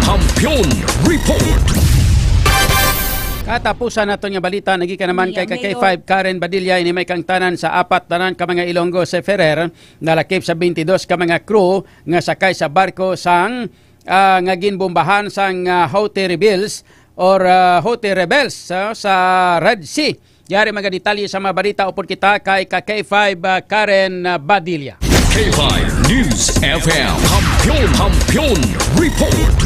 Hampion Report. Katapusan nato nga balita nagikan naman kay K5 Karen Badilla ini may kang tanan sa apat tanan ka mga Ilonggo Seafarer nalakip sa 22 ka mga crew nga sakay sa barko sang nga ginbombahan sang Houthi rebels or Houthi rebels sa Red Sea. Yari mga detalye sa mga balita upod kita kay K5 Karen Badilla. K5 News FM Hampion Report.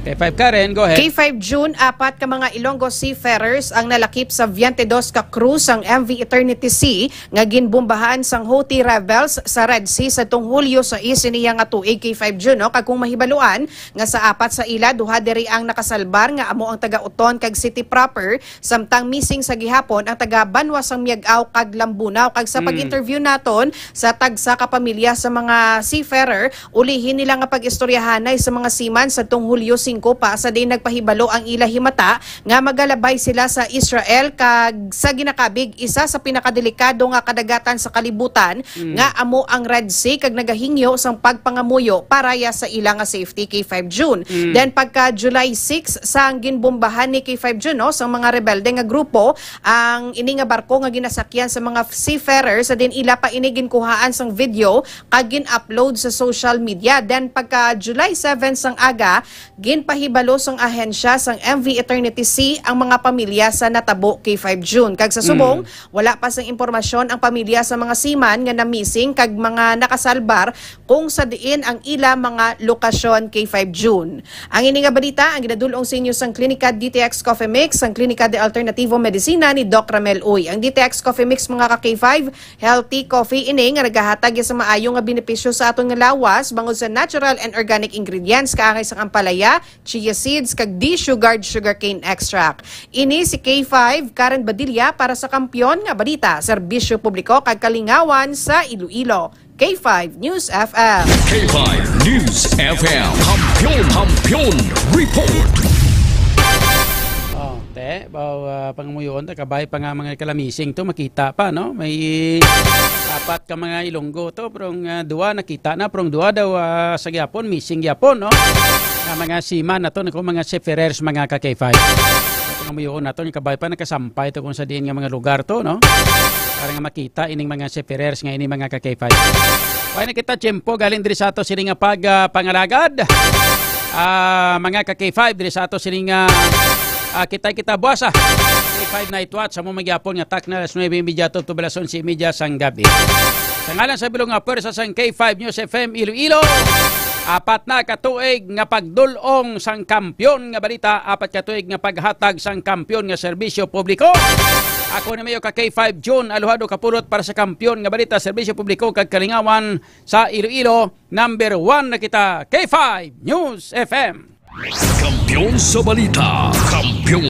K5 Karen, go ahead. K5 June, apat ka mga Ilonggo Seafarers ang nalakip sa 22 ka cruise ang MV Eternity Sea nga ginbombahan sang Houthi rebels sa Red Sea sa tung Hulyo sa isiniya nga tuig. K5 June, no? Kag kung mahibaluan nga sa apat sa ila duha diri ang nakasalbar nga amo ang taga-Uton kag City proper samtang missing sa gihapon ang taga Banwa sang Miagaw kag Lambunaw. Kag sa pag-interview naton sa tagsa ka pamilya sa mga seafarer, ulihin nila nga pag-istoryahanay sa mga seaman sa tung Hulyo pa sa din nagpahibalo ang ila himata nga magalabay sila sa Israel kag sa ginakabig isa sa pinakadelikado nga kadagatan sa kalibutan nga amo ang Red Sea kag nagahingyo sang pagpangamuyo paraya sa ila nga safety. K5 June. Then pagka July 6 sang ginbombahan ni K5 June no sang mga rebelde nga grupo ang ini nga barko nga ginasakyan sa mga seafarers sa din ila pa ini ginkuhaan sang video kag gin-upload sa social media. Then pagka July 7 sang aga ginpahibalo sang ahensya sang MV Eternity Sea ang mga pamilya sa natabo. K5 June. Kag sa subong, wala pa sang impormasyon ang pamilya sa mga seaman nga na-missing kag mga nakasalbar kung sa diin ang ila mga lokasyon. K5 June. Ang ini nga balita ang ginadulong sa inyo sang Klinika DTX Coffee Mix, ang Klinika de Alternativo Medicina ni Doc Ramel Uy. Ang DTX Coffee Mix mga ka-K5, healthy coffee ini nga nagahatag sa maayo nga benepisyo sa aton nga lawas bangod sa natural and organic ingredients kaangay sang ampalaya, chia seeds kag de-sugared sugarcane extract. Ini si K5 Karen Badilla para sa kampiyon nga balita, serbisyo publiko kag kalingawan sa Iloilo. K5 News FM. K5 News FM Hampion Report. Pangamuyon kabay pa nga mga kalamising to makita pa no may apat ka mga Ilonggo to prong duwa nakita na prong duwa daw sa gyapon missing gyapon no mga seaman na to, mga seafarers, mga ka-K5. Ito nga mo yun na to, yung kabay pa nakasampay to kung sa diin nga mga lugar to, no? Para nga makita ining mga seafarers nga ining mga ka-K5. Kaya na kita, Tiyempo, galing diri sa ato sila nga pangalagad. Mga ka-K5, diri sa ato sila nga kita buwasa. K5 Night Watch, sa mga magyapon nga tak na alas 9:30 to balas 11:30 sang gabi. Sa ngalan sa bilong nga pwersa sang K5 News FM Iloilo, 4 na katuig nga pagdulong sang kampyon nga balita, 4 katuig nga paghatag sang kampyon nga serbisyo publiko. Ako na mayo ka K5 June, aluhado kapulot para sa kampyon nga balita, serbisyo publiko kag kalingawan sa Iloilo. Number 1 na kita, K5 News FM. Kampyon sa balita, kampyon